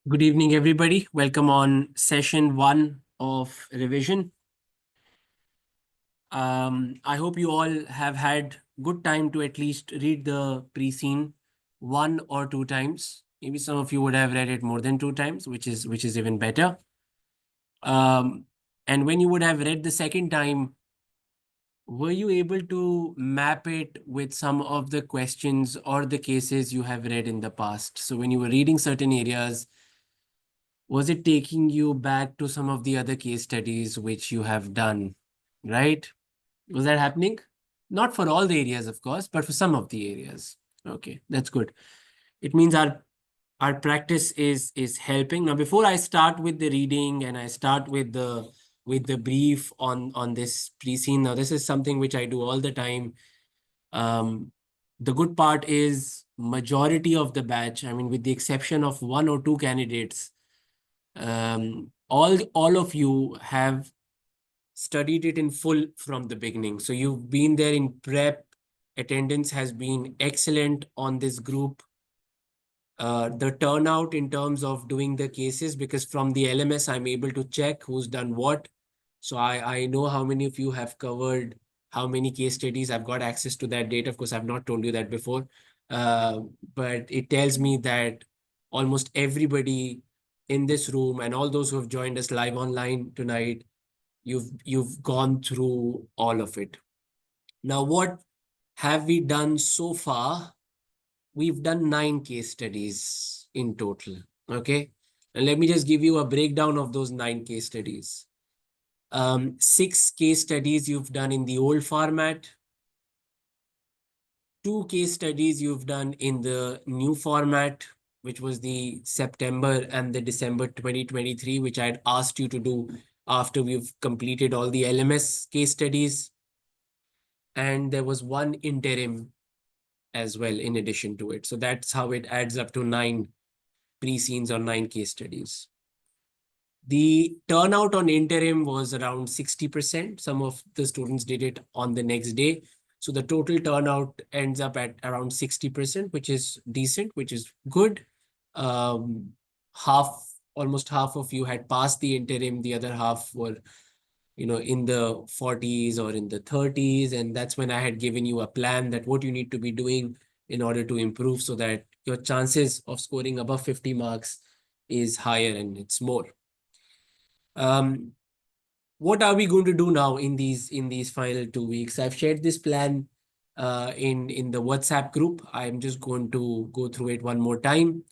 Good evening, everybody. Welcome on session one of revision. I hope you all have had good time to at least read the pre-scene one or two times. Maybe some of you would have read it more than two times, which is even better. And when you would have read the second time, were you able to map it with some of the questions or the cases you have read in the past? So when you were reading certain areas, was it taking you back to some of the other case studies which you have done, right? Was that happening? Not for all the areas, of course, but for some of the areas. Okay, that's good. It means our practice is helping. Now, before I start with the reading and I start with the brief on this pre-scene, now this is something which I do all the time. The good part is majority of the batch, I mean, with the exception of one or two candidates, all of you have studied it in full from the beginning. So you've been there in prep. Attendance has been excellent on this group. The turnout in terms of doing the cases, because from the LMS, I'm able to check who's done what. So I know how many of you have covered how many case studies. I've got access to that data. Of course, I've not told you that before. But it tells me that almost everybody in this room and all those who have joined us live online tonight, you've gone through all of it. Now, what have we done so far? We've done 9 case studies in total. Okay. And let me just give you a breakdown of those 9 case studies. 6 case studies you've done in the old format. 2 case studies you've done in the new format, which was the September and the December 2023, which I had asked you to do after we've completed all the LMS case studies. And there was 1 interim as well in addition to it. So that's how it adds up to 9 pre-scenes or 9 case studies. The turnout on interim was around 60%. Some of the students did it on the next day. So the total turnout ends up at around 60%, which is decent, which is good. Almost half of you had passed the interim. The other half were, in the 40s or in the 30s. And that's when I had given you a plan that what you need to be doing in order to improve so that your chances of scoring above 50 marks is higher and it's more. What are we going to do now in these final 2 weeks? I've shared this plan in the WhatsApp group. I'm just going to go through it one more time.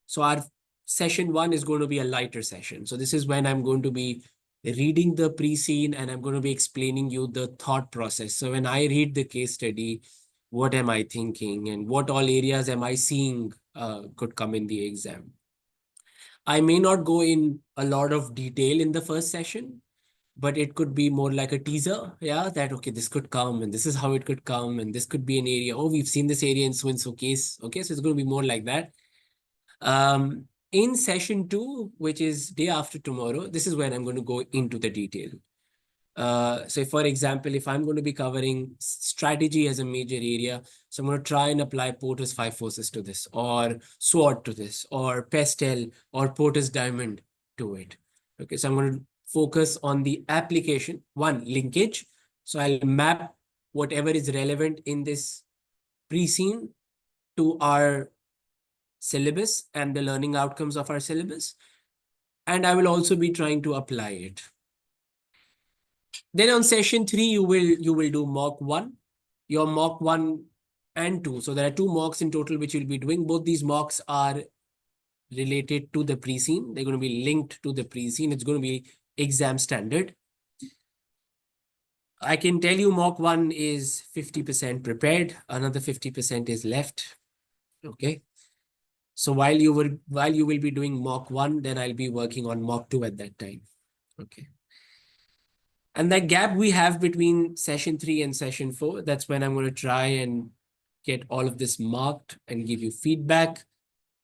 So our session 1 is going to be a lighter session. So this is when I'm going to be reading the pre-scene and I'm going to be explaining you the thought process. So when I read the case study, what am I thinking and what all areas am I seeing could come in the exam? I may not go in a lot of detail in the first session, but it could be more like a teaser. Yeah, that, okay, this could come and this is how it could come. And this could be an area. Oh, we've seen this area in so-and-so case. Okay, so it's going to be more like that. In session 2, which is day after tomorrow, this is when I'm going to go into the detail. So for example, if I'm going to be covering strategy as a major area, so I'm going to try and apply Porter's 5 forces to this, or SWOT to this, or Pestel, or Porter's diamond to it. Okay, so I'm going to focus on the application. 1, linkage. So I'll map whatever is relevant in this pre-scene to our syllabus and the learning outcomes of our syllabus. And I will also be trying to apply it. Then on session 3, you will do mock 1, your mock 1 and 2. So there are 2 mocks in total which you'll be doing. Both these mocks are related to the pre-scene. They're going to be linked to the pre-scene. It's going to be exam standard. I can tell you mock 1 is 50% prepared. Another 50% is left. Okay. So while you will be doing mock 1, then I'll be working on mock 2 at that time. Okay. And that gap we have between session 3 and session 4, that's when I'm going to try and get all of this marked and give you feedback.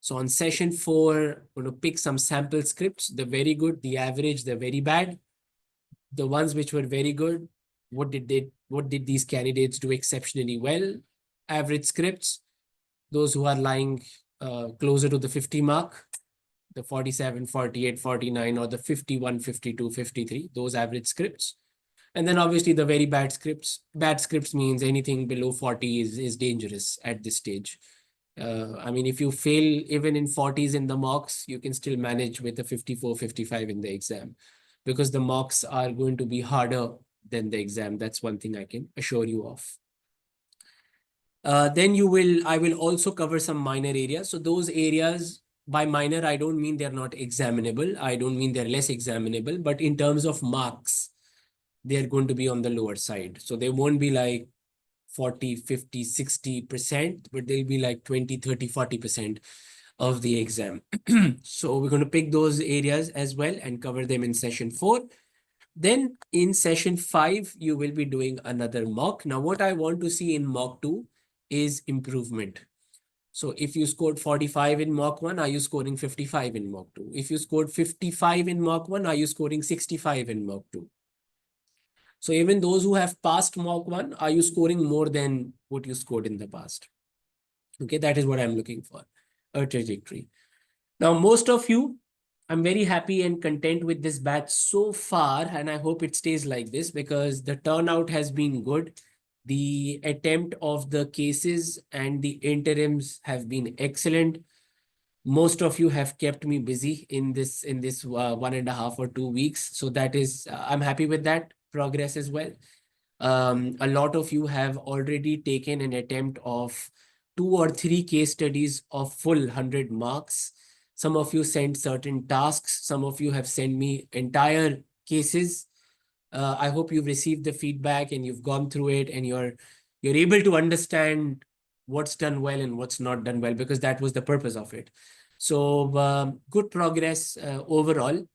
So on session 4, I'm going to pick some sample scripts. The very good, the average, the very bad. The ones which were very good, what did these candidates do exceptionally well? Average scripts, those who are lying closer to the 50 mark. the 47, 48, 49, or the 51, 52, 53, those average scripts. And then obviously the very bad scripts. Bad scripts means anything below 40 is dangerous at this stage. I mean, if you fail even in 40s in the mocks, you can still manage with a 54, 55 in the exam, because the mocks are going to be harder than the exam. That's one thing I can assure you of. Then I will also cover some minor areas. So those areas, by minor, I don't mean they're not examinable. I don't mean they're less examinable, but in terms of marks, they're going to be on the lower side. So they won't be like 40, 50, 60%, but they'll be like 20, 30, 40% of the exam. So we're going to pick those areas as well and cover them in session 4. Then in session 5, you will be doing another mock. Now, what I want to see in mock 2 is improvement. So if you scored 45 in mock 1, are you scoring 55 in mock 2? If you scored 55 in mock 1, are you scoring 65 in mock 2? So even those who have passed mock 1, are you scoring more than what you scored in the past? Okay, that is what I'm looking for, a trajectory. Now, most of you, I'm very happy and content with this batch so far, and I hope it stays like this because the turnout has been good. The attempt of the cases and the interims have been excellent. Most of you have kept me busy in this 1.5 or 2 weeks. So that is, I'm happy with that progress as well. A lot of you have already taken an attempt of 2 or 3 case studies of full 100 marks. Some of you sent certain tasks. Some of you have sent me entire cases. I hope you've received the feedback and you've gone through it and you're able to understand what's done well and what's not done well, because that was the purpose of it. So good progress overall.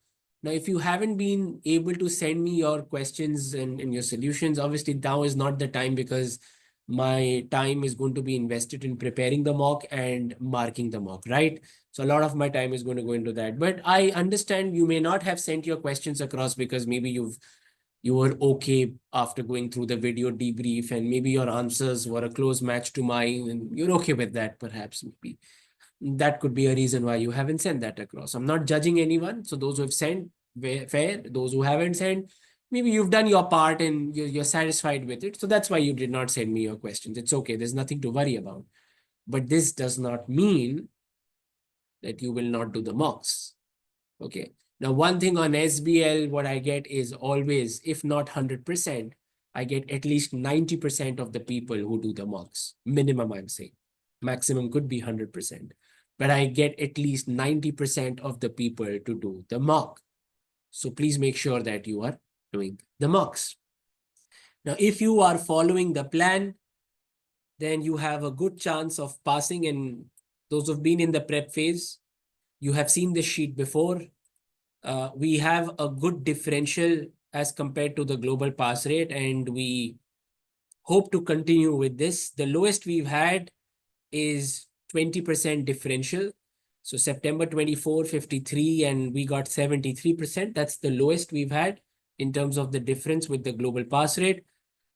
Now, if you haven't been able to send me your questions and your solutions, obviously now is not the time, because my time is going to be invested in preparing the mock and marking the mock, right? So a lot of my time is going to go into that. But I understand you may not have sent your questions across because maybe you were okay after going through the video debrief, and maybe your answers were a close match to mine, and you're okay with that, perhaps. Maybe that could be a reason why you haven't sent that across. I'm not judging anyone. So those who have sent, fair. Those who haven't sent, maybe you've done your part and you're satisfied with it. So that's why you did not send me your questions. It's okay. There's nothing to worry about. But this does not mean that you will not do the mocks. Okay. Now, one thing on SBL, what I get is always, if not 100%, I get at least 90% of the people who do the mocks. Minimum, I'm saying. Maximum could be 100%. But I get at least 90% of the people to do the mock. So please make sure that you are doing the mocks. Now, if you are following the plan, then you have a good chance of passing. And those who've been in the prep phase, you have seen this sheet before. We have a good differential as compared to the global pass rate, and we hope to continue with this. The lowest we've had is 20% differential. So September 24, 53, and we got 73%. That's the lowest we've had in terms of the difference with the global pass rate.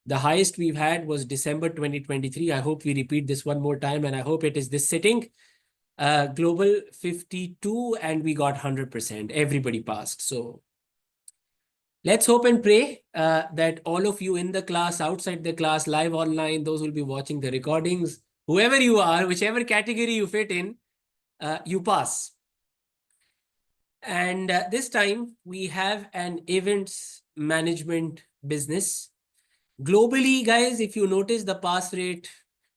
The highest we've had was December 2023. I hope we repeat this one more time, and I hope it is this sitting. Global 52, and we got 100%. Everybody passed. So let's hope and pray that all of you in the class, outside the class, live online, those will be watching the recordings, whoever you are, whichever category you fit in, you pass. And this time we have an events management business. Globally, guys, if you notice, the pass rate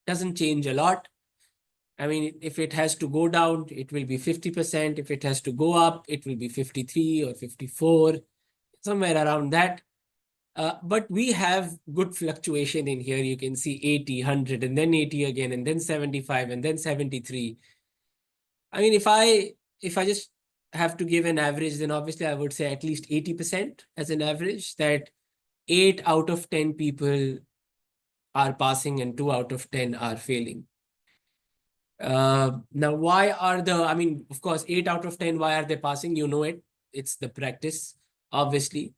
doesn't change a lot. I mean, if it has to go down, it will be 50%. If it has to go up, it will be 53 or 54, somewhere around that. But we have good fluctuation in here. You can see 80, 100, and then 80 again, and then 75, and then 73. I mean, if I just have to give an average, then obviously I would say at least 80% as an average, that 8 out of 10 people are passing and 2 out of 10 are failing. Now, why are I mean, of course, 8 out of 10, why are they passing? You know it. It's the practice, obviously.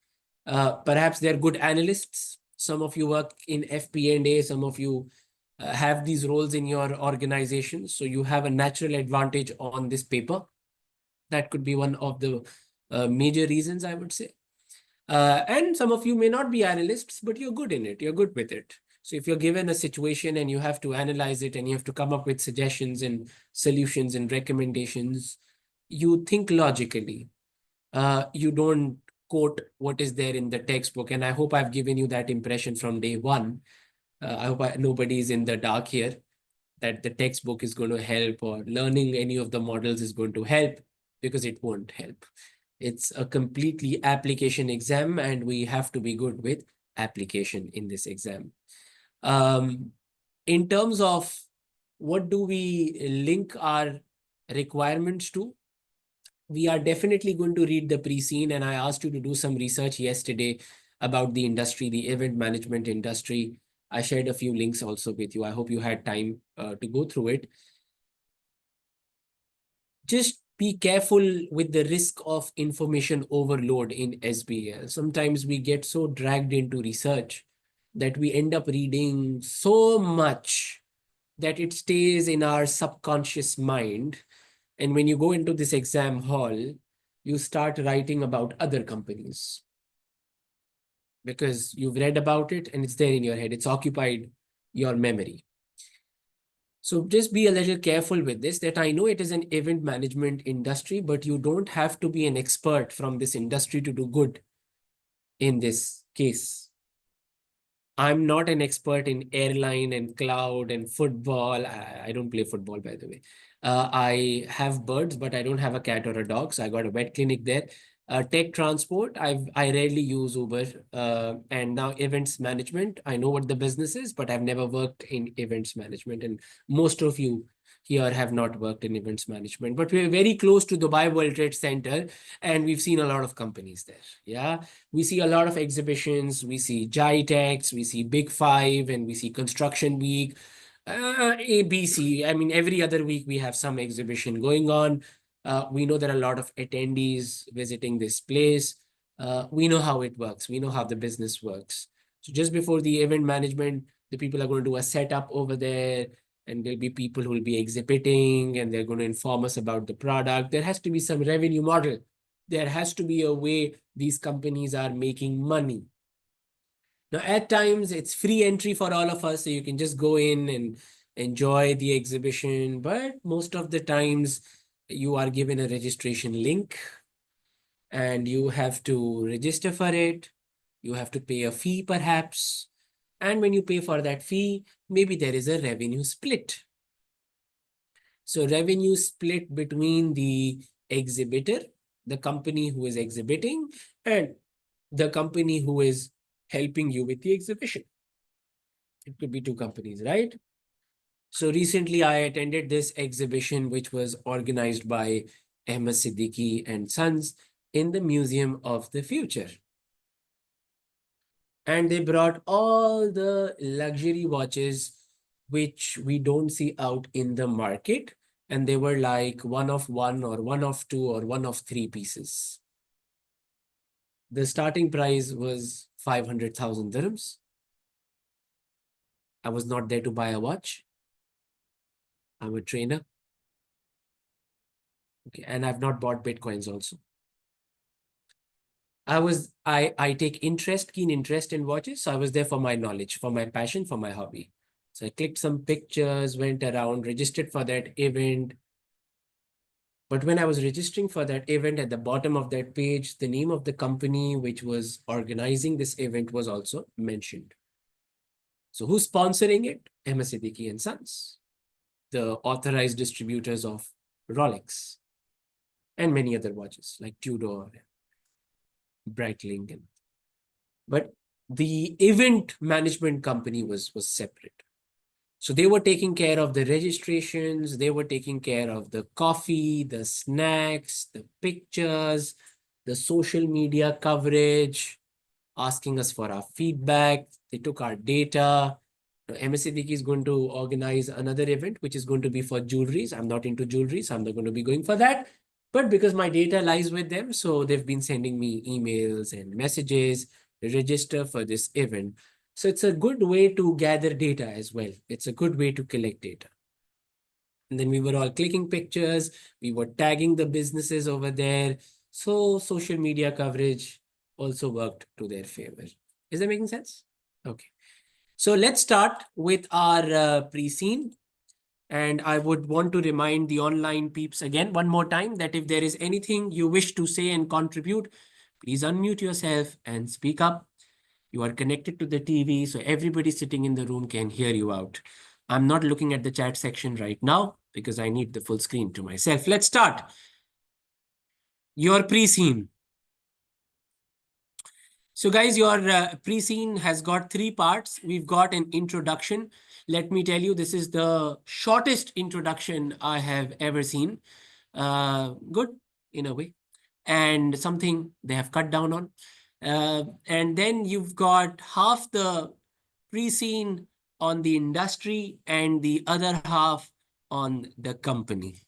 Perhaps they're good analysts. Some of you work in FP&A. Some of you have these roles in your organization. So you have a natural advantage on this paper. That could be one of the major reasons, I would say. And some of you may not be analysts, but you're good in it. You're good with it. So if you're given a situation and you have to analyze it and you have to come up with suggestions and solutions and recommendations, you think logically. You don't quote what is there in the textbook. And I hope I've given you that impression from day one. I hope nobody is in the dark here that the textbook is going to help or learning any of the models is going to help, because it won't help. It's a completely application exam, and we have to be good with application in this exam. In terms of what do we link our requirements to, we are definitely going to read the Preseen, and I asked you to do some research yesterday about the industry, the event management industry. I shared a few links also with you. I hope you had time to go through it. Just be careful with the risk of information overload in SBL. Sometimes we get so dragged into research that we end up reading so much that it stays in our subconscious mind. And when you go into this exam hall, you start writing about other companies because you've read about it and it's there in your head. It's occupied your memory. So just be a little careful with this, that I know it is an event management industry, but you don't have to be an expert from this industry to do good in this case. I'm not an expert in airline and cloud and football. I don't play football, by the way. I have birds, but I don't have a cat or a dog. So I got a vet clinic there. Tech transport, I rarely use Uber. And now events management, I know what the business is, but I've never worked in events management. And most of you here have not worked in events management. But we're very close to Dubai World Trade Center, and we've seen a lot of companies there. Yeah, we see a lot of exhibitions. We see GITEX, we see Big Five, and we see Construction Week, ABC. I mean, every other week we have some exhibition going on. We know there are a lot of attendees visiting this place. We know how it works. We know how the business works. So just before the event management, the people are going to do a setup over there, and there'll be people who will be exhibiting, and they're going to inform us about the product. There has to be some revenue model. There has to be a way these companies are making money. Now, at times, it's free entry for all of us, so you can just go in and enjoy the exhibition. But most of the times, you are given a registration link, and you have to register for it. You have to pay a fee, perhaps. And when you pay for that fee, maybe there is a revenue split. So revenue split between the exhibitor, the company who is exhibiting, and the company who is helping you with the exhibition. It could be two companies, right? So recently I attended this exhibition, which was organized by Ahmed Siddiqui and Sons in the Museum of the Future. And they brought all the luxury watches which we don't see out in the market. And they were like one of one or one of two or one of three pieces. The starting price was 500,000 dirhams. I was not there to buy a watch. I'm a trainer. Okay, and I've not bought Bitcoins also. I take keen interest in watches. So I was there for my knowledge, for my passion, for my hobby. So I clicked some pictures, went around, registered for that event. But when I was registering for that event, at the bottom of that page, the name of the company which was organizing this event was also mentioned. So who's sponsoring it? Ahmed Siddiqui and Sons, the authorized distributors of Rolex and many other watches like Tudor, Breitling. But the event management company was separate. So they were taking care of the registrations, they were taking care of the coffee, the snacks, the pictures, the social media coverage, asking us for our feedback. They took our data. MS Siddiqui is going to organize another event, which is going to be for jewelries. I'm not into jewelry, so I'm not going to be going for that. But because my data lies with them, so they've been sending me emails and messages, register for this event. So it's a good way to gather data as well. It's a good way to collect data. And then we were all clicking pictures. We were tagging the businesses over there. So social media coverage also worked to their favor. Is that making sense? Okay. So let's start with our pre-scene. And I would want to remind the online peeps again one more time that if there is anything you wish to say and contribute, please unmute yourself and speak up. You are connected to the TV, so everybody sitting in the room can hear you out. I'm not looking at the chat section right now because I need the full screen to myself. Let's start. Your pre-scene. So guys, your pre-scene has got 3 parts. We've got an introduction. Let me tell you, this is the shortest introduction I have ever seen. Good, in a way. And something they have cut down on. And then you've got half the pre-scene on the industry and the other half on the company.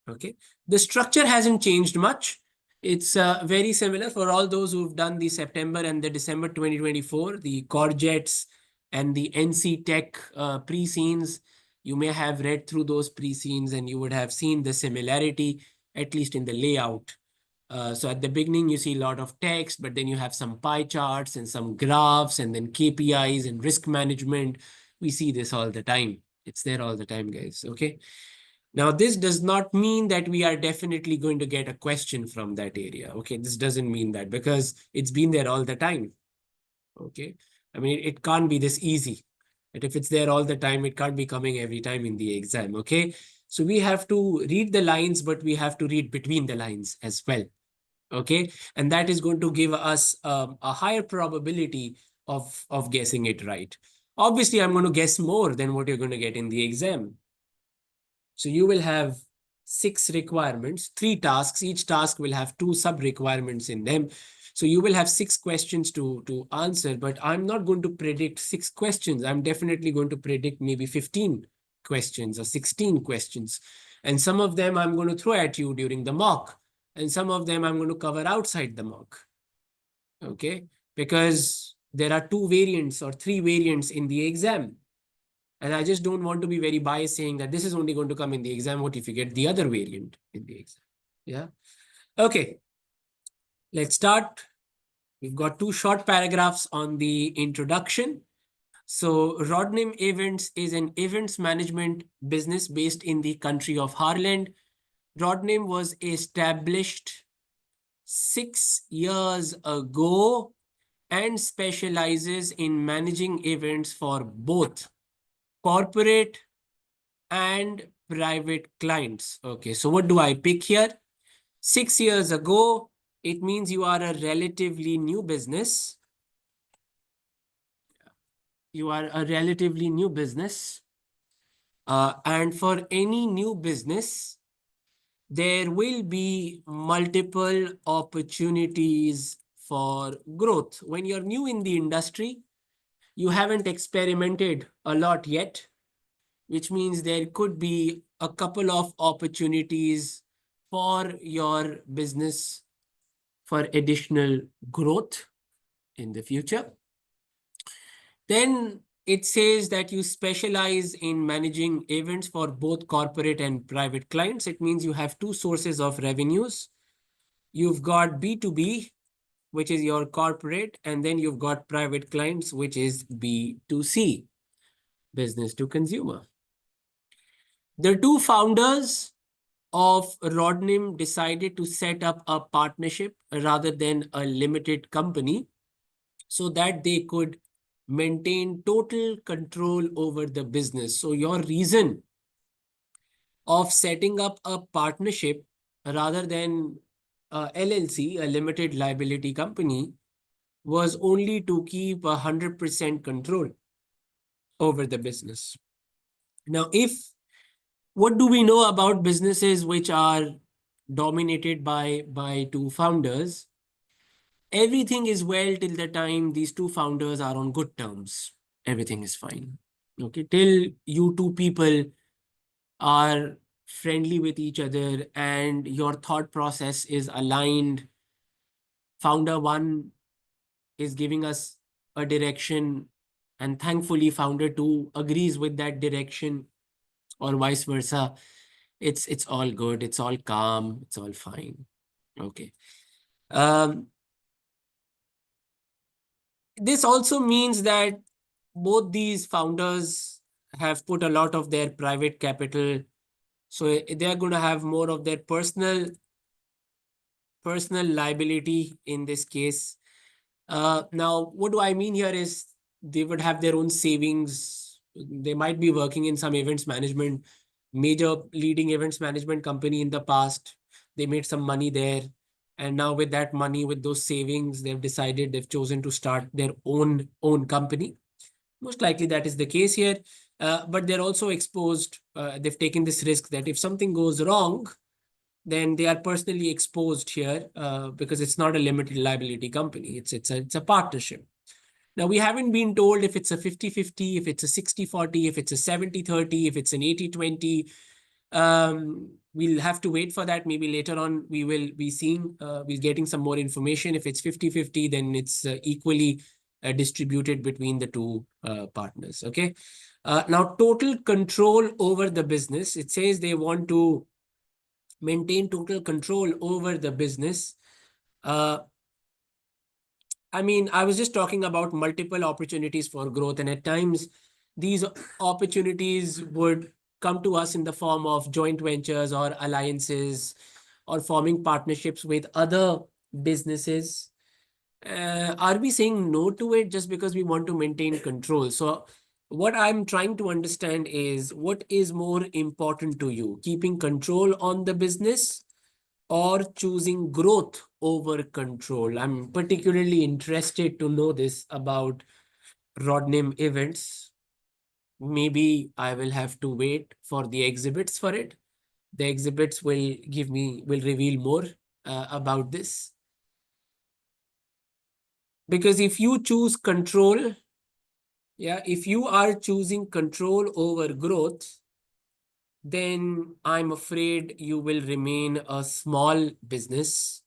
Okay. The structure hasn't changed much. It's very similar for all those who've done the September and the December 2024, the Corjets and the NC Tech pre-scenes. You may have read through those pre-scenes and you would have seen the similarity, at least in the layout. So at the beginning, you see a lot of text, but then you have some pie charts and some graphs and then KPIs and risk management. We see this all the time. It's there all the time, guys. Okay. Now, this does not mean that we are definitely going to get a question from that area. Okay. This doesn't mean that because it's been there all the time. Okay. I mean, it can't be this easy. But if it's there all the time, it can't be coming every time in the exam. Okay. So we have to read the lines, but we have to read between the lines as well. Okay. And that is going to give us a higher probability of guessing it right. Obviously, I'm going to guess more than what you're going to get in the exam. So you will have 6 requirements, 3 tasks. Each task will have 2 sub-requirements in them. So you will have 6 questions to answer, but I'm not going to predict 6 questions. I'm definitely going to predict maybe 15 questions or 16 questions. And some of them I'm going to throw at you during the mock. And some of them I'm going to cover outside the mock. Okay? Because there are 2 variants or 3 variants in the exam. And I just don't want to be very biased saying that this is only going to come in the exam. What if you get the other variant in the exam? Yeah. Okay. Let's start. We've got 2 short paragraphs on the introduction. So Rodnim Events is an events management business based in the country of Ireland. Rodnim was established 6 years ago and specializes in managing events for both corporate and private clients. Okay, so what do I pick here? 6 years ago, it means you are a relatively new business. You are a relatively new business. And for any new business, there will be multiple opportunities for growth. When you're new in the industry, you haven't experimented a lot yet, which means there could be a couple of opportunities for your business for additional growth in the future. Then it says that you specialize in managing events for both corporate and private clients. It means you have 2 sources of revenues. You've got B2B, which is your corporate, and then you've got private clients, which is B2C, business to consumer. The 2 founders of Rodnim decided to set up a partnership rather than a limited company so that they could maintain total control over the business. So your reason of setting up a partnership rather than a LLC, a limited liability company, was only to keep 100% control over the business. Now, what do we know about businesses which are dominated by 2 founders? Everything is well till the time these 2 founders are on good terms. Everything is fine. Okay, till you 2 people are friendly with each other and your thought process is aligned. Founder 1 is giving us a direction, and thankfully founder 2 agrees with that direction. or vice versa, it's all good, it's all calm, it's all fine. Okay. Um, this also means that both these founders have put a lot of their private capital, so they are going to have more of their personal liability in this case. Now, what do I mean here is they would have their own savings. They might be working in some events management, major leading events management company in the past. They made some money there. And now with that money, with those savings, they've chosen to start their own company. Most likely that is the case here. But they're also exposed. They've taken this risk that if something goes wrong, then they are personally exposed here, because it's not a limited liability company. It's a partnership. Now, we haven't been told if it's a 50-50, if it's a 60-40, if it's a 70-30, if it's an 80-20. We'll have to wait for that. Maybe later on we will be seeing, we're getting some more information. If it's 50-50, then it's equally distributed between the two partners. Okay. Now, total control over the business. It says they want to maintain total control over the business. Uh, I mean, I was just talking about multiple opportunities for growth, and at times these opportunities would come to us in the form of joint ventures or alliances or forming partnerships with other businesses. Are we saying no to it just because we want to maintain control? So, what I'm trying to understand is what is more important to you, keeping control on the business or choosing growth over control? I'm particularly interested to know this about Rodnim Events. Maybe I will have to wait for the exhibits for it. The exhibits will reveal more about this. Because if you choose control, yeah, if you are choosing control over growth, then I'm afraid you will remain a small business.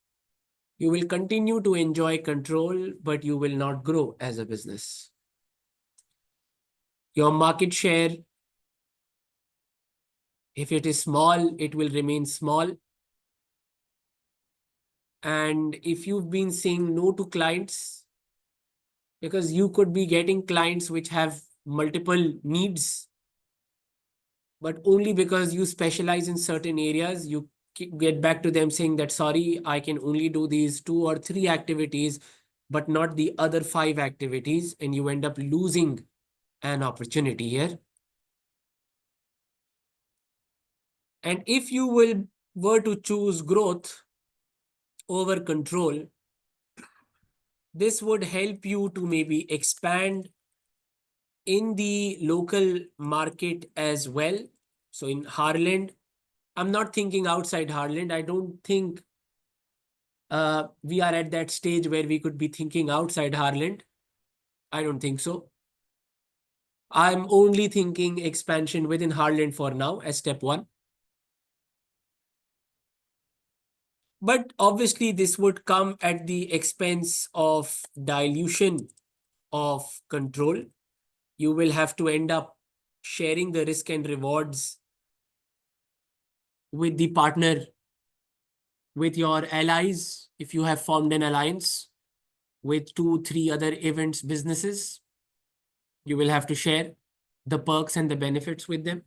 You will continue to enjoy control, but you will not grow as a business. Your market share, if it is small, it will remain small. And if you've been saying no to clients, because you could be getting clients which have multiple needs, but only because you specialize in certain areas, you get back to them saying that, sorry, I can only do these 2 or 3 activities, but not the other 5 activities. And you end up losing an opportunity here. And if you were to choose growth over control, this would help you to maybe expand in the local market as well. So in Harland, I'm not thinking outside Harland. I don't think we are at that stage where we could be thinking outside Harland. I don't think so. I'm only thinking expansion within Harland for now as step 1. But obviously, this would come at the expense of dilution of control. You will have to end up sharing the risk and rewards with the partner, with your allies. If you have formed an alliance with 2, 3 other events businesses, you will have to share the perks and the benefits with them.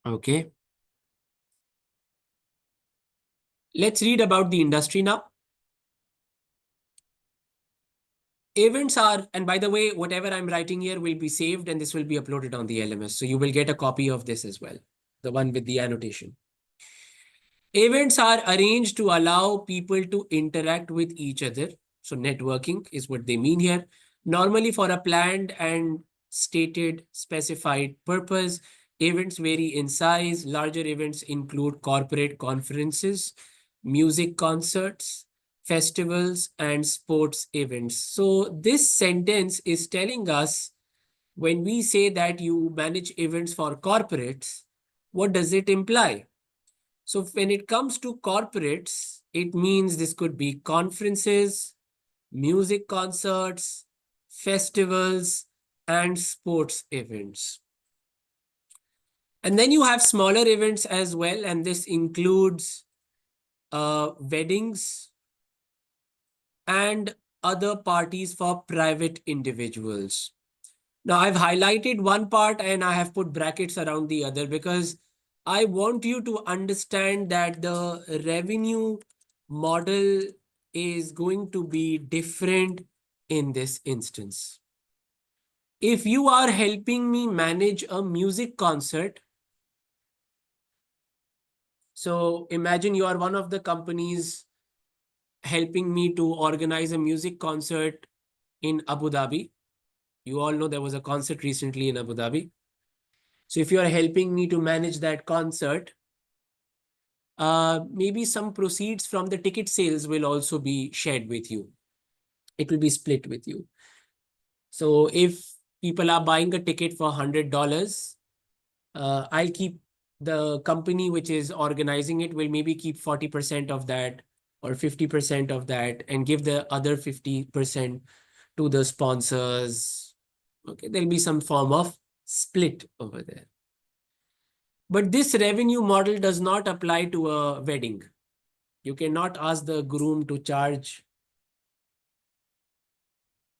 Okay. Let's read about the industry now. Events are, and by the way, whatever I'm writing here will be saved and this will be uploaded on the LMS. So you will get a copy of this as well, the one with the annotation. Events are arranged to allow people to interact with each other. So networking is what they mean here. Normally for a planned and stated specified purpose. Events vary in size. Larger events include corporate conferences, music concerts, festivals, and sports events. So this sentence is telling us, when we say that you manage events for corporates, what does it imply? So when it comes to corporates, it means this could be conferences, music concerts, festivals, and sports events. And then you have smaller events as well, and this includes weddings and other parties for private individuals. Now, I've highlighted one part and I have put brackets around the other because I want you to understand that the revenue model is going to be different in this instance. If you are helping me manage a music concert, so imagine you are one of the companies helping me to organize a music concert in Abu Dhabi. You all know there was a concert recently in Abu Dhabi. So if you are helping me to manage that concert, maybe some proceeds from the ticket sales will also be shared with you. It will be split with you. So if people are buying a ticket for $100, I'll keep the company which is organizing it will maybe keep 40% of that or 50% of that and give the other 50% to the sponsors. Okay, there'll be some form of split over there. But this revenue model does not apply to a wedding. You cannot ask the groom to charge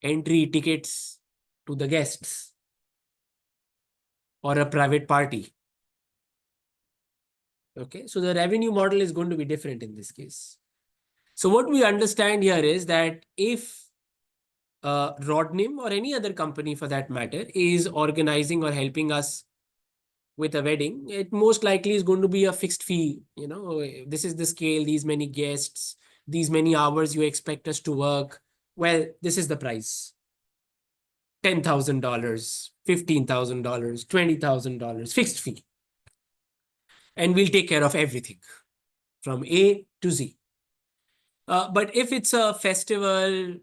entry tickets to the guests or a private party. Okay, so the revenue model is going to be different in this case. So what we understand here is that if Rodnim or any other company for that matter is organizing or helping us with a wedding, it most likely is going to be a fixed fee. You know, this is the scale, these many guests, these many hours you expect us to work. Well, this is the price. $10,000, $15,000, $20,000, fixed fee. And we'll take care of everything from A to Z. But if it's a festival,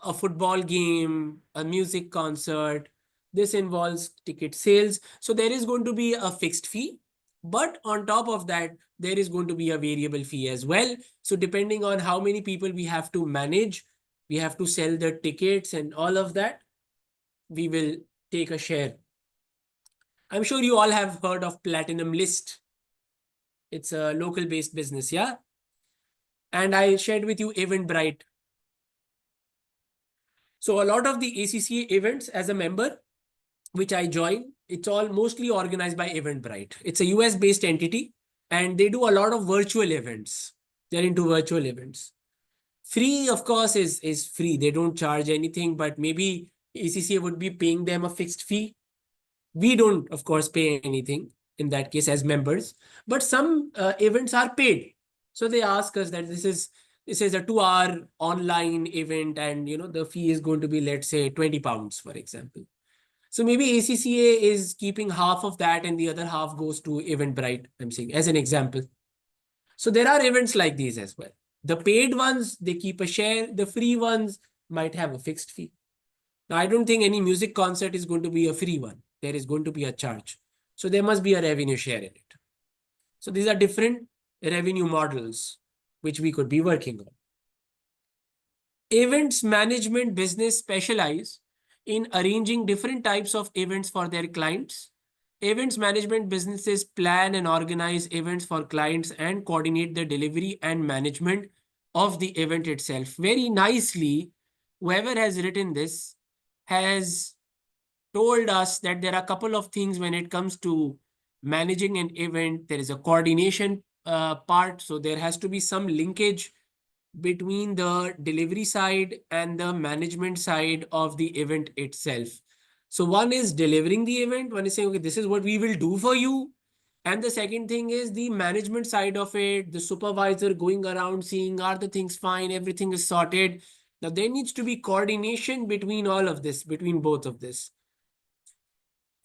a football game, a music concert, this involves ticket sales. So there is going to be a fixed fee. But on top of that, there is going to be a variable fee as well. So depending on how many people we have to manage, we have to sell the tickets and all of that, we will take a share. I'm sure you all have heard of Platinum List. It's a local based business, yeah? And I shared with you Eventbrite. So a lot of the ACCA events as a member, which I join, it's all mostly organized by Eventbrite. It's a US based entity and they do a lot of virtual events. They're into virtual events. Free, of course, is free. They don't charge anything, but maybe ACCA would be paying them a fixed fee. We don't, of course, pay anything in that case as members, but some events are paid. So they ask us that this is a 2 hour online event and the fee is going to be, let's say, £20, for example. So maybe ACCA is keeping half of that and the other half goes to Eventbrite, I'm saying, as an example. So there are events like these as well. The paid ones, they keep a share. The free ones might have a fixed fee. Now, I don't think any music concert is going to be a free one. There is going to be a charge. So there must be a revenue share in it. So these are different revenue models which we could be working on. Events management business specialize in arranging different types of events for their clients. Events management businesses plan and organize events for clients and coordinate the delivery and management of the event itself. Very nicely, whoever has written this has told us that there are a couple of things when it comes to managing an event. There is a coordination part. So there has to be some linkage between the delivery side and the management side of the event itself. So one is delivering the event. One is saying, okay, this is what we will do for you. And the second thing is the management side of it, the supervisor going around seeing, are the things fine? Everything is sorted. Now there needs to be coordination between all of this, between both of this.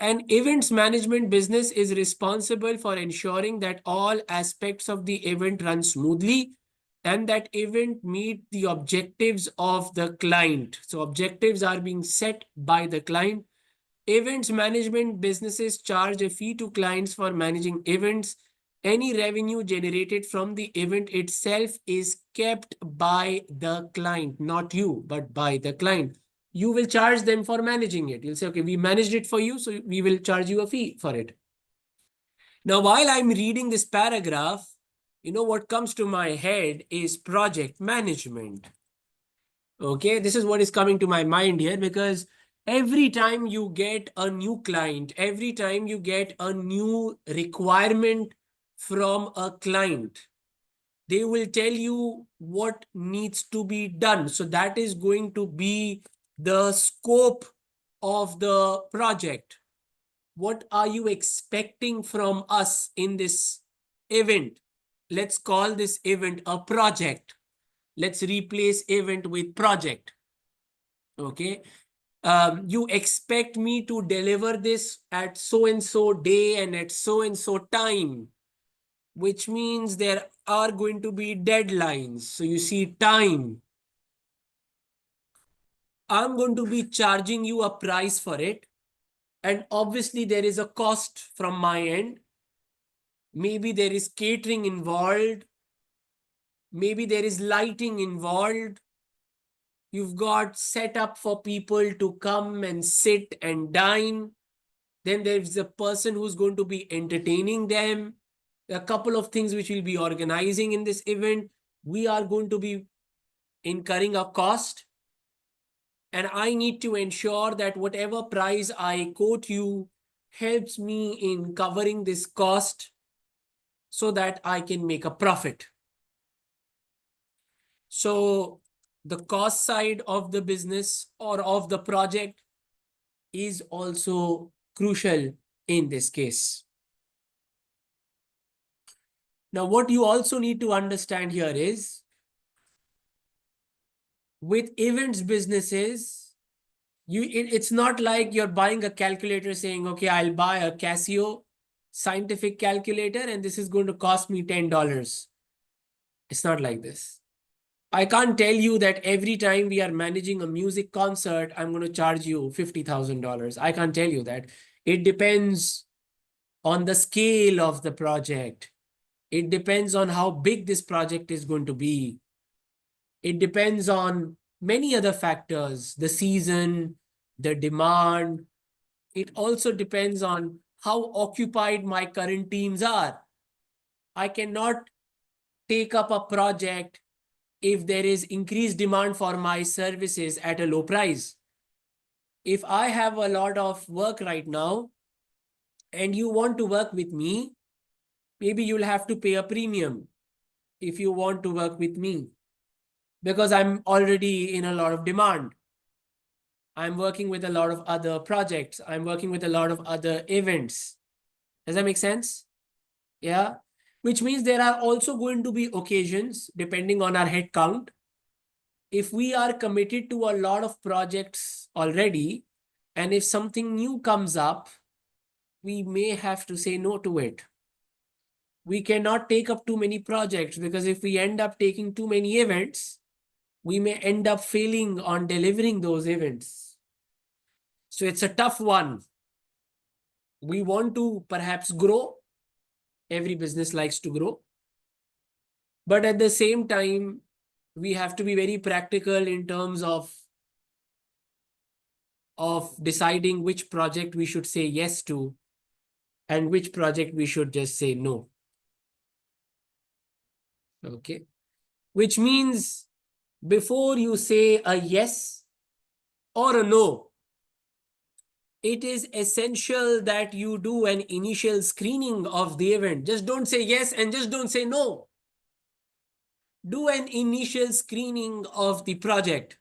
An events management business is responsible for ensuring that all aspects of the event run smoothly and that event meet the objectives of the client. So objectives are being set by the client. Events management businesses charge a fee to clients for managing events. Any revenue generated from the event itself is kept by the client, not you, but by the client. you will charge them for managing it. You'll say, okay, we managed it for you, so we will charge you a fee for it. Now, while I'm reading this paragraph, what comes to my head is project management. Okay, this is what is coming to my mind here, because every time you get a new client, every time you get a new requirement from a client, they will tell you what needs to be done. So that is going to be the scope of the project. What are you expecting from us in this event? Let's call this event a project. Let's replace event with project. Okay. You expect me to deliver this at so and so day and at so and so time, which means there are going to be deadlines. So you see time. I'm going to be charging you a price for it. And obviously there is a cost from my end. Maybe there is catering involved. Maybe there is lighting involved. You've got setup for people to come and sit and dine. Then there's a person who's going to be entertaining them. A couple of things which we'll be organizing in this event. We are going to be incurring a cost. And I need to ensure that whatever price I quote you helps me in covering this cost so that I can make a profit. So the cost side of the business or of the project is also crucial in this case. Now, what you also need to understand here is with events businesses, it's not like you're buying a calculator saying, okay, I'll buy a Casio scientific calculator and this is going to cost me $10. It's not like this. I can't tell you that every time we are managing a music concert, I'm going to charge you $50,000. I can't tell you that. It depends on the scale of the project. It depends on how big this project is going to be. It depends on many other factors, the season, the demand. It also depends on how occupied my current teams are. I cannot take up a project if there is increased demand for my services at a low price. If I have a lot of work right now and you want to work with me, maybe you'll have to pay a premium if you want to work with me because I'm already in a lot of demand. I'm working with a lot of other projects. I'm working with a lot of other events. Does that make sense? Yeah. Which means there are also going to be occasions, depending on our head count. If we are committed to a lot of projects already, and if something new comes up, we may have to say no to it. We cannot take up too many projects because if we end up taking too many events, we may end up failing on delivering those events. So it's a tough one. We want to perhaps grow. Every business likes to grow. But at the same time, we have to be very practical in terms of deciding which project we should say yes to and which project we should just say no. Okay. Which means before you say a yes or a no, it is essential that you do an initial screening of the event. Just don't say yes and just don't say no. Do an initial screening of the project.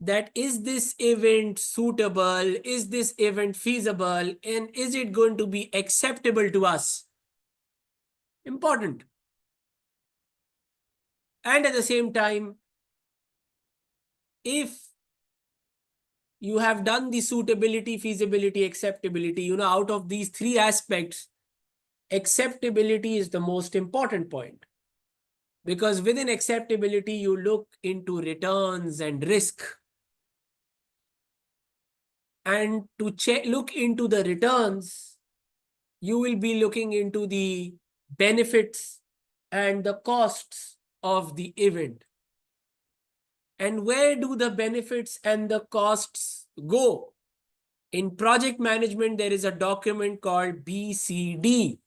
That is this event suitable? Is this event feasible? And is it going to be acceptable to us? Important. And at the same time, if you have done the suitability, feasibility, acceptability, out of these three aspects, acceptability is the most important point. Because within acceptability, you look into returns and risk. And to look into the returns, you will be looking into the benefits and the costs of the event. And where do the benefits and the costs go? In project management, there is a document called BCD,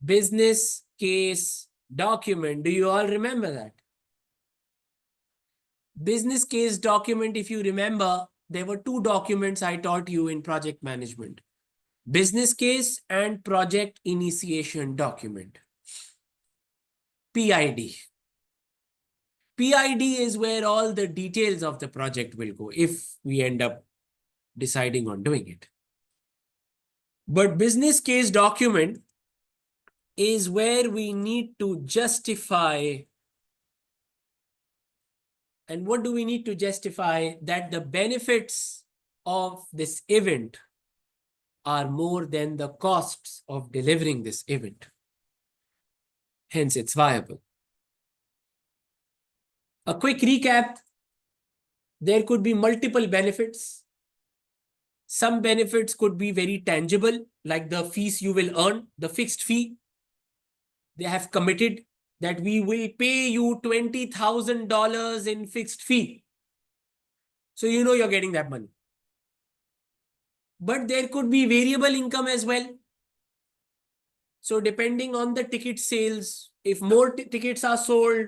Business Case Document. Do you all remember that? Business case document, if you remember, there were two documents I taught you in project management: business case and project initiation document, PID. PID is where all the details of the project will go if we end up deciding on doing it. But business case document is where we need to justify. And what do we need to justify? That the benefits of this event are more than the costs of delivering this event. Hence, it's viable. A quick recap: there could be multiple benefits. Some benefits could be very tangible, like the fees you will earn, the fixed fee. They have committed that we will pay you $20,000 in fixed fee. So you know you're getting that money. But there could be variable income as well. So depending on the ticket sales, if more tickets are sold,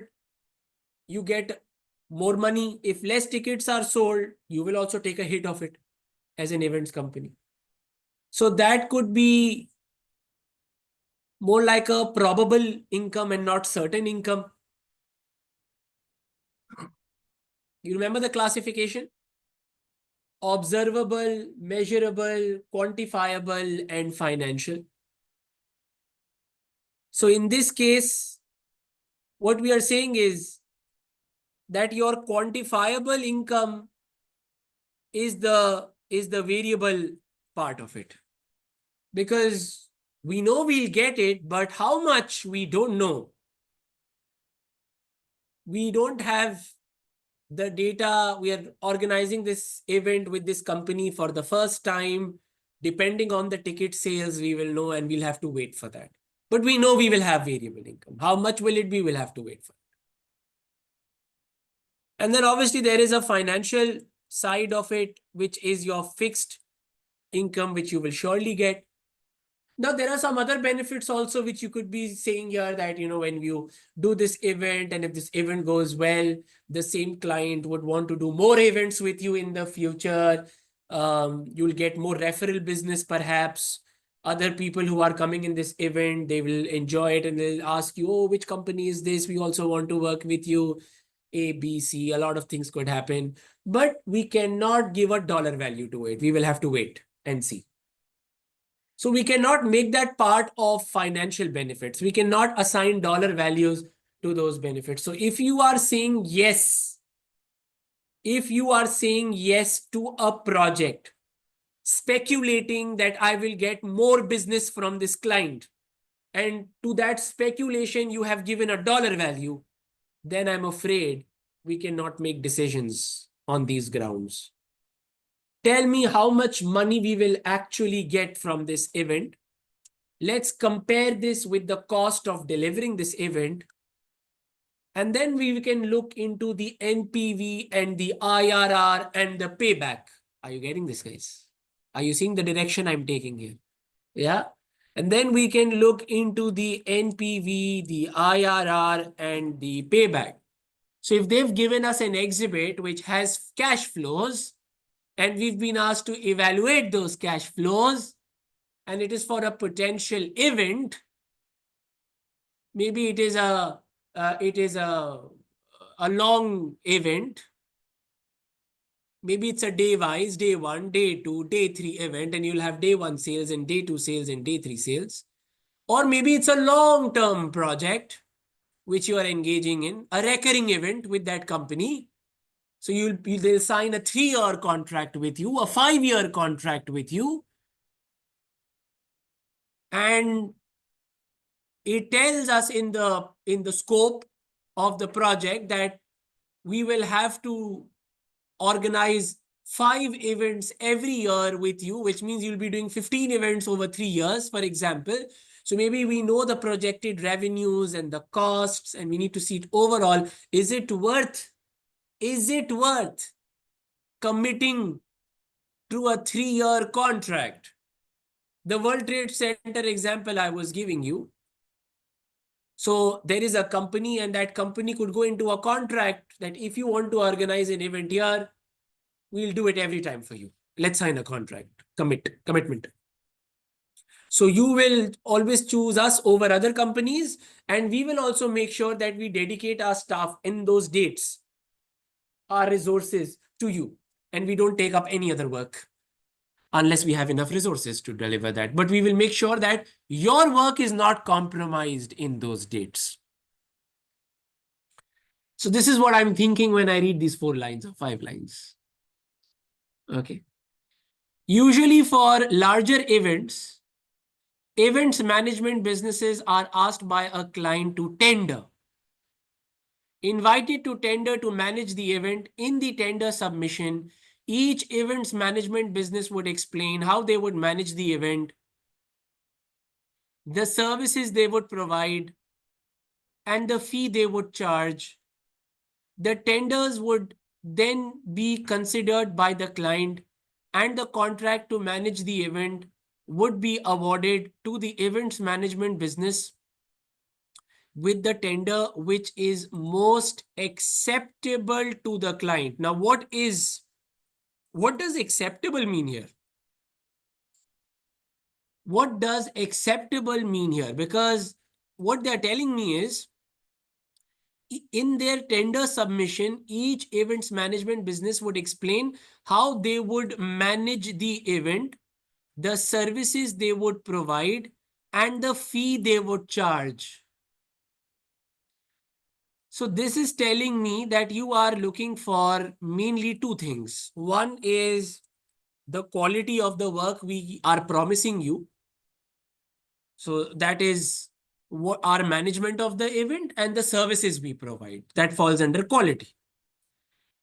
you get more money. If less tickets are sold, you will also take a hit of it as an events company. So that could be more like a probable income and not certain income. You remember the classification? Observable, measurable, quantifiable, and financial. So in this case, what we are saying is that your quantifiable income is the variable part of it. Because we know we'll get it, but how much we don't know. We don't have the data. We are organizing this event with this company for the first time. Depending on the ticket sales, we will know, and we'll have to wait for that. But we know we will have variable income. How much will it be? We'll have to wait for it. And then obviously there is a financial side of it, which is your fixed income, which you will surely get. Now, there are some other benefits also, which you could be saying here that, when you do this event and if this event goes well, the same client would want to do more events with you in the future. You'll get more referral business, perhaps. Other people who are coming in this event, they will enjoy it and they'll ask you, oh, which company is this? We also want to work with you. A, B, C, a lot of things could happen. But we cannot give a dollar value to it. We will have to wait and see. So we cannot make that part of financial benefits. We cannot assign dollar values to those benefits. So if you are saying yes to a project, speculating that I will get more business from this client, and to that speculation you have given a dollar value, then I'm afraid we cannot make decisions on these grounds. Tell me how much money we will actually get from this event. Let's compare this with the cost of delivering this event. And then we can look into the NPV and the IRR and the payback. Are you getting this, guys? Are you seeing the direction I'm taking here? Yeah. And then we can look into the NPV, the IRR, and the payback. So if they've given us an exhibit which has cash flows, and we've been asked to evaluate those cash flows, and it is for a potential event, maybe it is a long event. Maybe it's a day-wise, day 1, day 2, day 3 event, and you'll have day 1 sales and day 2 sales and day 3 sales. Or maybe it's a long-term project which you are engaging in, a recurring event with that company. So they'll sign a 3-year contract with you, a 5-year contract with you. And it tells us in the scope of the project that we will have to organize 5 events every year with you, which means you'll be doing 15 events over 3 years, for example. So maybe we know the projected revenues and the costs, and we need to see it overall. Is it worth Is it worth committing to a 3-year contract? The World Trade Center example I was giving you. So there is a company, and that company could go into a contract that if you want to organize an event here, we'll do it every time for you. Let's sign a contract, commitment. So you will always choose us over other companies, and we will also make sure that we dedicate our staff in those dates, our resources to you, and we don't take up any other work unless we have enough resources to deliver that. But we will make sure that your work is not compromised in those dates. So this is what I'm thinking when I read these 4 lines or 5 lines. Okay. Usually for larger events, events management businesses are asked by a client to tender. Invited to tender to manage the event. In the tender submission, each events management business would explain how they would manage the event, the services they would provide, and the fee they would charge. The tenders would then be considered by the client, and the contract to manage the event would be awarded to the events management business with the tender which is most acceptable to the client. Now, what does acceptable mean here? What does acceptable mean here? Because what they're telling me is, in their tender submission, each events management business would explain how they would manage the event, the services they would provide, and the fee they would charge. So this is telling me that you are looking for mainly 2 things. One is the quality of the work we are promising you. So that is what our management of the event and the services we provide. That falls under quality.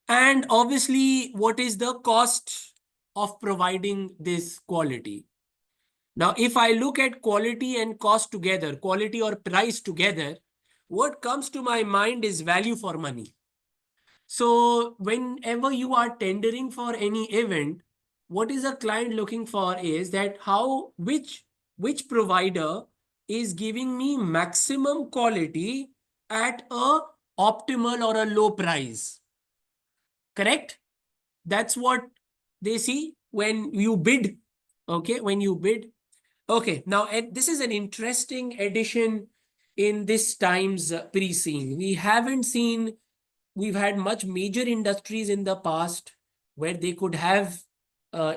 And obviously, what is the cost of providing this quality? Now, if I look at quality and cost together, quality or price together, what comes to my mind is value for money. So whenever you are tendering for any event, what is a client looking for is that which provider is giving me maximum quality at a optimal or a low price. Correct? That's what they see when you bid. Okay, when you bid. Okay, now this is an interesting addition in this time's Preseen. We've had much major industries in the past where they could have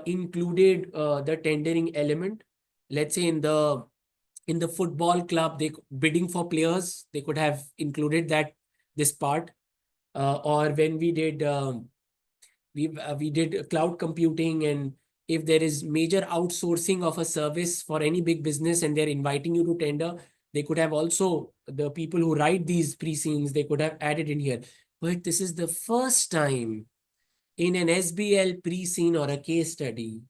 included the tendering element. Let's say in the football club, they bidding for players, they could have included this part. Or when we did cloud computing, and if there is major outsourcing of a service for any big business and they're inviting you to tender, they could have also, the people who write these pre-scenes, they could have added in here. But this is the first time in an SBL pre-scene or a case study.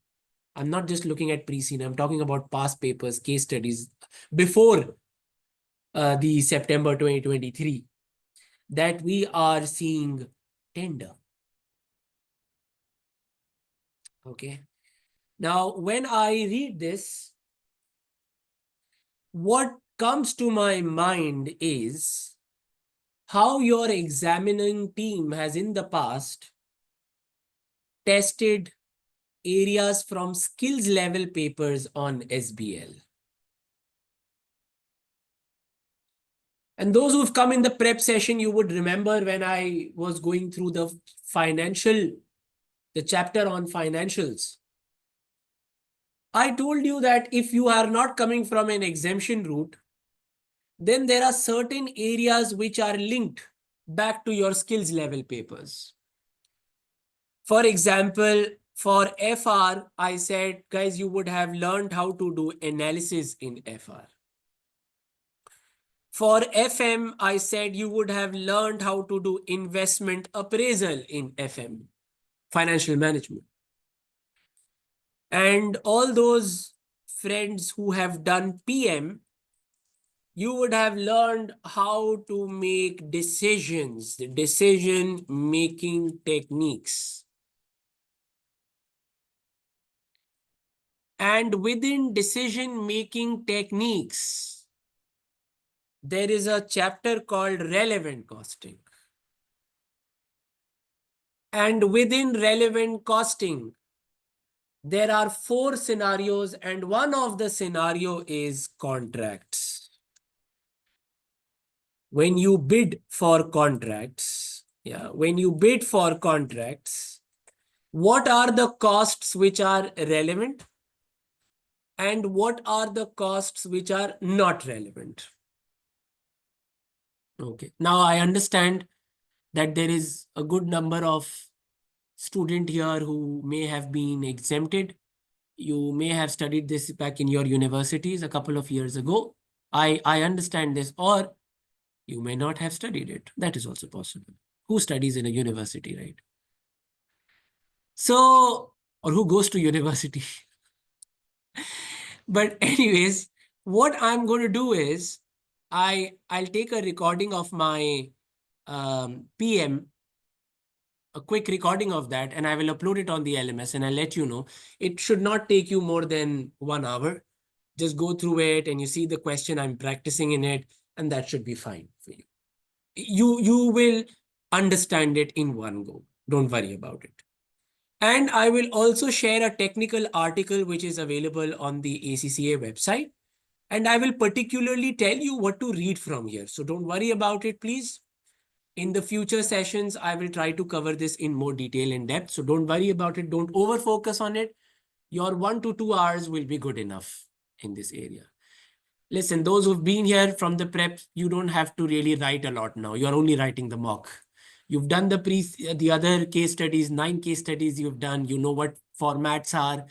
I'm not just looking at pre-scene, I'm talking about past papers, case studies before the September 2023, that we are seeing tender. Okay. Now, when I read this, what comes to my mind is how your examining team has in the past tested areas from skills level papers on SBL. And those who've come in the prep session, you would remember when I was going through the chapter on financials. I told you that if you are not coming from an exemption route, then there are certain areas which are linked back to your skills level papers. For example, for FR, I said, guys, you would have learned how to do analysis in FR. For FM, I said you would have learned how to do investment appraisal in FM, financial management. And all those friends who have done PM, you would have learned how to make decisions, the decision-making techniques. And within decision-making techniques, there is a chapter called relevant costing. And within relevant costing, there are 4 scenarios, and one of the scenario is contracts. When you bid for contracts, what are the costs which are relevant and what are the costs which are not relevant? Okay. Now I understand that there is a good number of students here who may have been exempted. You may have studied this back in your universities a couple of years ago. I understand this, or you may not have studied it. That is also possible. Who studies in a university, right? So, or who goes to university? But anyways, what I'm going to do is I'll take a recording of my PM, a quick recording of that, and I will upload it on the LMS and I'll let you know. It should not take you more than 1 hour. Just go through it and you see the question, I'm practicing in it, and that should be fine for you. You will understand it in one go. Don't worry about it. And I will also share a technical article which is available on the ACCA website. And I will particularly tell you what to read from here. So don't worry about it, please. In the future sessions, I will try to cover this in more detail and depth. So don't worry about it. Don't over focus on it. Your 1 to 2 hours will be good enough in this area. Listen, those who've been here from the prep, you don't have to really write a lot now. You're only writing the mock. You've done the other case studies, 9 case studies you've done. You know what formats are.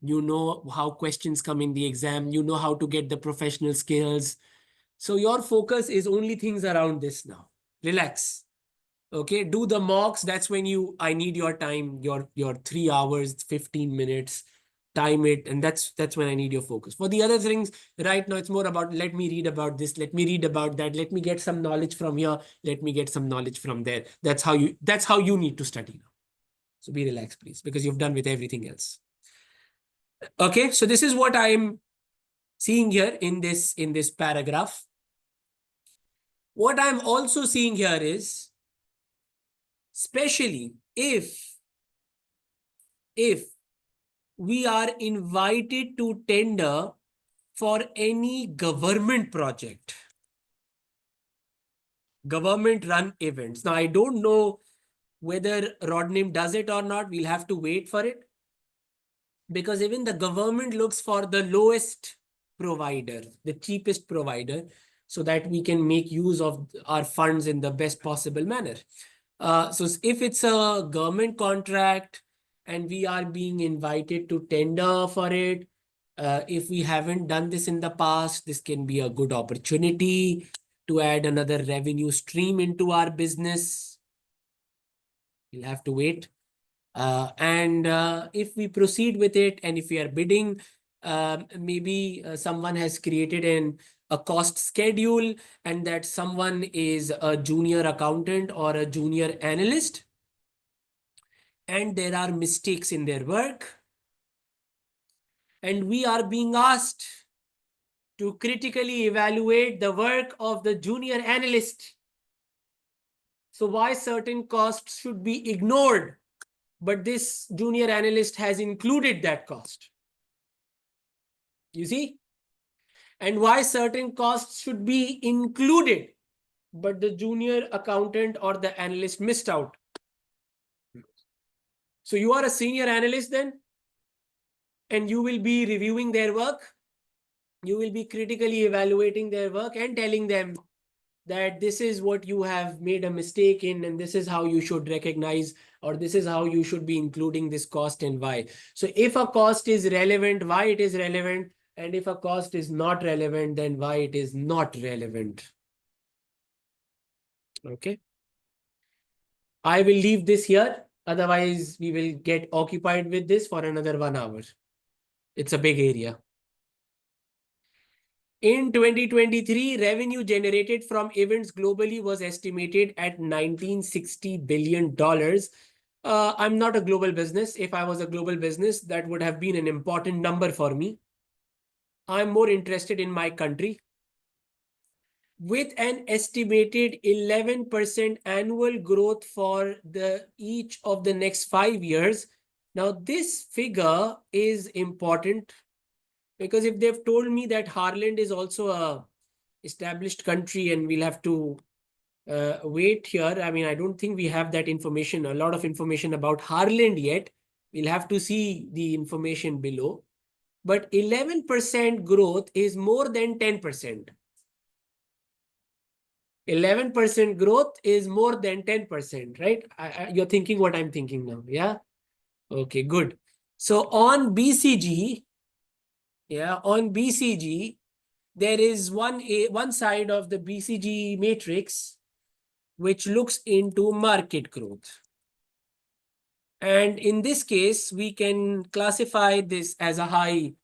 You know how questions come in the exam. You know how to get the professional skills. So your focus is only things around this now. Relax. Okay, do the mocks. That's when I need your time, your 3 hours, 15 minutes, time it. And that's when I need your focus. For the other things, right now, it's more about, let me read about this, let me read about that, let me get some knowledge from here, let me get some knowledge from there. That's how you need to study now. So be relaxed, please, because you've done with everything else. Okay, so this is what I'm seeing here in this paragraph. What I'm also seeing here is, especially if we are invited to tender for any government project, government run events. Now, I don't know whether Rodnim does it or not. We'll have to wait for it, because even the government looks for the lowest provider, the cheapest provider, so that we can make use of our funds in the best possible manner. So if it's a government contract and we are being invited to tender for it, if we haven't done this in the past, this can be a good opportunity to add another revenue stream into our business. We'll have to wait. And if we proceed with it, and if we are bidding, maybe someone has created a cost schedule, and that someone is a junior accountant or a junior analyst, and there are mistakes in their work, and we are being asked to critically evaluate the work of the junior analyst. So why certain costs should be ignored, but this junior analyst has included that cost? You see? And why certain costs should be included, but the junior accountant or the analyst missed out? So you are a senior analyst then, and you will be reviewing their work. You will be critically evaluating their work and telling them that this is what you have made a mistake in, and this is how you should recognize, or this is how you should be including this cost and why. So if a cost is relevant, why it is relevant, and if a cost is not relevant, then why it is not relevant. Okay. I will leave this here. Otherwise, we will get occupied with this for another 1 hour. It's a big area. In 2023, revenue generated from events globally was estimated at $1960 billion. I'm not a global business. If I was a global business, that would have been an important number for me. I'm more interested in my country. With an estimated 11% annual growth for each of the next 5 years. Now, this figure is important because if they've told me that Harland is also a established country and we'll have to wait here. I mean, I don't think we have that information, a lot of information about Harland yet. We'll have to see the information below. But 11% growth is more than 10%. 11% growth is more than 10%, right? You're thinking what I'm thinking now, yeah? Okay, good. So on BCG, there is one side of the BCG matrix which looks into market growth. And in this case, we can classify this as a high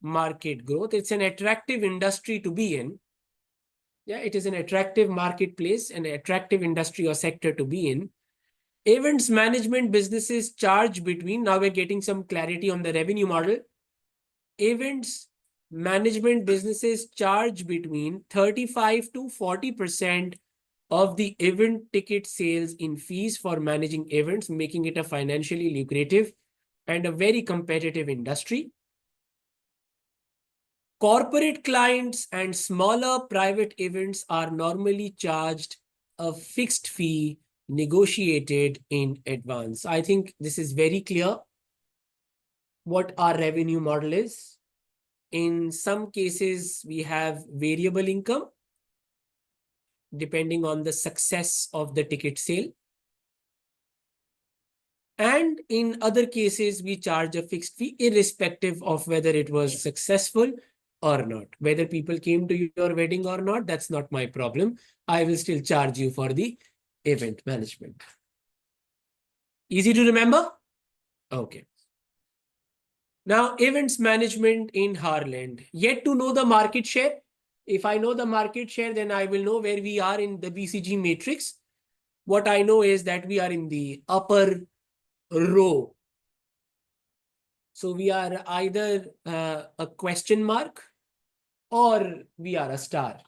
market growth. It's an attractive industry to be in. Yeah, it is an attractive marketplace, an attractive industry or sector to be in. Events management businesses charge between, now we're getting some clarity on the revenue model. Events management businesses charge between 35 to 40% of the event ticket sales in fees for managing events, making it a financially lucrative and a very competitive industry. Corporate clients and smaller private events are normally charged a fixed fee negotiated in advance. I think this is very clear what our revenue model is. In some cases, we have variable income depending on the success of the ticket sale. And in other cases, we charge a fixed fee irrespective of whether it was successful or not. Whether people came to your wedding or not, that's not my problem. I will still charge you for the event management. Easy to remember? Okay. Now, events management in Harland. Yet to know the market share. If I know the market share, then I will know where we are in the BCG matrix. What I know is that we are in the upper row. So we are either a question mark or we are a star.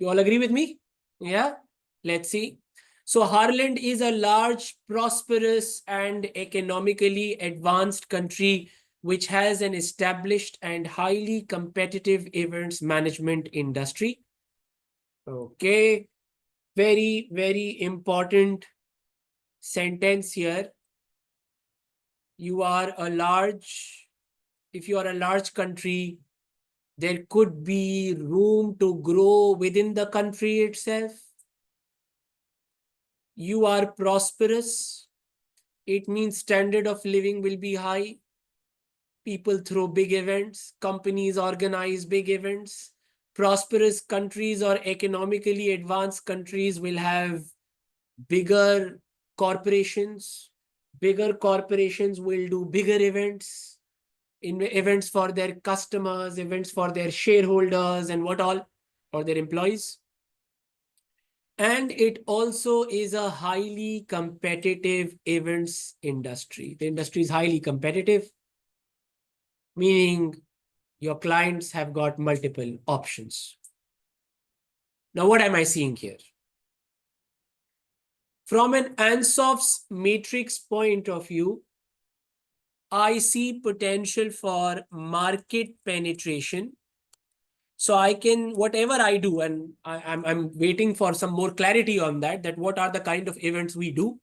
You all agree with me? Yeah? Let's see. So Harland is a large, prosperous, and economically advanced country which has an established and highly competitive events management industry. Okay. Very, very important sentence here. You are a large, if you are a large country, there could be room to grow within the country itself. You are prosperous. It means standard of living will be high. People throw big events. Companies organize big events. Prosperous countries or economically advanced countries will have bigger corporations. Bigger corporations will do bigger events. Events for their customers, events for their shareholders, and what all, for their employees. And it also is a highly competitive events industry. The industry is highly competitive, meaning your clients have got multiple options. Now, what am I seeing here? From an Ansof's matrix point of view, I see potential for market penetration. So I can, whatever I do, and I'm waiting for some more clarity on that what are the kind of events we do.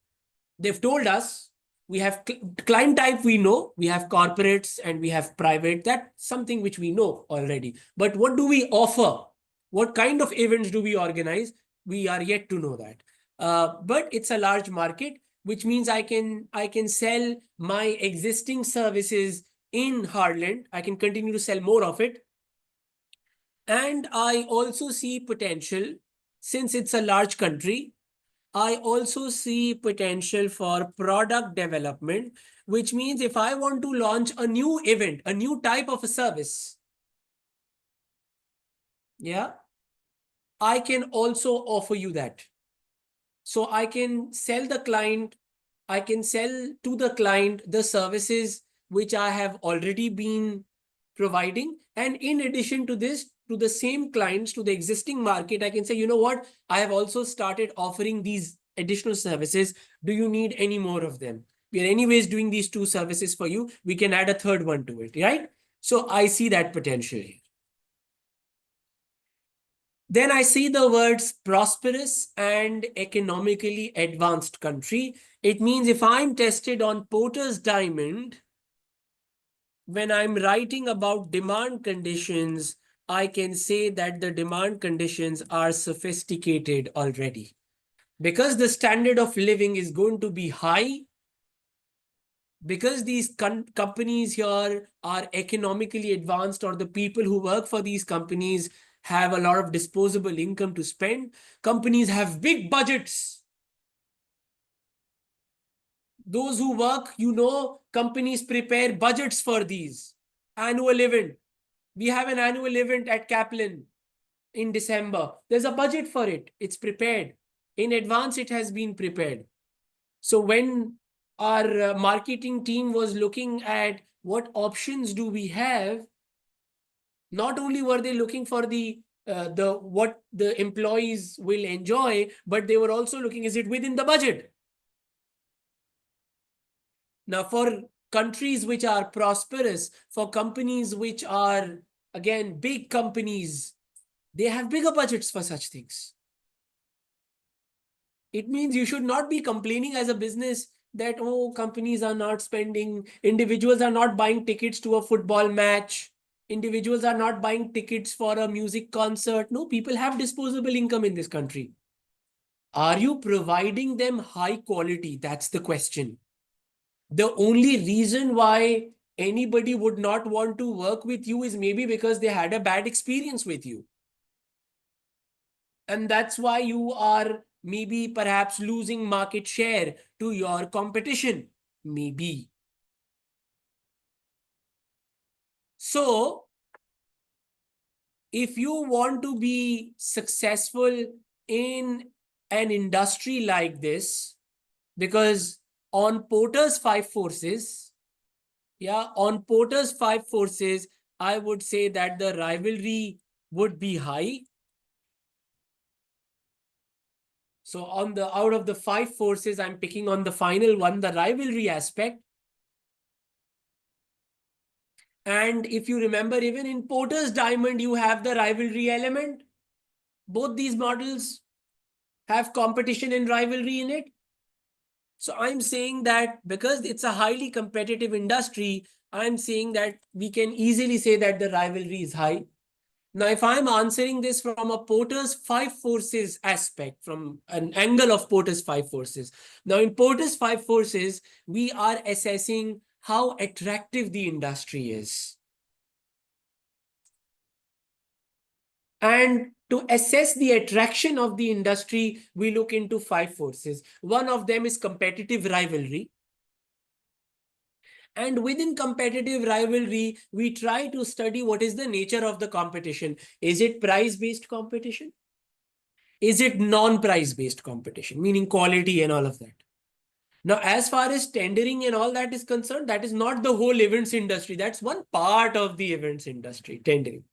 They've told us we have client type, we know, we have corporates and we have private. That's something which we know already. But what do we offer? What kind of events do we organize? We are yet to know that. But it's a large market, which means I can sell my existing services in Harland. I can continue to sell more of it. And I also see potential, since it's a large country, I also see potential for product development, which means if I want to launch a new event, a new type of a service, Yeah, I can also offer you that. So I can sell the client, I can sell to the client the services which I have already been providing. And in addition to this, to the same clients, to the existing market, I can say, you know what, I have also started offering these additional services. Do you need any more of them? We are anyways doing these two services for you. We can add a third one to it, right? So I see that potential here. Then I see the words prosperous and economically advanced country. It means if I'm tested on Porter's diamond, when I'm writing about demand conditions, I can say that the demand conditions are sophisticated already. Because the standard of living is going to be high, because these companies here are economically advanced, or the people who work for these companies have a lot of disposable income to spend. Companies have big budgets. Those who work, companies prepare budgets for these annual event. We have an annual event at Kaplan in December. There's a budget for it. It's prepared. In advance, it has been prepared. So when our marketing team was looking at what options do we have, not only were they looking for the what the employees will enjoy, but they were also looking, is it within the budget? Now, for countries which are prosperous, for companies which are, again, big companies, they have bigger budgets for such things. It means you should not be complaining as a business that, oh, companies are not spending, individuals are not buying tickets to a football match, individuals are not buying tickets for a music concert. No, people have disposable income in this country. Are you providing them high quality? That's the question. The only reason why anybody would not want to work with you is maybe because they had a bad experience with you. And that's why you are maybe perhaps losing market share to your competition. Maybe. So, if you want to be successful in an industry like this, because on Porter's five forces, on Porter's five forces, I would say that the rivalry would be high. So out of the five forces, I'm picking on the final one, the rivalry aspect. And if you remember, even in Porter's diamond, you have the rivalry element. Both these models have competition and rivalry in it. So I'm saying that because it's a highly competitive industry, I'm saying that we can easily say that the rivalry is high. Now, if I'm answering this from a Porter's five forces aspect, from an angle of Porter's five forces. Now, in Porter's five forces, we are assessing how attractive the industry is. And to assess the attraction of the industry, we look into five forces. One of them is competitive rivalry. And within competitive rivalry, we try to study what is the nature of the competition. Is it price-based competition? Is it non-price-based competition, meaning quality and all of that? Now, as far as tendering and all that is concerned, that is not the whole events industry. That's one part of the events industry, tendering.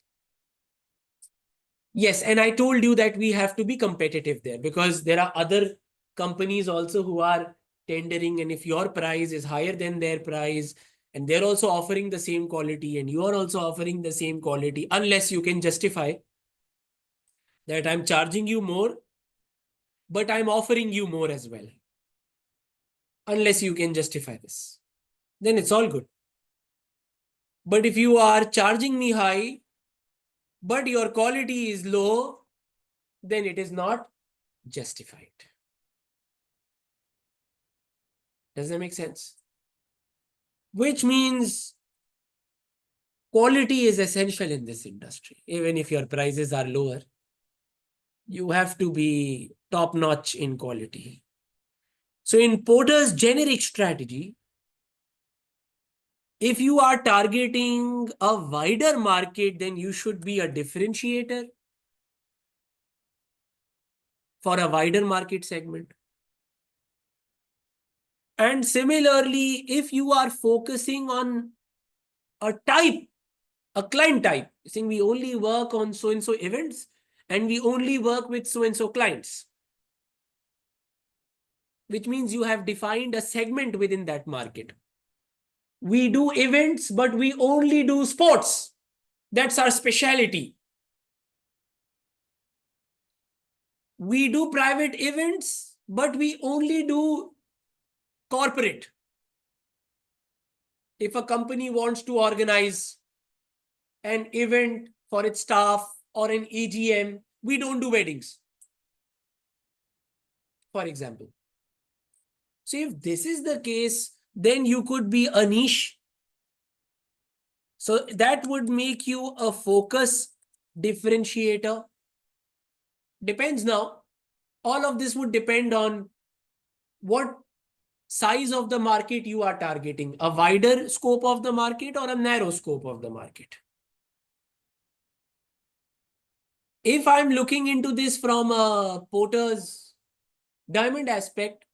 Yes, and I told you that we have to be competitive there because there are other companies also who are tendering, and if your price is higher than their price and they're also offering the same quality and you are also offering the same quality, unless you can justify that I'm charging you more, but I'm offering you more as well. Unless you can justify this, then it's all good. But if you are charging me high, but your quality is low, then it is not justified. Does that make sense? Which means quality is essential in this industry. Even if your prices are lower, you have to be top notch in quality. So in Porter's generic strategy, if you are targeting a wider market, then you should be a differentiator. for a wider market segment. And similarly, if you are focusing on a type, a client type, saying we only work on so-and-so events and we only work with so-and-so clients, which means you have defined a segment within that market. We do events, but we only do sports. That's our specialty. We do private events, but we only do corporate. If a company wants to organize an event for its staff or an AGM, we don't do weddings, for example. So if this is the case, then you could be a niche. So that would make you a focus differentiator. Depends now. All of this would depend on what size of the market you are targeting, a wider scope of the market or a narrow scope of the market. If I'm looking into this from a Porter's diamond aspect,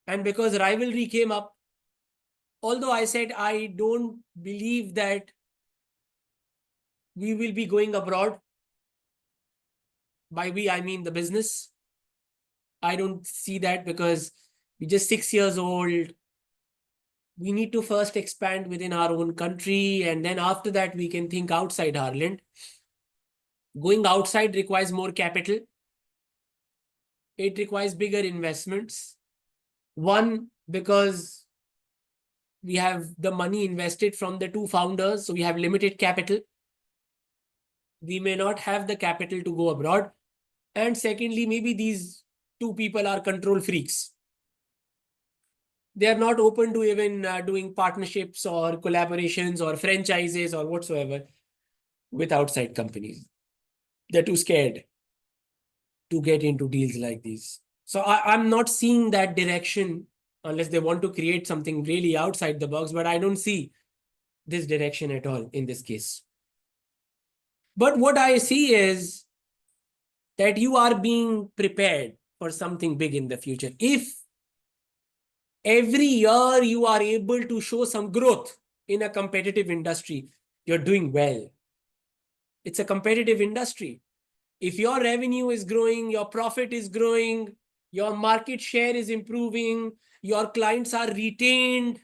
and because rivalry came up, although I said I don't believe that we will be going abroad, by we I mean the business. I don't see that because we're just 6 years old. We need to first expand within our own country, and then after that we can think outside Ireland. Going outside requires more capital. It requires bigger investments. One, because we have the money invested from the two founders, so we have limited capital. We may not have the capital to go abroad. And secondly, maybe these two people are control freaks. They are not open to even doing partnerships or collaborations or franchises or whatsoever with outside companies. They're too scared to get into deals like these. So I'm not seeing that direction unless they want to create something really outside the box, but I don't see this direction at all in this case. But what I see is that you are being prepared for something big in the future. If every year you are able to show some growth in a competitive industry, you're doing well. It's a competitive industry. If your revenue is growing, your profit is growing, your market share is improving, your clients are retained,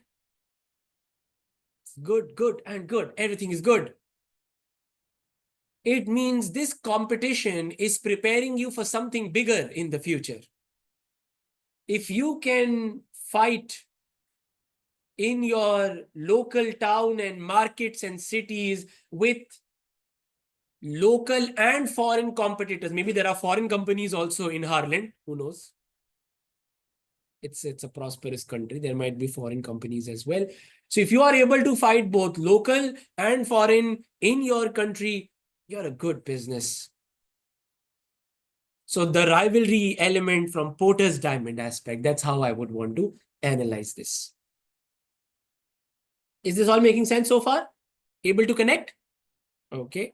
good, good, and good. Everything is good. It means this competition is preparing you for something bigger in the future. If you can fight in your local town and markets and cities with local and foreign competitors, maybe there are foreign companies also in Ireland, who knows? It's a prosperous country. There might be foreign companies as well. So if you are able to fight both local and foreign in your country, you're a good business. So the rivalry element from Porter's diamond aspect, that's how I would want to analyze this. Is this all making sense so far? Able to connect? Okay.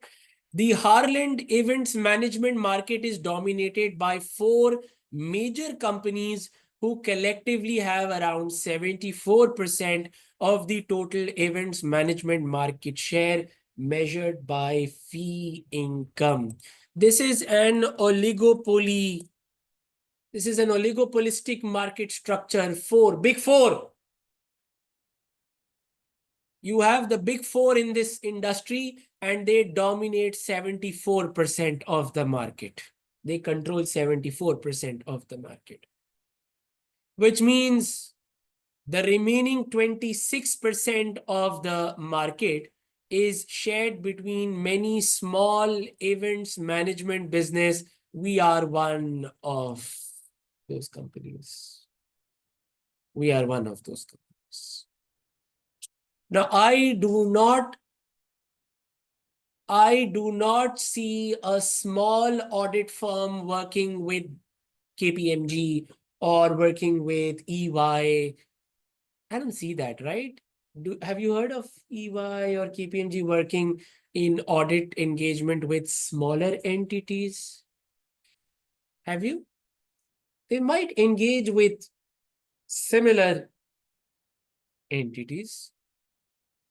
The Harland events management market is dominated by 4 major companies who collectively have around 74% of the total events management market share measured by fee income. This is an oligopoly. This is an oligopolistic market structure. Big four. You have the big four in this industry and they dominate 74% of the market. They control 74% of the market, which means the remaining 26% of the market is shared between many small events management business. We are one of those companies. We are one of those companies. Now, I do not see a small audit firm working with KPMG or working with EY. I don't see that, right? Have you heard of EY or KPMG working in audit engagement with smaller entities? Have you? They might engage with similar entities,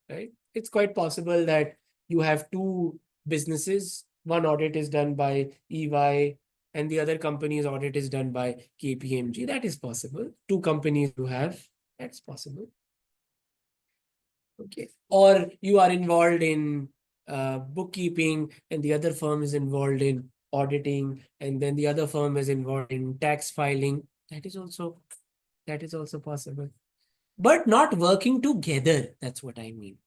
right? It's quite possible that you have two businesses. One audit is done by EY and the other company's audit is done by KPMG. That is possible. Two companies you have, that's possible. Okay. Or you are involved in bookkeeping and the other firm is involved in auditing and then the other firm is involved in tax filing. That is also possible. But not working together. That's what I mean.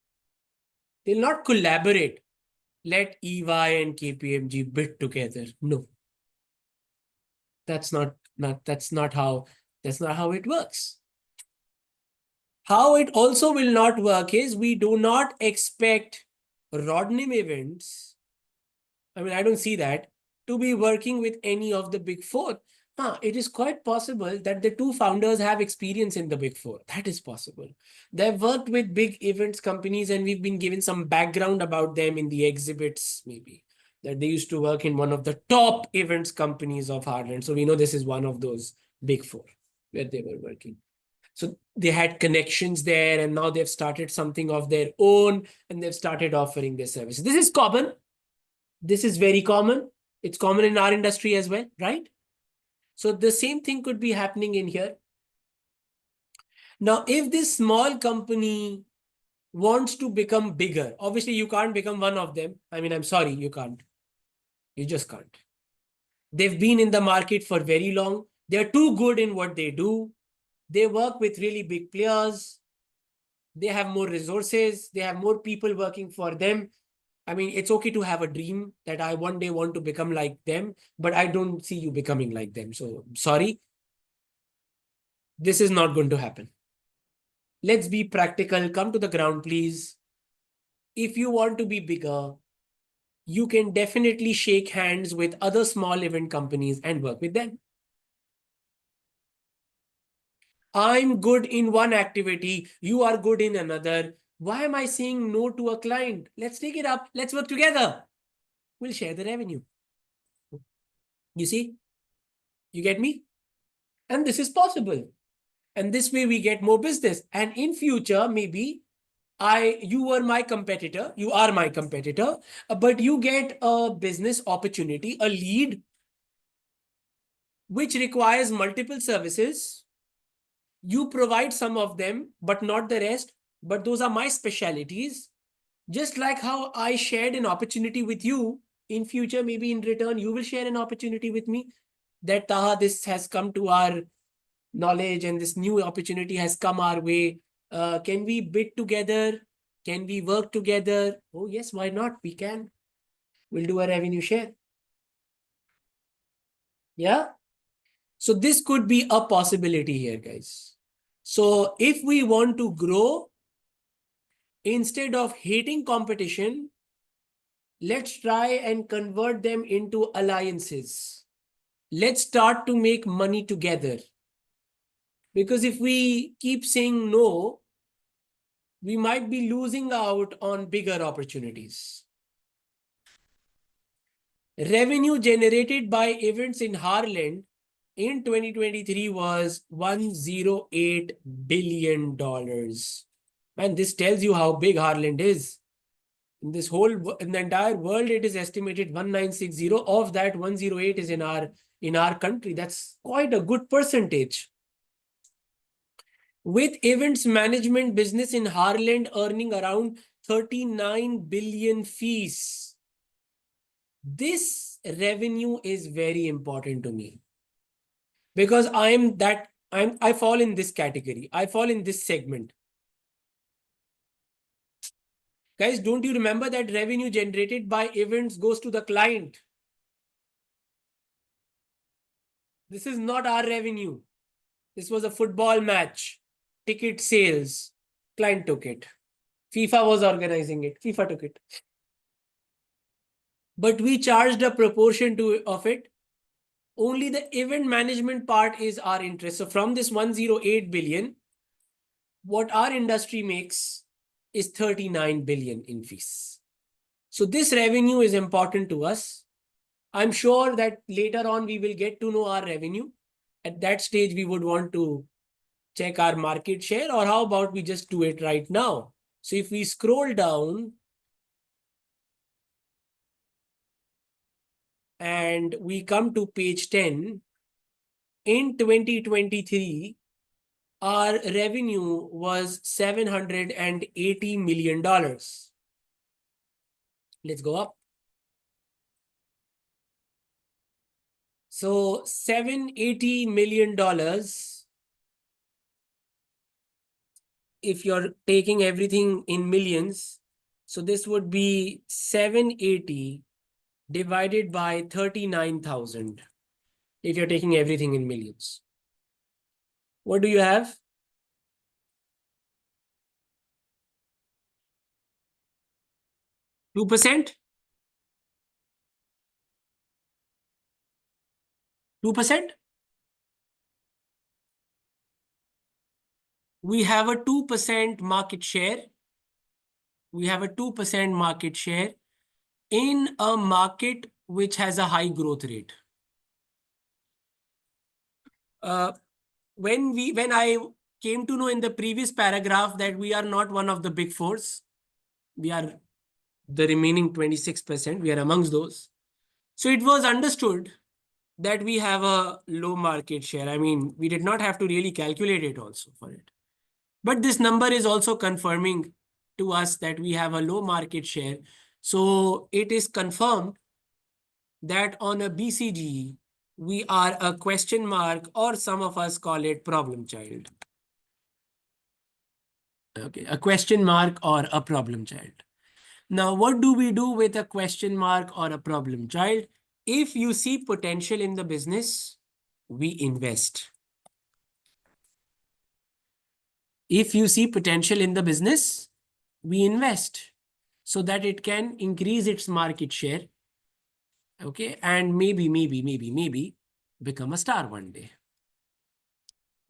They'll not collaborate. Let EY and KPMG bid together. No, that's not how it works. How it also will not work is we do not expect Rodnim Events, I mean, I don't see that, to be working with any of the big four. It is quite possible that the two founders have experience in the big four. That is possible. They've worked with big events companies and we've been given some background about them in the exhibits, maybe. That they used to work in one of the top events companies of Ireland. So we know this is one of those big four where they were working. So they had connections there and now they've started something of their own and they've started offering their services. This is common. This is very common. It's common in our industry as well, right? So the same thing could be happening in here. Now, if this small company wants to become bigger, obviously you can't become one of them. I mean, I'm sorry, you can't. You just can't. They've been in the market for very long. They're too good in what they do. They work with really big players. They have more resources. They have more people working for them. I mean, it's okay to have a dream that I one day want to become like them, but I don't see you becoming like them. So sorry, this is not going to happen. Let's be practical. Come to the ground, please. If you want to be bigger, you can definitely shake hands with other small event companies and work with them. I'm good in one activity. You are good in another. Why am I saying no to a client? Let's take it up. Let's work together. We'll share the revenue. You see? You get me? And this is possible. And this way we get more business. And in future, maybe you were my competitor, you are my competitor, but you get a business opportunity, a lead, which requires multiple services. You provide some of them, but not the rest. But those are my specialities. Just like how I shared an opportunity with you, in future, maybe in return, you will share an opportunity with me. That Taha, this has come to our knowledge and this new opportunity has come our way. Can we bid together? Can we work together? Oh, yes, why not? We can. We'll do a revenue share. Yeah. So this could be a possibility here, guys. So if we want to grow, instead of hating competition, let's try and convert them into alliances. Let's start to make money together. Because if we keep saying no, we might be losing out on bigger opportunities. Revenue generated by events in Harland in 2023 was $108 billion. And this tells you how big Harland is. In the entire world, it is estimated 1960. Of that, 108 is in our country. That's quite a good percentage. With events management business in Harland earning around 39 billion fees. This revenue is very important to me because I fall in this category. I fall in this segment. Guys, don't you remember that revenue generated by events goes to the client? This is not our revenue. This was a football match. Ticket sales. Client took it. FIFA was organizing it. FIFA took it. But we charged a proportion of it. Only the event management part is our interest. So from this 108 billion, what our industry makes is 39 billion in fees. So this revenue is important to us. I'm sure that later on we will get to know our revenue. At that stage, we would want to check our market share, or how about we just do it right now? So if we scroll down and we come to page 10, in 2023, our revenue was $780 million. Let's go up. So $780 million, if you're taking everything in millions, so this would be 780 divided by 39,000 if you're taking everything in millions. What do you have? 2%? 2%? We have a 2% market share. We have a 2% market share in a market which has a high growth rate. When I came to know in the previous paragraph that we are not one of the big fours, we are the remaining 26%, we are amongst those. So it was understood that we have a low market share. I mean, we did not have to really calculate it also for it. But this number is also confirming to us that we have a low market share. So it is confirmed that on a BCG, we are a question mark, or some of us call it problem child. Okay, a question mark or a problem child. Now, what do we do with a question mark or a problem child? If you see potential in the business, we invest. If you see potential in the business, we invest so that it can increase its market share. Okay, and maybe become a star one day.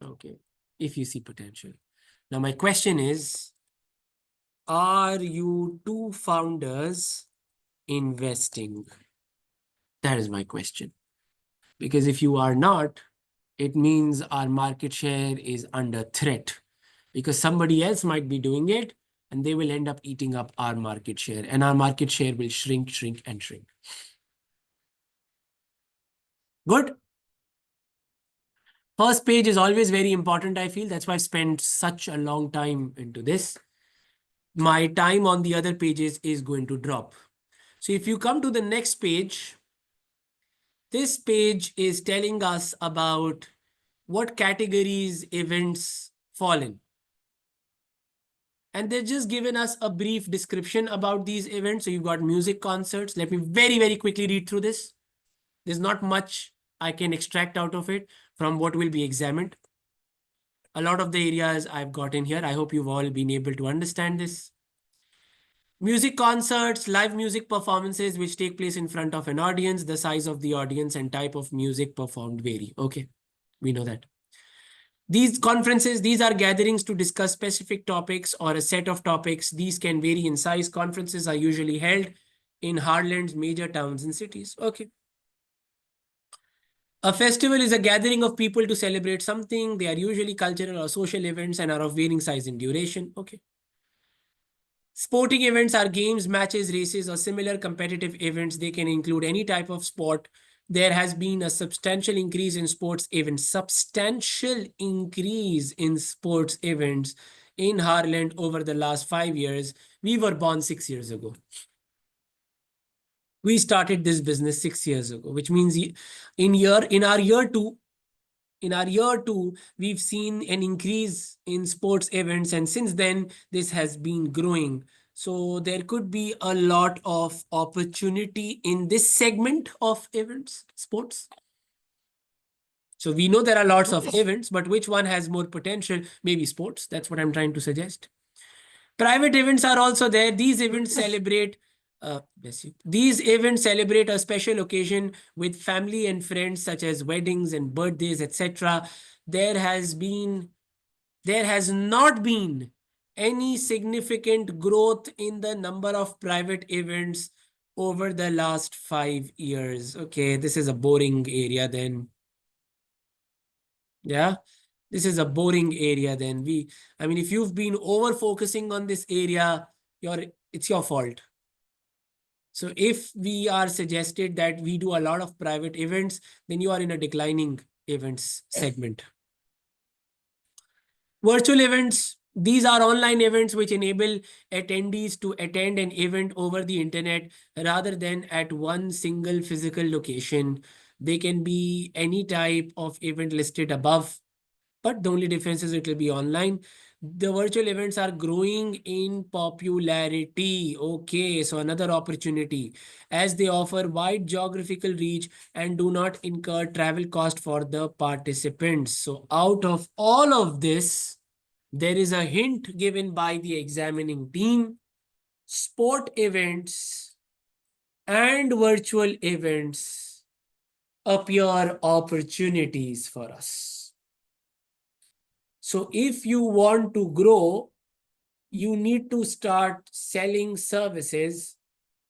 Okay, if you see potential. Now, my question is, are you two founders investing? That is my question. Because if you are not, it means our market share is under threat, because somebody else might be doing it and they will end up eating up our market share, and our market share will shrink, shrink, and shrink. Good. First page is always very important, I feel. That's why I've spent such a long time into this. My time on the other pages is going to drop. So if you come to the next page, this page is telling us about what categories events fall in. And they've just given us a brief description about these events. So you've got music concerts. Let me very, very quickly read through this. There's not much I can extract out of it from what will be examined. A lot of the areas I've got in here. I hope you've all been able to understand this. Music concerts, live music performances which take place in front of an audience. The size of the audience and type of music performed vary. Okay, we know that. These conferences, these are gatherings to discuss specific topics or a set of topics. These can vary in size. Conferences are usually held in heartlands, major towns and cities. Okay. A festival is a gathering of people to celebrate something. They are usually cultural or social events and are of varying size and duration. Okay. Sporting events are games, matches, races, or similar competitive events. They can include any type of sport. There has been a substantial increase in sports events. Substantial increase in sports events in Harland over the last 5 years. We were born 6 years ago. We started this business 6 years ago, which means in our year two, we've seen an increase in sports events, and since then, this has been growing. So there could be a lot of opportunity in this segment of events, sports. So we know there are lots of events, but which one has more potential? Maybe sports. That's what I'm trying to suggest. Private events are also there. These events celebrate These events celebrate a special occasion with family and friends, such as weddings and birthdays, etc. There has not been any significant growth in the number of private events over the last 5 years. Okay, this is a boring area then. Yeah, this is a boring area then. I mean, if you've been over focusing on this area, it's your fault. So if we are suggested that we do a lot of private events, then you are in a declining events segment. Virtual events, these are online events which enable attendees to attend an event over the internet rather than at one single physical location. They can be any type of event listed above, but the only difference is it will be online. The virtual events are growing in popularity. Okay, so another opportunity as they offer wide geographical reach and do not incur travel cost for the participants. So out of all of this, there is a hint given by the examining team. Sport events and virtual events appear opportunities for us. So if you want to grow, you need to start selling services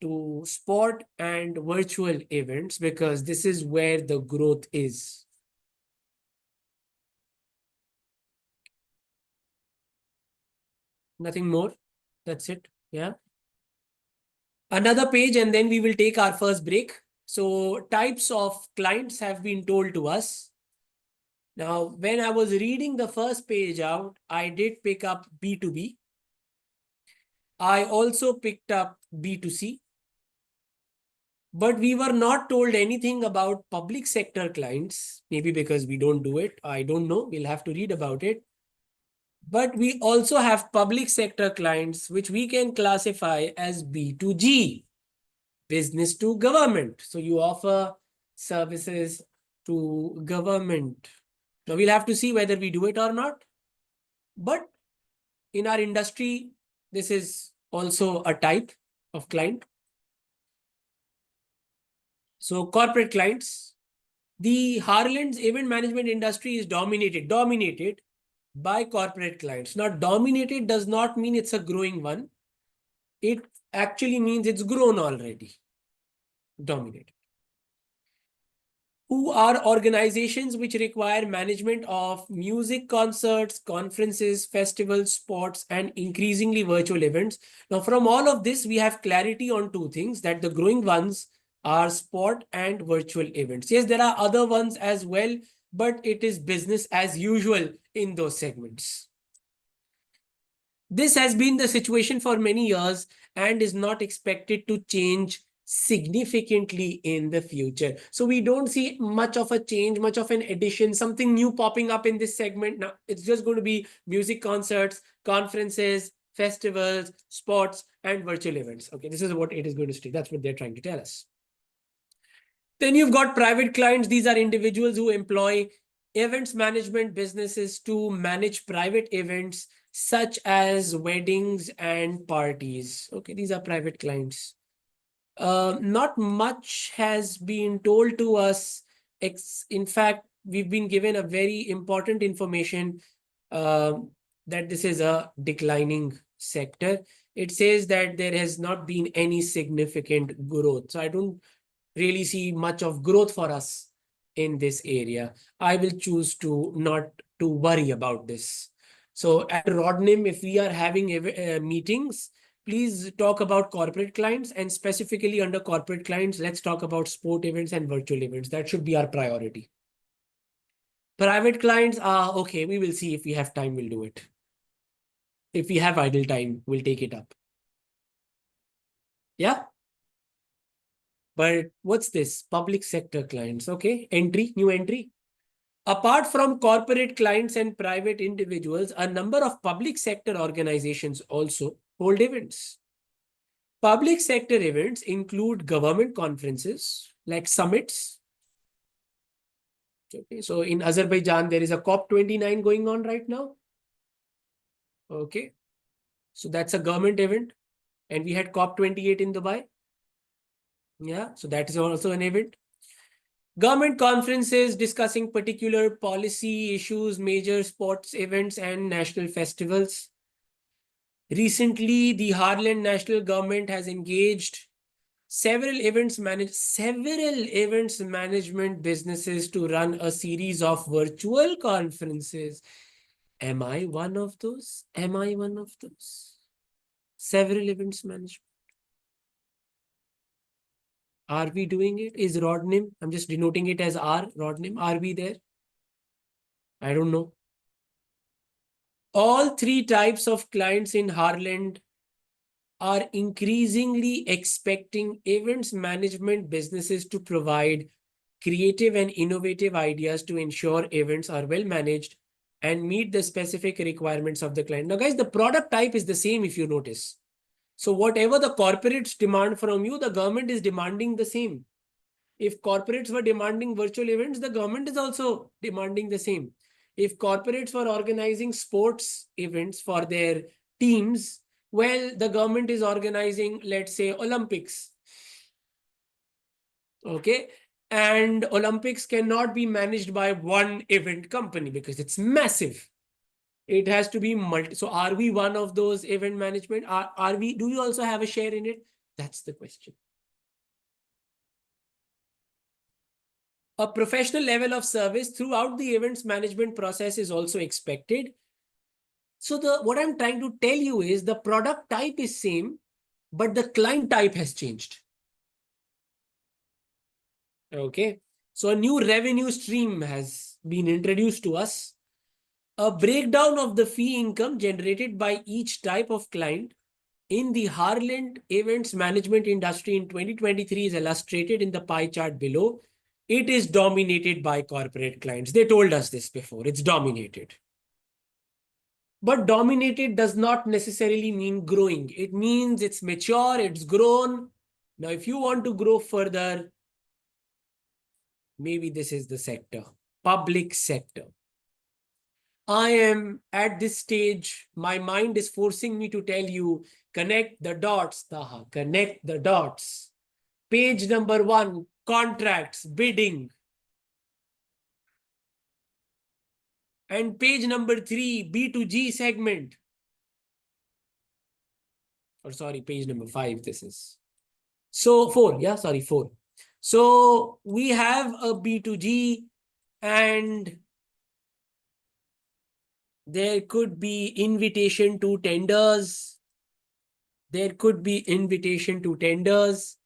to sport and virtual events because this is where the growth is. Nothing more. That's it. Yeah. Another page and then we will take our first break. So types of clients have been told to us. Now, when I was reading the first page out, I did pick up B2B. I also picked up B2C. But we were not told anything about public sector clients, maybe because we don't do it. I don't know. We'll have to read about it. But we also have public sector clients, which we can classify as B2G, business to government. So you offer services to government. Now we'll have to see whether we do it or not. But in our industry, this is also a type of client. So corporate clients, the Harland's event management industry is dominated by corporate clients. Now, dominated does not mean it's a growing one. It actually means it's grown already. Dominated. Who are organizations which require management of music concerts, conferences, festivals, sports, and increasingly virtual events. Now, from all of this, we have clarity on two things, that the growing ones are sport and virtual events. Yes, there are other ones as well, but it is business as usual in those segments. This has been the situation for many years and is not expected to change significantly in the future. So we don't see much of a change, much of an addition, something new popping up in this segment. Now it's just going to be music concerts, conferences, festivals, sports, and virtual events. Okay, this is what it is going to stay. That's what they're trying to tell us. Then you've got private clients. These are individuals who employ events management businesses to manage private events such as weddings and parties. Okay, these are private clients. Not much has been told to us. In fact, we've been given a very important information that this is a declining sector. It says that there has not been any significant growth. So I don't really see much of growth for us in this area. I will choose to not to worry about this. So at Rodnim, if we are having meetings, please talk about corporate clients, and specifically under corporate clients, let's talk about sport events and virtual events. That should be our priority. Private clients are okay. We will see if we have time, we'll do it. If we have idle time, we'll take it up. Yeah. But what's this? Public sector clients. Okay. Entry, new entry. Apart from corporate clients and private individuals, a number of public sector organizations also hold events. Public sector events include government conferences like summits. Okay, so in Azerbaijan, there is a COP29 going on right now. Okay, so that's a government event. And we had COP28 in Dubai. Yeah, so that is also an event. Government conferences discussing particular policy issues, major sports events, and national festivals. Recently, the Harland national government has engaged several events management businesses to run a series of virtual conferences. Am I one of those? Am I one of those? Several events management. Are we doing it? Is Rodnim? I'm just denoting it as R. Rodnim. Are we there? I don't know. All three types of clients in Harland are increasingly expecting events management businesses to provide creative and innovative ideas to ensure events are well managed and meet the specific requirements of the client. Now, guys, the product type is the same if you notice. So whatever the corporates demand from you, the government is demanding the same. If corporates were demanding virtual events, the government is also demanding the same. If corporates were organizing sports events for their teams, well, the government is organizing, let's say, Olympics. Okay. And Olympics cannot be managed by one event company because it's massive. It has to be multi. So are we one of those event management? Are we, do you also have a share in it? That's the question. A professional level of service throughout the events management process is also expected. So what I'm trying to tell you is the product type is same, but the client type has changed. Okay. So a new revenue stream has been introduced to us. A breakdown of the fee income generated by each type of client in the Harland events management industry in 2023 is illustrated in the pie chart below. It is dominated by corporate clients. They told us this before. It's dominated. But dominated does not necessarily mean growing. It means it's mature, it's grown. Now, if you want to grow further, maybe this is the sector, public sector. I am at this stage, my mind is forcing me to tell you, connect the dots, Taha, connect the dots. Page number 1, contracts, bidding. And page number 3, B2G segment. Or sorry, page number 5, this is. So 4, yeah, sorry, 4. So we have a B2G and there could be invitation to tenders. There could be invitation to tenders.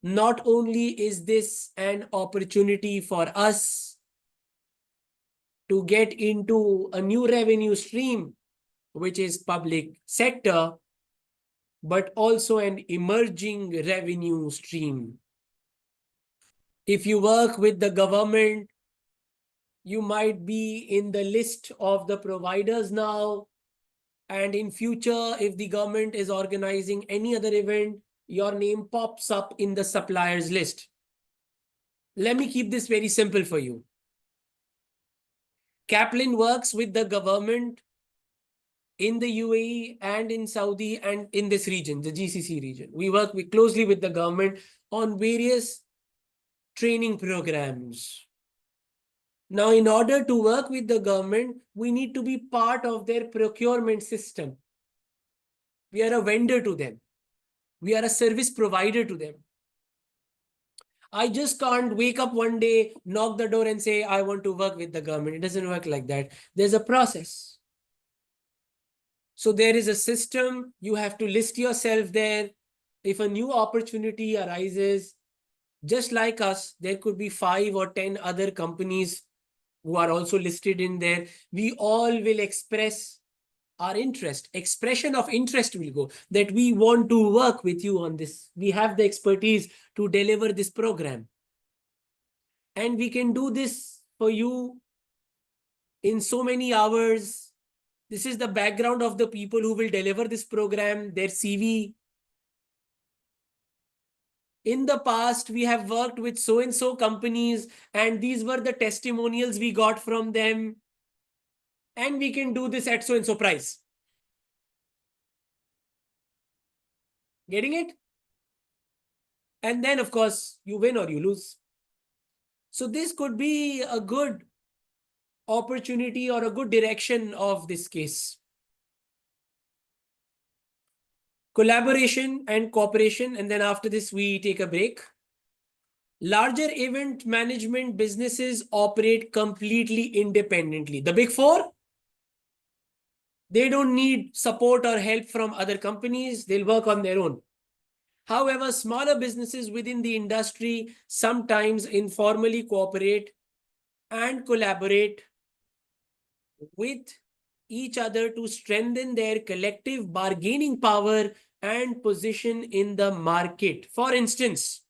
Not only is this an opportunity for us to get into a new revenue stream, which is public sector, but also an emerging revenue stream. If you work with the government, you might be in the list of the providers now. And in future, if the government is organizing any other event, your name pops up in the suppliers list. Let me keep this very simple for you. Kaplan works with the government in the UAE and in Saudi and in this region, the GCC region. We work closely with the government on various training programs. Now, in order to work with the government, we need to be part of their procurement system. We are a vendor to them. We are a service provider to them. I just can't wake up one day, knock the door and say, I want to work with the government. It doesn't work like that. There's a process. So there is a system. You have to list yourself there. If a new opportunity arises, just like us, there could be 5 or 10 other companies who are also listed in there. We all will express our interest. Expression of interest will go that we want to work with you on this. We have the expertise to deliver this program. And we can do this for you in so many hours. This is the background of the people who will deliver this program, their CV. In the past, we have worked with so-and-so companies, and these were the testimonials we got from them. And we can do this at so-and-so price. Getting it? And then, of course, you win or you lose. So this could be a good opportunity or a good direction of this case. Collaboration and cooperation. And then after this, we take a break. Larger event management businesses operate completely independently. The big four, they don't need support or help from other companies. They'll work on their own. However, smaller businesses within the industry sometimes informally cooperate and collaborate with each other to strengthen their collective bargaining power and position in the market. For instance,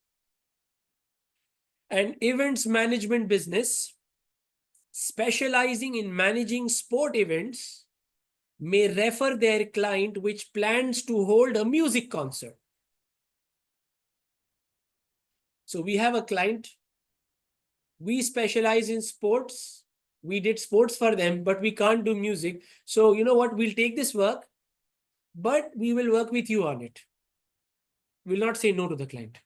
an events management business specializing in managing sport events may refer their client which plans to hold a music concert. So we have a client, we specialize in sports, we did sports for them, but we can't do music. So you know what, we'll take this work, but we will work with you on it. We'll not say no to the client.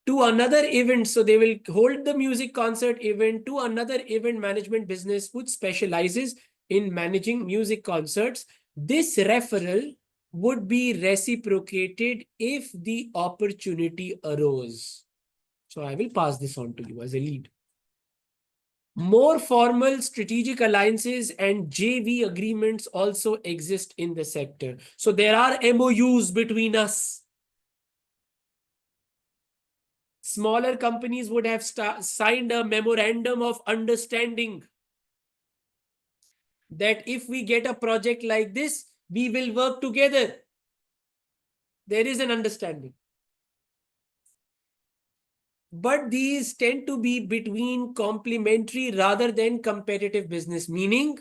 To another event, so they will hold the music concert event to another event management business which specializes in managing music concerts. This referral would be reciprocated if the opportunity arose. So I will pass this on to you as a lead. More formal strategic alliances and JV agreements also exist in the sector. So there are MOUs between us. Smaller companies would have signed a memorandum of understanding that if we get a project like this, we will work together. There is an understanding. But these tend to be between complementary rather than competitive business, meaning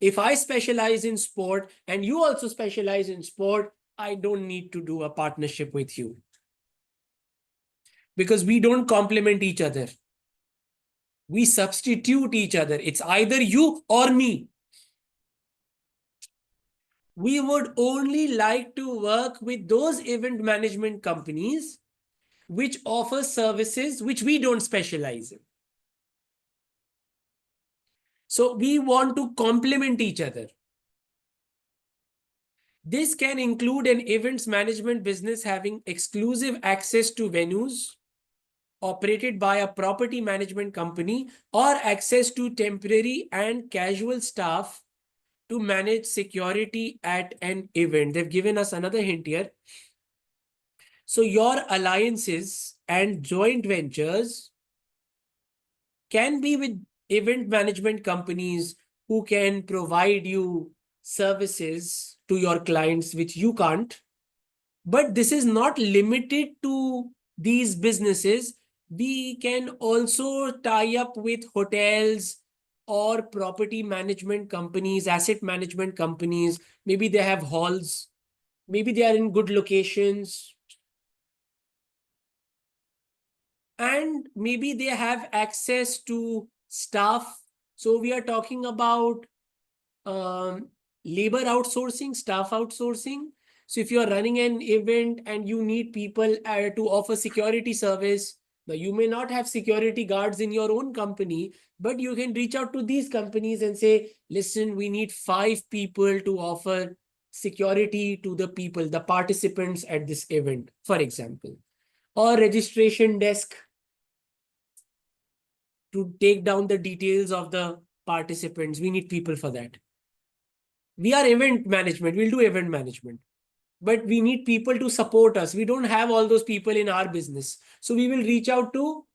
if I specialize in sport and you also specialize in sport, I don't need to do a partnership with you because we don't complement each other. We substitute each other. It's either you or me. We would only like to work with those event management companies which offer services which we don't specialize in. So we want to complement each other. This can include an events management business having exclusive access to venues operated by a property management company or access to temporary and casual staff to manage security at an event. They've given us another hint here. So your alliances and joint ventures can be with event management companies who can provide you services to your clients which you can't. But this is not limited to these businesses. We can also tie up with hotels or property management companies, asset management companies. Maybe they have halls. Maybe they are in good locations. And maybe they have access to staff. So we are talking about labor outsourcing, staff outsourcing. So if you are running an event and you need people to offer security service, now you may not have security guards in your own company, but you can reach out to these companies and say, listen, we need 5 people to offer security to the people, the participants at this event, for example. Or registration desk to take down the details of the participants. We need people for that. We are event management. We'll do event management. But we need people to support us. We don't have all those people in our business. So we will reach out to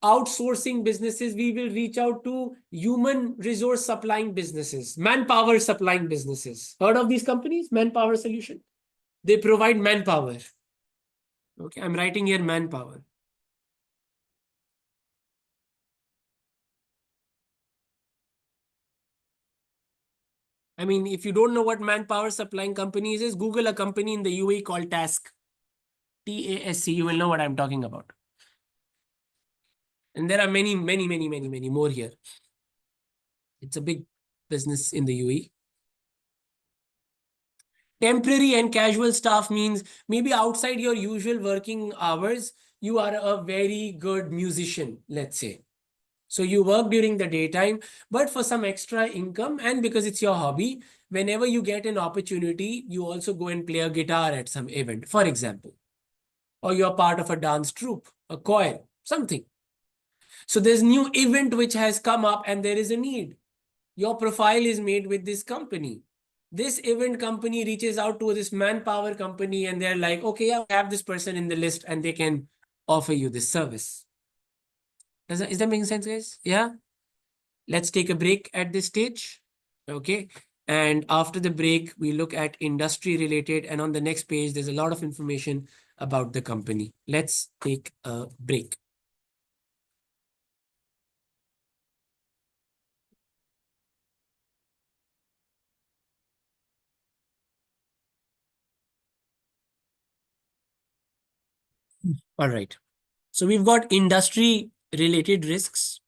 outsourcing businesses. We will reach out to human resource supplying businesses, manpower supplying businesses. Heard of these companies? Manpower Solution. They provide manpower. Okay, I'm writing here manpower. I mean, if you don't know what manpower supplying companies is, Google a company in the UAE called Task. TASC, you will know what I'm talking about. And there are many more here. It's a big business in the UAE. Temporary and casual staff means maybe outside your usual working hours, you are a very good musician, let's say. So you work during the daytime, but for some extra income, and because it's your hobby, whenever you get an opportunity, you also go and play a guitar at some event, for example, or you're part of a dance troupe, a choir, something. So there's new event which has come up and there is a need. Your profile is made with this company. This event company reaches out to this manpower company and they're like, okay, yeah, we have this person in the list and they can offer you this service. Is that making sense, guys? Yeah. Let's take a break at this stage. Okay. And after the break, we look at industry related. And on the next page, there's a lot of information about the company. Let's take a break. All right. So we've got industry related risks.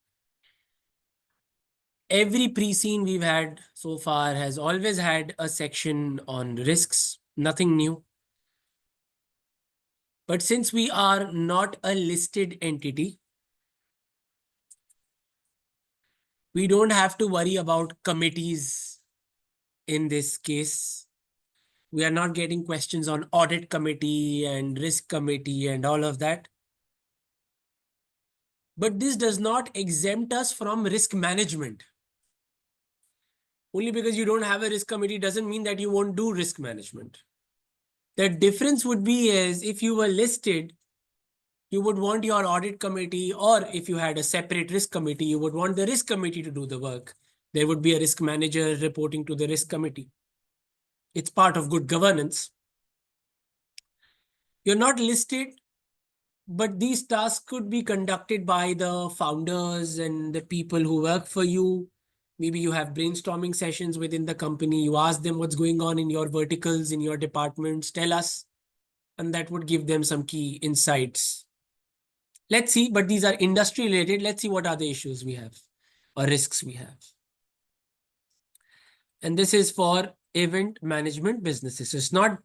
Every pre-scene we've had so far has always had a section on risks, nothing new. But since we are not a listed entity, we don't have to worry about committees in this case. We are not getting questions on audit committee and risk committee and all of that. But this does not exempt us from risk management. Only because you don't have a risk committee doesn't mean that you won't do risk management. The difference would be is if you were listed, you would want your audit committee, or if you had a separate risk committee, you would want the risk committee to do the work. There would be a risk manager reporting to the risk committee. It's part of good governance. You're not listed, but these tasks could be conducted by the founders and the people who work for you. Maybe you have brainstorming sessions within the company. You ask them what's going on in your verticals, in your departments, tell us, and that would give them some key insights. Let's see, but these are industry related. Let's see what are the issues we have or risks we have. And this is for event management businesses. So it's not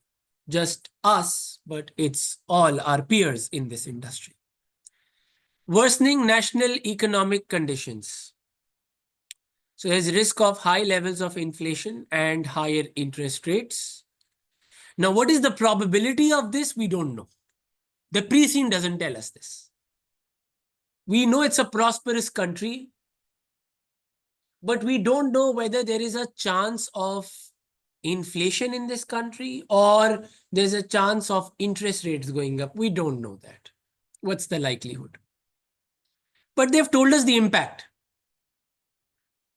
just us, but it's all our peers in this industry. Worsening national economic conditions. So there's risk of high levels of inflation and higher interest rates. Now, what is the probability of this? We don't know. The pre-scene doesn't tell us this. We know it's a prosperous country, but we don't know whether there is a chance of inflation in this country or there's a chance of interest rates going up. We don't know that. What's the likelihood? But they've told us the impact.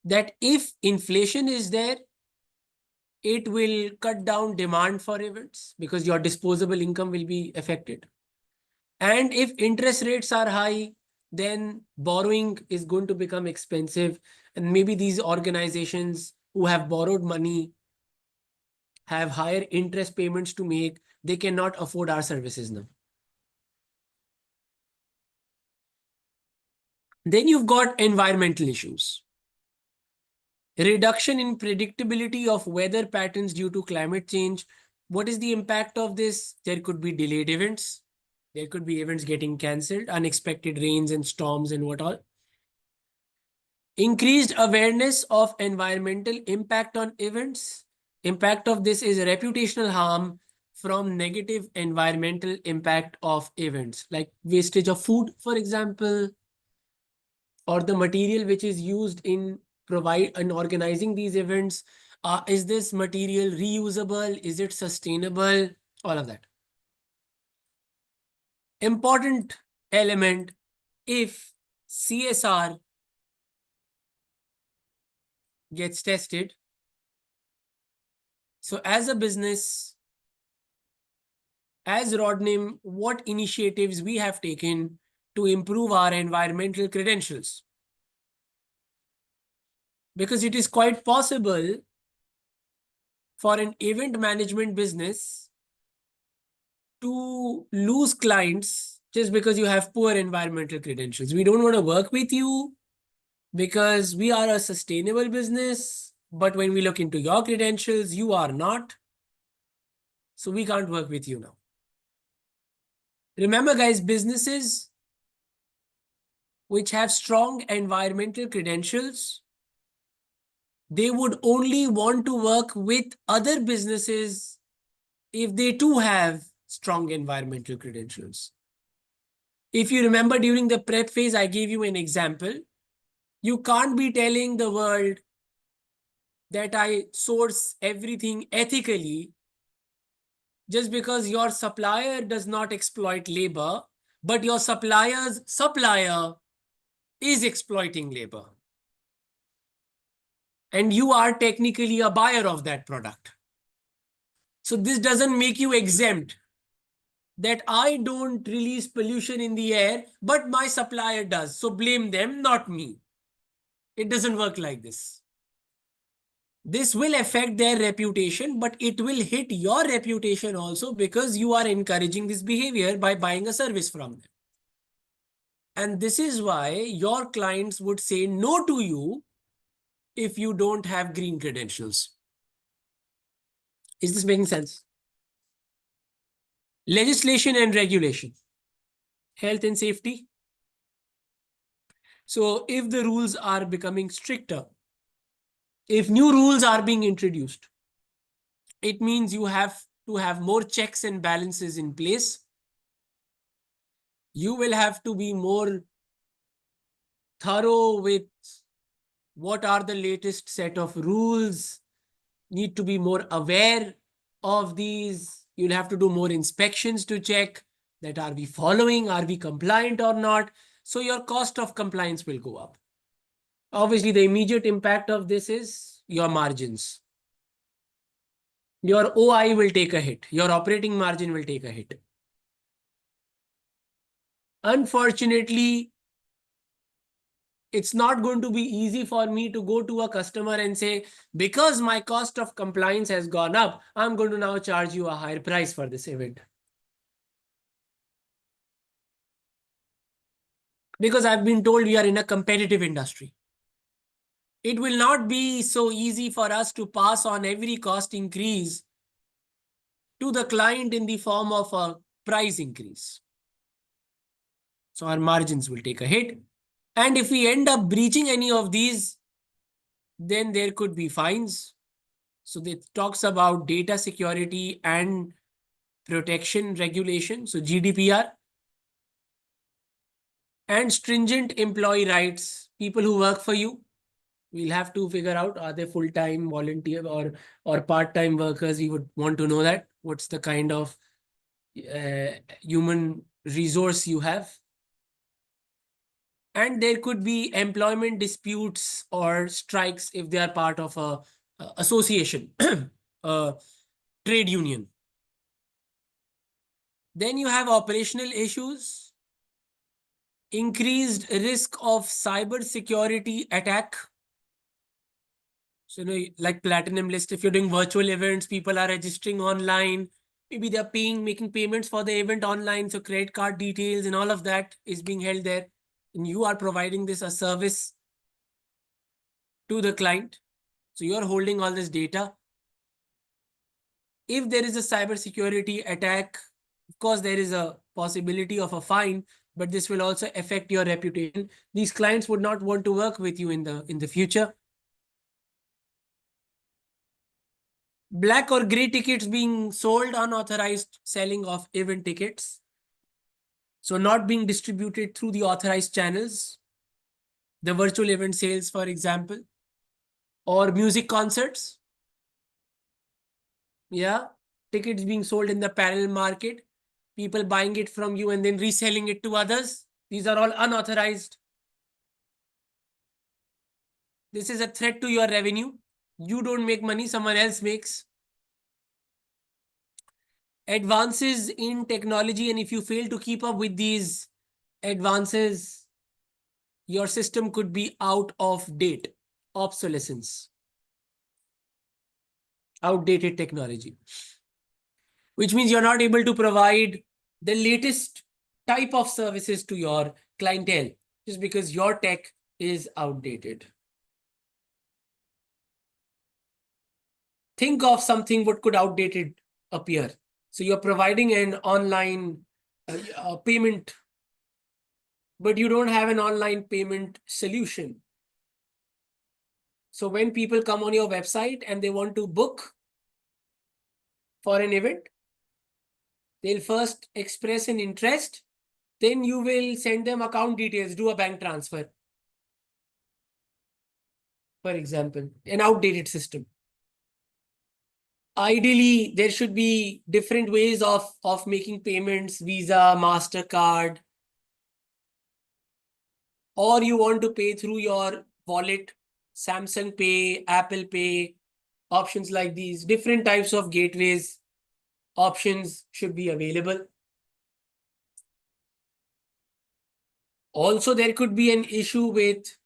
That if inflation is there, it will cut down demand for events because your disposable income will be affected. And if interest rates are high, then borrowing is going to become expensive. And maybe these organizations who have borrowed money have higher interest payments to make. They cannot afford our services now. Then you've got environmental issues. Reduction in predictability of weather patterns due to climate change. What is the impact of this? There could be delayed events. There could be events getting cancelled, unexpected rains and storms and what all. Increased awareness of environmental impact on events. Impact of this is reputational harm from negative environmental impact of events, like wastage of food, for example, or the material which is used in organizing these events. Is this material reusable? Is it sustainable? All of that. Important element, if CSR gets tested. So as a business, as Rodnim, what initiatives we have taken to improve our environmental credentials? Because it is quite possible for an event management business to lose clients just because you have poor environmental credentials. We don't want to work with you because we are a sustainable business, but when we look into your credentials, you are not. So we can't work with you now. Remember, guys, businesses which have strong environmental credentials, they would only want to work with other businesses if they too have strong environmental credentials. If you remember during the prep phase, I gave you an example. You can't be telling the world that I source everything ethically just because your supplier does not exploit labor, but your supplier's supplier is exploiting labor. And you are technically a buyer of that product. So this doesn't make you exempt that I don't release pollution in the air, but my supplier does. So blame them, not me. It doesn't work like this. This will affect their reputation, but it will hit your reputation also because you are encouraging this behavior by buying a service from them. And this is why your clients would say no to you if you don't have green credentials. Is this making sense? Legislation and regulation, health and safety. So if the rules are becoming stricter, if new rules are being introduced, it means you have to have more checks and balances in place. You will have to be more thorough with what are the latest set of rules, need to be more aware of these. You'll have to do more inspections to check that are we following, are we compliant or not. So your cost of compliance will go up. Obviously, the immediate impact of this is your margins. Your OI will take a hit. Your operating margin will take a hit. Unfortunately, it's not going to be easy for me to go to a customer and say, because my cost of compliance has gone up, I'm going to now charge you a higher price for this event. Because I've been told we are in a competitive industry. It will not be so easy for us to pass on every cost increase to the client in the form of a price increase. So our margins will take a hit. And if we end up breaching any of these, then there could be fines. So it talks about data security and protection regulation, so GDPR, and stringent employee rights. People who work for you, we'll have to figure out, are they full-time, volunteer, or part-time workers? We would want to know that. What's the kind of human resource you have? And there could be employment disputes or strikes if they are part of a association, a trade union. Then you have operational issues, increased risk of cyber security attack. So, like Platinum List, if you're doing virtual events, people are registering online. Maybe they're making payments for the event online. So credit card details and all of that is being held there. And you are providing this as service to the client. So you're holding all this data. If there is a cybersecurity attack, of course, there is a possibility of a fine, but this will also affect your reputation. These clients would not want to work with you in the future. Black or gray tickets being sold, unauthorized selling of event tickets. So not being distributed through the authorized channels. The virtual event sales, for example, or music concerts. Yeah, tickets being sold in the parallel market, people buying it from you and then reselling it to others. These are all unauthorized. This is a threat to your revenue. You don't make money, someone else makes. Advances in technology, and if you fail to keep up with these advances, your system could be out of date, obsolescence, outdated technology, which means you're not able to provide the latest type of services to your clientele just because your tech is outdated. Think of something what could outdated appear. So you're providing an online payment but you don't have an online payment solution. So when people come on your website and they want to book for an event, they'll first express an interest, then you will send them account details, do a bank transfer, for example, an outdated system. Ideally, there should be different ways of making payments, Visa, MasterCard, or you want to pay through your wallet, Samsung Pay, Apple Pay, options like these, different types of gateways, options should be available. Also, there could be an issue with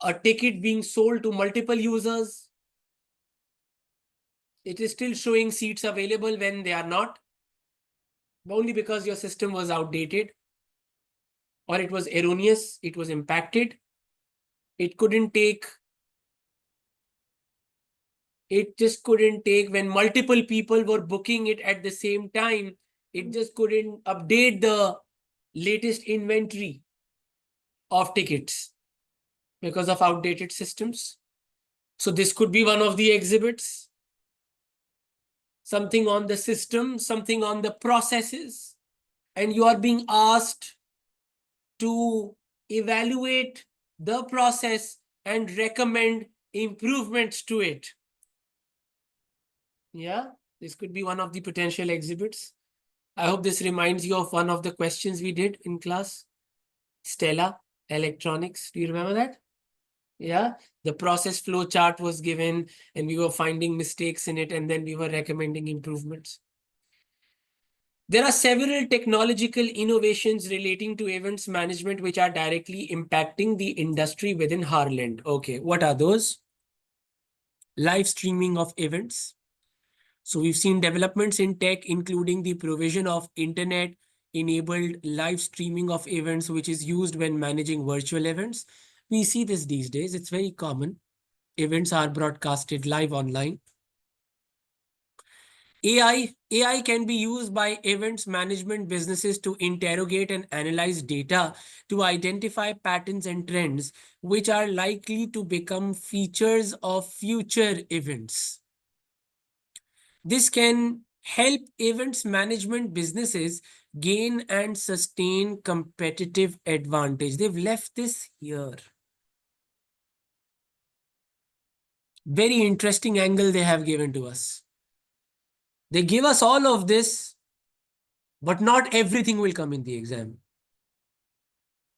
a ticket being sold to multiple users. It is still showing seats available when they are not, only because your system was outdated or it was erroneous, it was impacted. It couldn't take, it just couldn't take when multiple people were booking it at the same time. It just couldn't update the latest inventory of tickets because of outdated systems. So this could be one of the exhibits. Something on the system, something on the processes, and you are being asked to evaluate the process and recommend improvements to it. Yeah, this could be one of the potential exhibits. I hope this reminds you of one of the questions we did in class. Stella, electronics. Do you remember that? Yeah, the process flow chart was given and we were finding mistakes in it and then we were recommending improvements. There are several technological innovations relating to events management which are directly impacting the industry within Harland. Okay, what are those? Live streaming of events. So we've seen developments in tech, including the provision of internet-enabled live streaming of events, which is used when managing virtual events. We see this these days. It's very common. Events are broadcasted live online. AI can be used by events management businesses to interrogate and analyze data to identify patterns and trends, which are likely to become features of future events. This can help events management businesses gain and sustain competitive advantage. They've left this here. Very interesting angle they have given to us. They give us all of this, but not everything will come in the exam.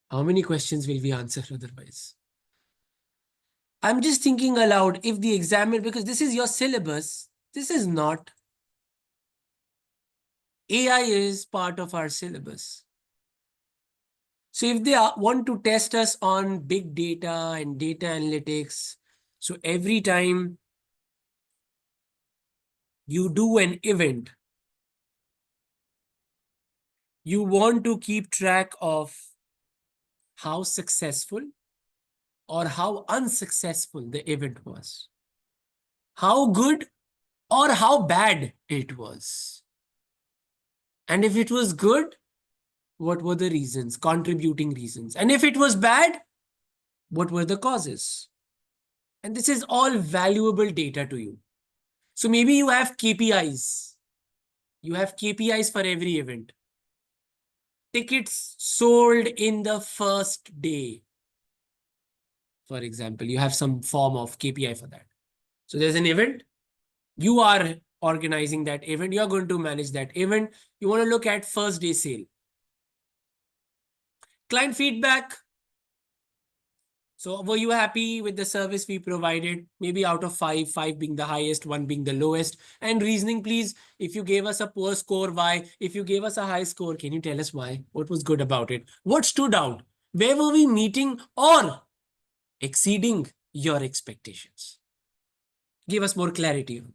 How many questions will we answer otherwise? I'm just thinking aloud, if the examiner, because this is your syllabus, this is not. AI is part of our syllabus. So if they want to test us on big data and data analytics, so every time you do an event, you want to keep track of how successful or how unsuccessful the event was, how good or how bad it was. And if it was good, what were the reasons, contributing reasons? And if it was bad, what were the causes? And this is all valuable data to you. So maybe you have KPIs. You have KPIs for every event. Tickets sold in the first day. For example, you have some form of KPI for that. So there's an event. You are organizing that event. You're going to manage that event. You want to look at first day sale. Client feedback. So were you happy with the service we provided? Maybe out of 5, 5 being the highest, 1 being the lowest. And reasoning, please. If you gave us a poor score, why? If you gave us a high score, can you tell us why? What was good about it? What stood out? Where were we meeting or exceeding your expectations? Give us more clarity on that.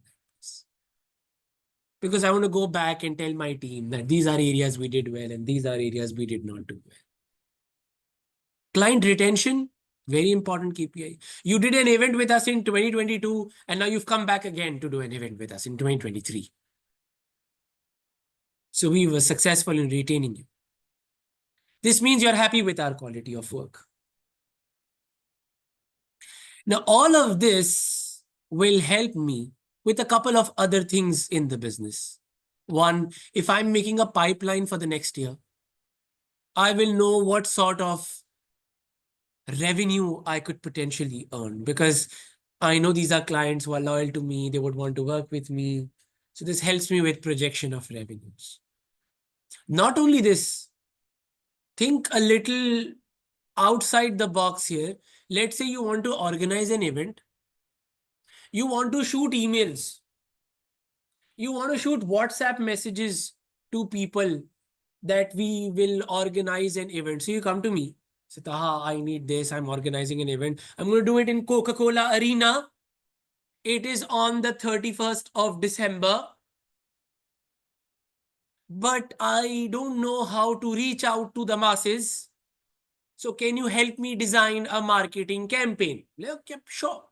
Because I want to go back and tell my team that these are areas we did well and these are areas we did not do well. Client retention, very important KPI. You did an event with us in 2022 and now you've come back again to do an event with us in 2023. So we were successful in retaining you. This means you're happy with our quality of work. Now, all of this will help me with a couple of other things in the business. One, if I'm making a pipeline for the next year, I will know what sort of revenue I could potentially earn, because I know these are clients who are loyal to me. They would want to work with me. So this helps me with projection of revenues. Not only this, think a little outside the box here. Let's say you want to organize an event. You want to shoot emails. You want to shoot WhatsApp messages to people that we will organize an event. So you come to me, say, Taha, I need this. I'm organizing an event. I'm going to do it in Coca-Cola Arena. It is on the 31st of December. But I don't know how to reach out to the masses. So can you help me design a marketing campaign? Okay, sure.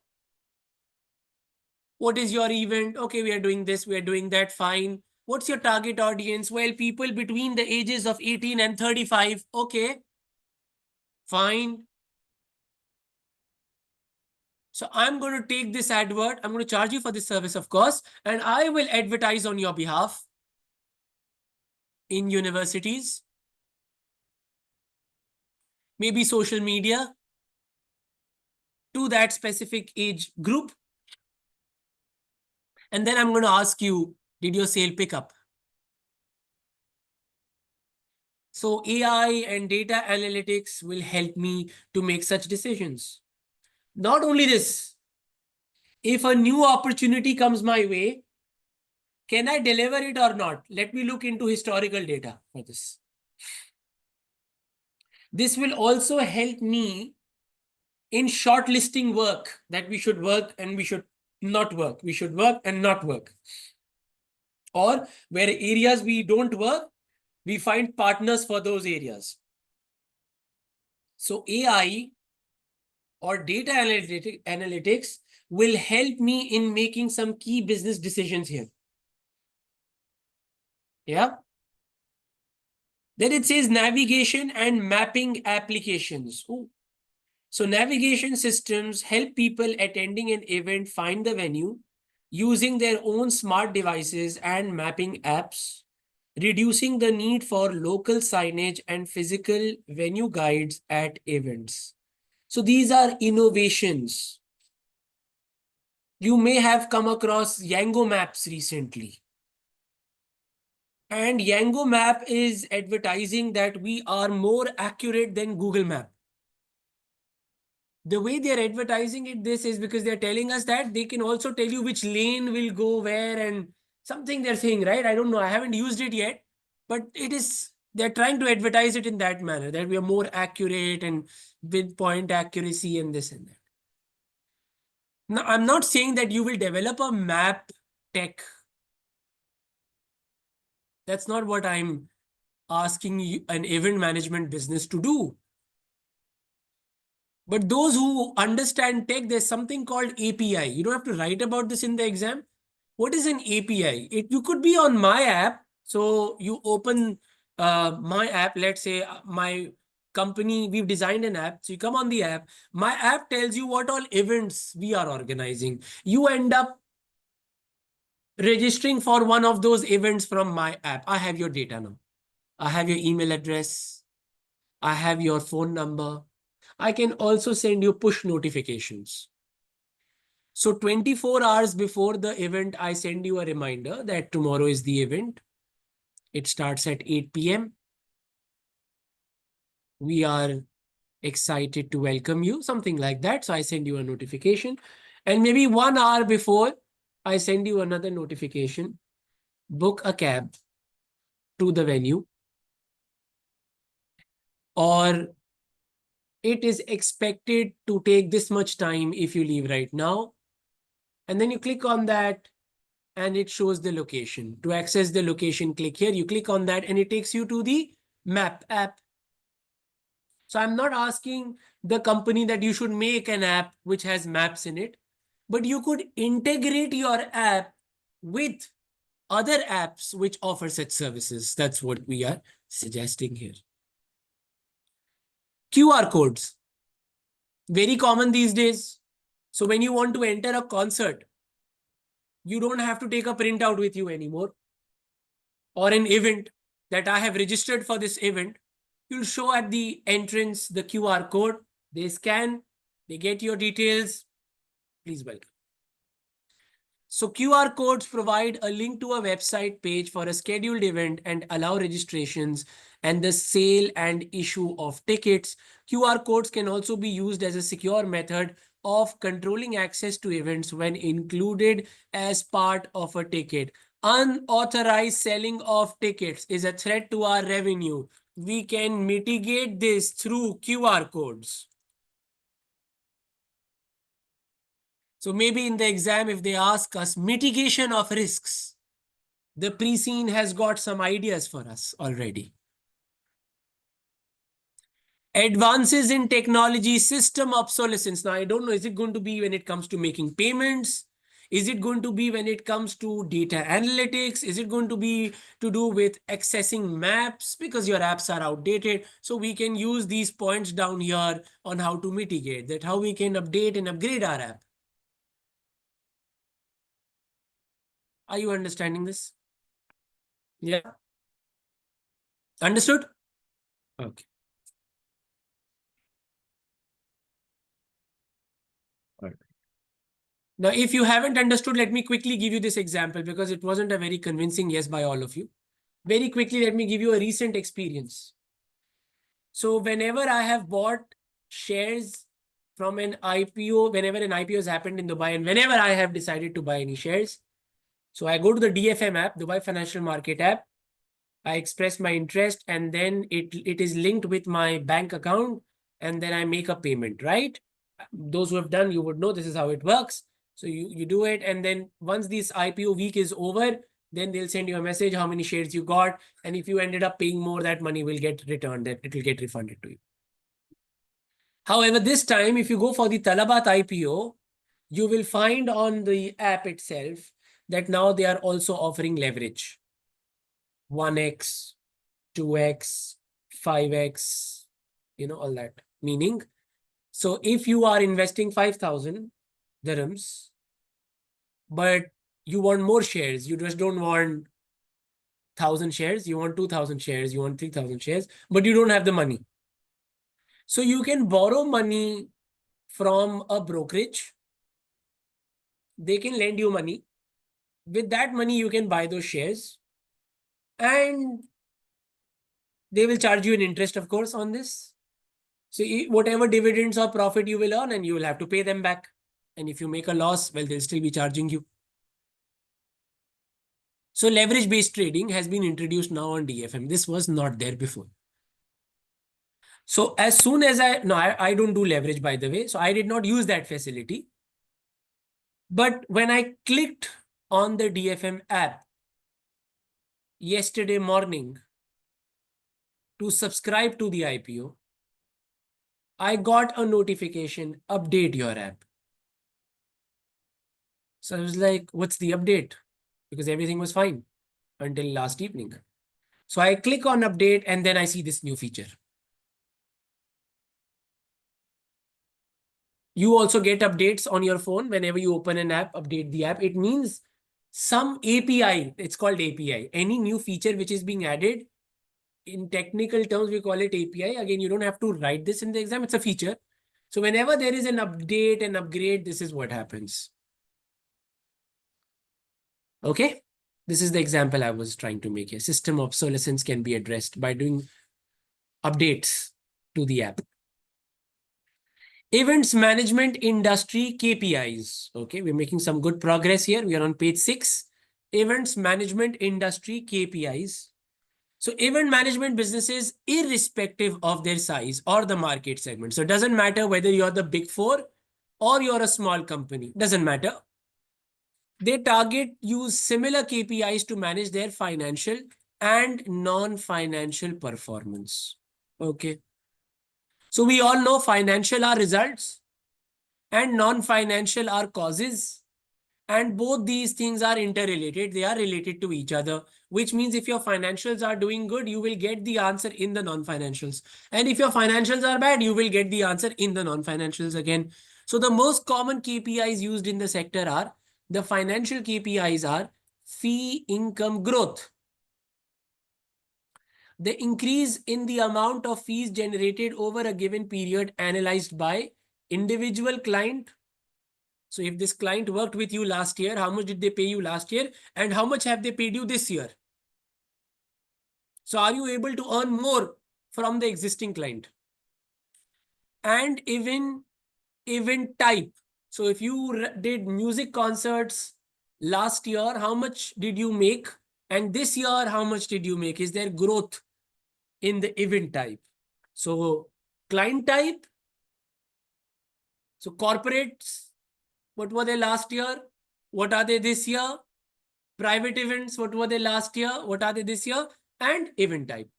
What is your event? Okay, we are doing this, we are doing that, fine. What's your target audience? Well, people between the ages of 18 and 35. Okay, fine. So I'm going to take this advert. I'm going to charge you for this service, of course, and I will advertise on your behalf in universities, maybe social media, to that specific age group. And then I'm going to ask you, did your sale pick up? So AI and data analytics will help me to make such decisions. Not only this, if a new opportunity comes my way, can I deliver it or not? Let me look into historical data for this. This will also help me in shortlisting work, that we should work and we should not work. We should work and not work. Or where areas we don't work, we find partners for those areas. So AI or data analytics will help me in making some key business decisions here. Yeah. Then it says navigation and mapping applications. Ooh. So navigation systems help people attending an event find the venue using their own smart devices and mapping apps, reducing the need for local signage and physical venue guides at events. So these are innovations. You may have come across Yango Maps recently. And Yango Map is advertising that we are more accurate than Google Map. The way they're advertising it, this is because they're telling us that they can also tell you which lane will go where and something they're saying, right? I don't know. I haven't used it yet, but they're trying to advertise it in that manner, that we are more accurate and with point accuracy and this and that. Now, I'm not saying that you will develop a map tech. That's not what I'm asking you, an event management business to do. But those who understand tech, there's something called API. You don't have to write about this in the exam. What is an API? You could be on my app. So you open my app, let's say my company, we've designed an app. So you come on the app. My app tells you what all events we are organizing. You end up registering for one of those events from my app. I have your data now. I have your email address. I have your phone number. I can also send you push notifications. So 24 hours before the event, I send you a reminder that tomorrow is the event. It starts at 8 p.m. We are excited to welcome you, something like that. So I send you a notification. And maybe 1 hour before, I send you another notification. Book a cab to the venue. Or it is expected to take this much time if you leave right now. And then you click on that and it shows the location. To access the location, click here. You click on that and it takes you to the map app. So I'm not asking the company that you should make an app which has maps in it, but you could integrate your app with other apps which offer such services. That's what we are suggesting here. QR codes, very common these days. So when you want to enter a concert, you don't have to take a printout with you anymore. Or an event that I have registered for this event, you'll show at the entrance the QR code. They scan, they get your details. Please welcome. So QR codes provide a link to a website page for a scheduled event and allow registrations and the sale and issue of tickets. QR codes can also be used as a secure method of controlling access to events when included as part of a ticket. Unauthorized selling of tickets is a threat to our revenue. We can mitigate this through QR codes. So maybe in the exam, if they ask us mitigation of risks, the Preseen has got some ideas for us already. Advances in technology, system obsolescence. Now, I don't know, is it going to be when it comes to making payments? Is it going to be when it comes to data analytics? Is it going to be to do with accessing maps because your apps are outdated? So we can use these points down here on how to mitigate that, how we can update and upgrade our app. Are you understanding this? Yeah. Understood? Okay. All right. Now, if you haven't understood, let me quickly give you this example because it wasn't a very convincing yes by all of you. Very quickly, let me give you a recent experience. So whenever I have bought shares from an IPO, whenever an IPO has happened in Dubai, and whenever I have decided to buy any shares, so I go to the DFM app, Dubai Financial Market app, I express my interest, and then it is linked with my bank account, and then I make a payment, right? Those who have done, you would know this is how it works. So you do it, and then once this IPO week is over, then they'll send you a message how many shares you got, and if you ended up paying more, that money will get returned, that it will get refunded to you. However, this time, if you go for the Talabat IPO, you will find on the app itself that now they are also offering leverage. 1x, 2x, 5x, all that. Meaning, so if you are investing 5,000 dirhams, but you want more shares, you just don't want 1,000 shares, you want 2,000 shares, you want 3,000 shares, but you don't have the money. So you can borrow money from a brokerage. They can lend you money. With that money, you can buy those shares. And they will charge you an interest, of course, on this. So whatever dividends or profit you will earn, and you will have to pay them back. And if you make a loss, well, they'll still be charging you. So leverage-based trading has been introduced now on DFM. This was not there before. So as soon as I don't do leverage, by the way. So I did not use that facility. But when I clicked on the DFM app yesterday morning to subscribe to the IPO, I got a notification, update your app. So I was like, what's the update? Because everything was fine until last evening. So I click on update and then I see this new feature. You also get updates on your phone whenever you open an app, update the app. It means some API, it's called API. Any new feature which is being added, in technical terms, we call it API. Again, you don't have to write this in the exam. It's a feature. So whenever there is an update and upgrade, this is what happens. Okay. This is the example I was trying to make here. System obsolescence can be addressed by doing updates to the app. Events management industry KPIs. Okay, we're making some good progress here. We are on page 6. Events management industry KPIs. So event management businesses, irrespective of their size or the market segment. So it doesn't matter whether you're the big 4 or you're a small company. Doesn't matter. They use similar KPIs to manage their financial and non-financial performance. Okay. So we all know financial are results and non-financial are causes. And both these things are interrelated. They are related to each other. which means if your financials are doing good, you will get the answer in the non-financials. And if your financials are bad, you will get the answer in the non-financials again. So the most common KPIs used in the sector are, the financial KPIs are fee income growth, the increase in the amount of fees generated over a given period analyzed by individual client. So if this client worked with you last year, how much did they pay you last year and how much have they paid you this year? So are you able to earn more from the existing client? And even event type. So if you did music concerts last year, how much did you make? And this year, how much did you make? Is there growth in the event type? So client type. So corporates, what were they last year? What are they this year? Private events, what were they last year? What are they this year? And event type.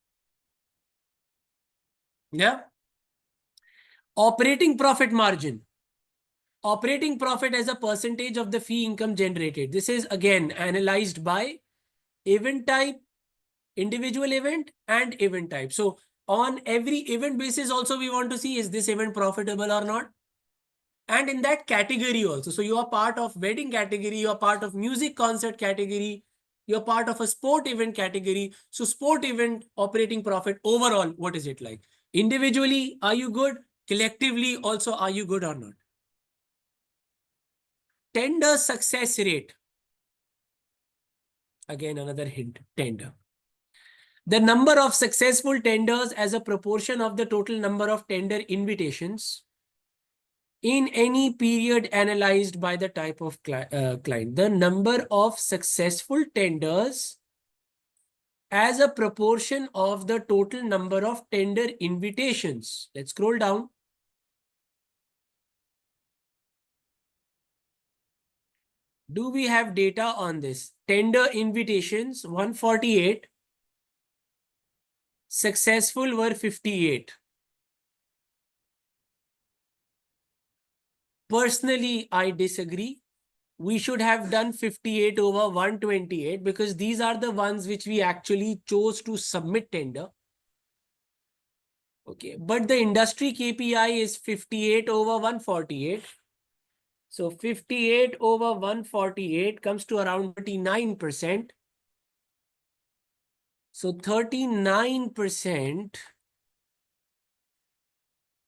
Yeah. Operating profit margin. Operating profit as a percentage of the fee income generated. This is again analyzed by event type, individual event, and event type. So on every event basis also we want to see, is this event profitable or not? And in that category also. So you are part of wedding category, you are part of music concert category, you're part of a sport event category. So sport event operating profit overall, what is it like? Individually, are you good? Collectively also, are you good or not? Tender success rate. Again, another hint, tender. The number of successful tenders as a proportion of the total number of tender invitations in any period analyzed by the type of client. The number of successful tenders as a proportion of the total number of tender invitations. Let's scroll down. Do we have data on this? Tender invitations, 148. Successful were 58. Personally, I disagree. We should have done 58 over 128 because these are the ones which we actually chose to submit tender. Okay, but the industry KPI is 58 over 148. So 58 over 148 comes to around 39%. So 39%,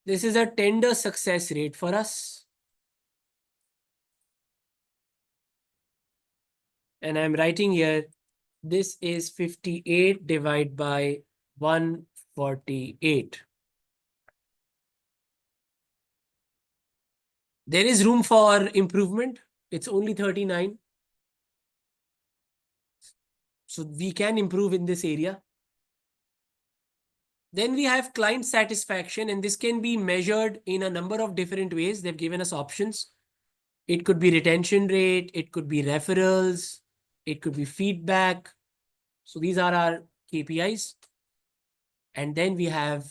this is a tender success rate for us. And I'm writing here, this is 58 divided by 148. There is room for improvement. It's only 39. So we can improve in this area. Then we have client satisfaction, and this can be measured in a number of different ways. They've given us options. It could be retention rate, it could be referrals, it could be feedback. So these are our KPIs. And then we have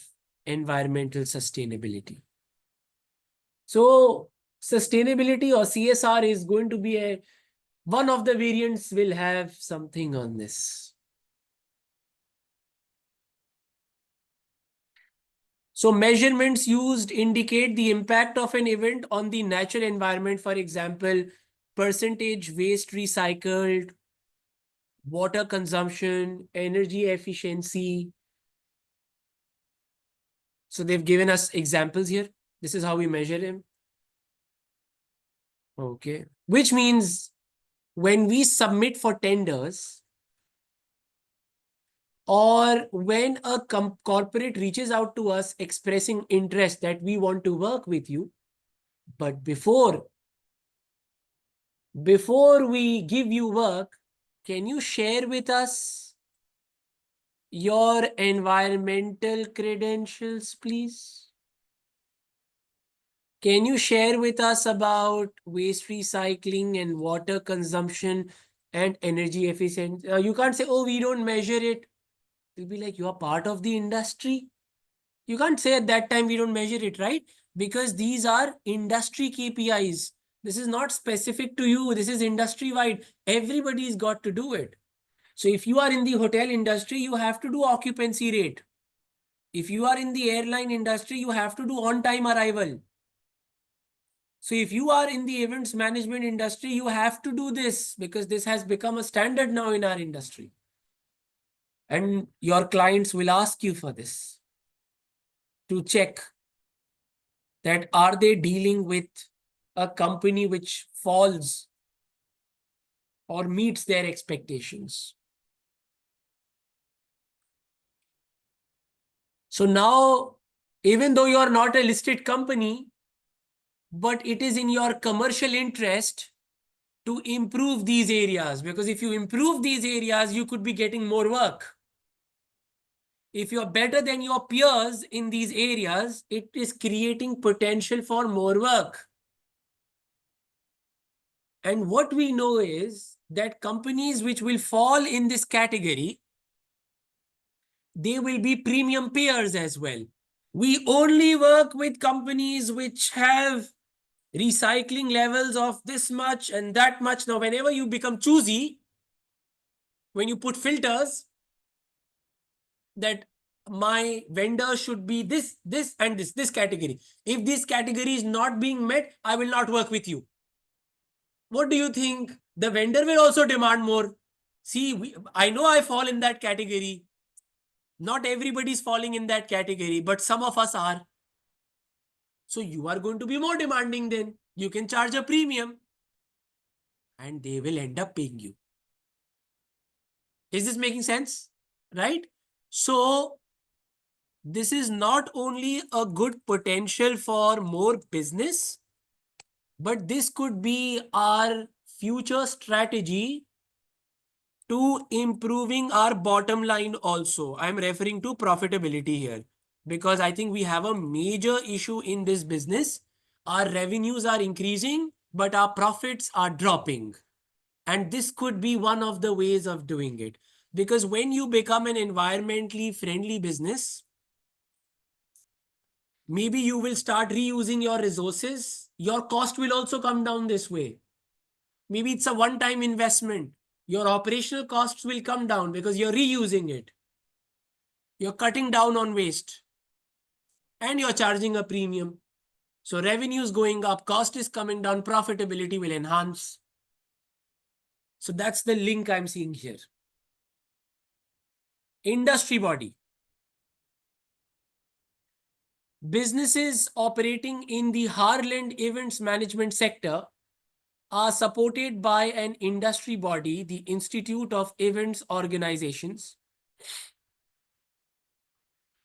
environmental sustainability. So sustainability or CSR is going to be one of the variants will have something on this. So measurements used indicate the impact of an event on the natural environment. For example, percentage waste recycled, water consumption, energy efficiency. So they've given us examples here. This is how we measure them. Okay. Which means when we submit for tenders or when a corporate reaches out to us expressing interest that we want to work with you, but before we give you work, can you share with us your environmental credentials, please? Can you share with us about waste recycling and water consumption and energy efficiency? You can't say, oh, we don't measure it. It'll be like, you are part of the industry. You can't say at that time we don't measure it, right? Because these are industry KPIs. This is not specific to you. This is industry-wide. Everybody's got to do it. So if you are in the hotel industry, you have to do occupancy rate. If you are in the airline industry, you have to do on-time arrival. So if you are in the events management industry, you have to do this because this has become a standard now in our industry. And your clients will ask you for this to check that are they dealing with a company which falls or meets their expectations. So now, even though you are not a listed company, but it is in your commercial interest to improve these areas, because if you improve these areas, you could be getting more work. If you're better than your peers in these areas, it is creating potential for more work. And what we know is that companies which will fall in this category, they will be premium payers as well. We only work with companies which have recycling levels of this much and that much. Now, whenever you become choosy, when you put filters that my vendor should be this, this, and this category. If this category is not being met, I will not work with you. What do you think? The vendor will also demand more. See, I know I fall in that category. Not everybody is falling in that category, but some of us are. So you are going to be more demanding then. You can charge a premium and they will end up paying you. Is this making sense? Right? So this is not only a good potential for more business, but this could be our future strategy to improving our bottom line also. I'm referring to profitability here because I think we have a major issue in this business. Our revenues are increasing, but our profits are dropping. And this could be one of the ways of doing it. Because when you become an environmentally friendly business, maybe you will start reusing your resources. Your cost will also come down this way. Maybe it's a one-time investment. Your operational costs will come down because you're reusing it. You're cutting down on waste. And you're charging a premium. So revenue is going up, cost is coming down, profitability will enhance. So that's the link I'm seeing here. Industry body. Businesses operating in the Heartland events management sector are supported by an industry body, the Institute of Events Organizations,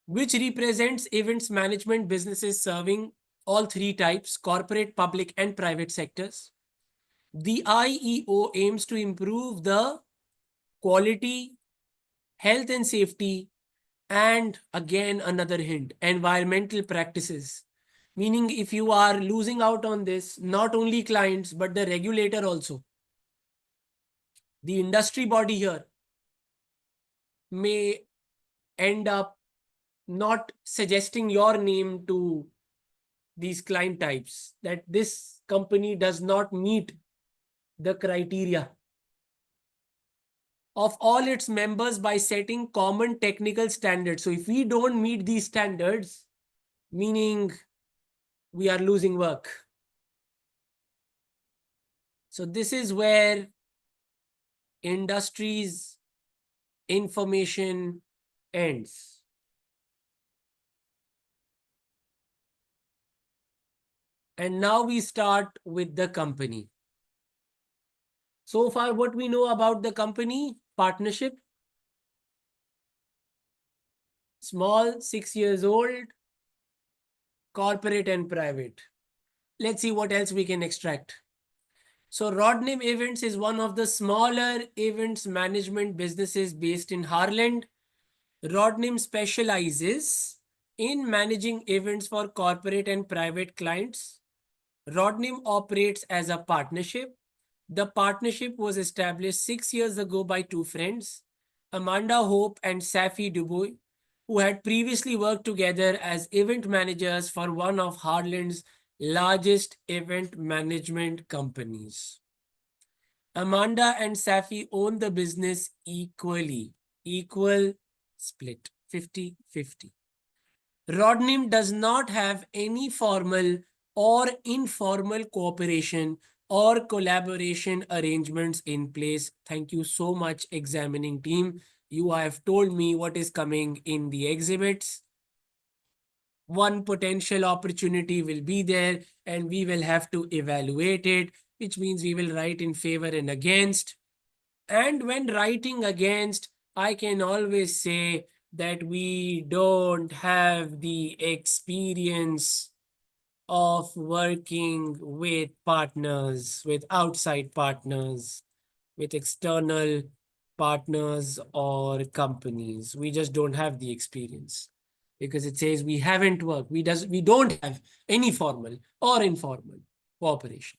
which represents events management businesses serving all three types, corporate, public, and private sectors. The IEO aims to improve the quality, health and safety, and again, another hint, environmental practices. Meaning if you are losing out on this, not only clients, but the regulator also. The industry body here may end up not suggesting your name to these client types, that this company does not meet the criteria of all its members by setting common technical standards. So if we don't meet these standards, meaning we are losing work. So this is where industry's information ends. And now we start with the company. So far, what we know about the company, partnership, small, 6 years old, corporate and private. Let's see what else we can extract. So Rodnim Events is one of the smaller events management businesses based in Harland. Rodnim specializes in managing events for corporate and private clients. Rodnim operates as a partnership. The partnership was established 6 years ago by two friends, Amanda Hope and Safi Dubois, who had previously worked together as event managers for one of Harland's largest event management companies. Amanda and Safi own the business equally. Equal split. 50-50. Rodnim does not have any formal or informal cooperation or collaboration arrangements in place. Thank you so much, examining team. You have told me what is coming in the exhibits. One potential opportunity will be there and we will have to evaluate it, which means we will write in favor and against. And when writing against, I can always say that we don't have the experience of working with partners, with outside partners, with external partners or companies. We just don't have the experience because it says we haven't worked. We don't have any formal or informal cooperation.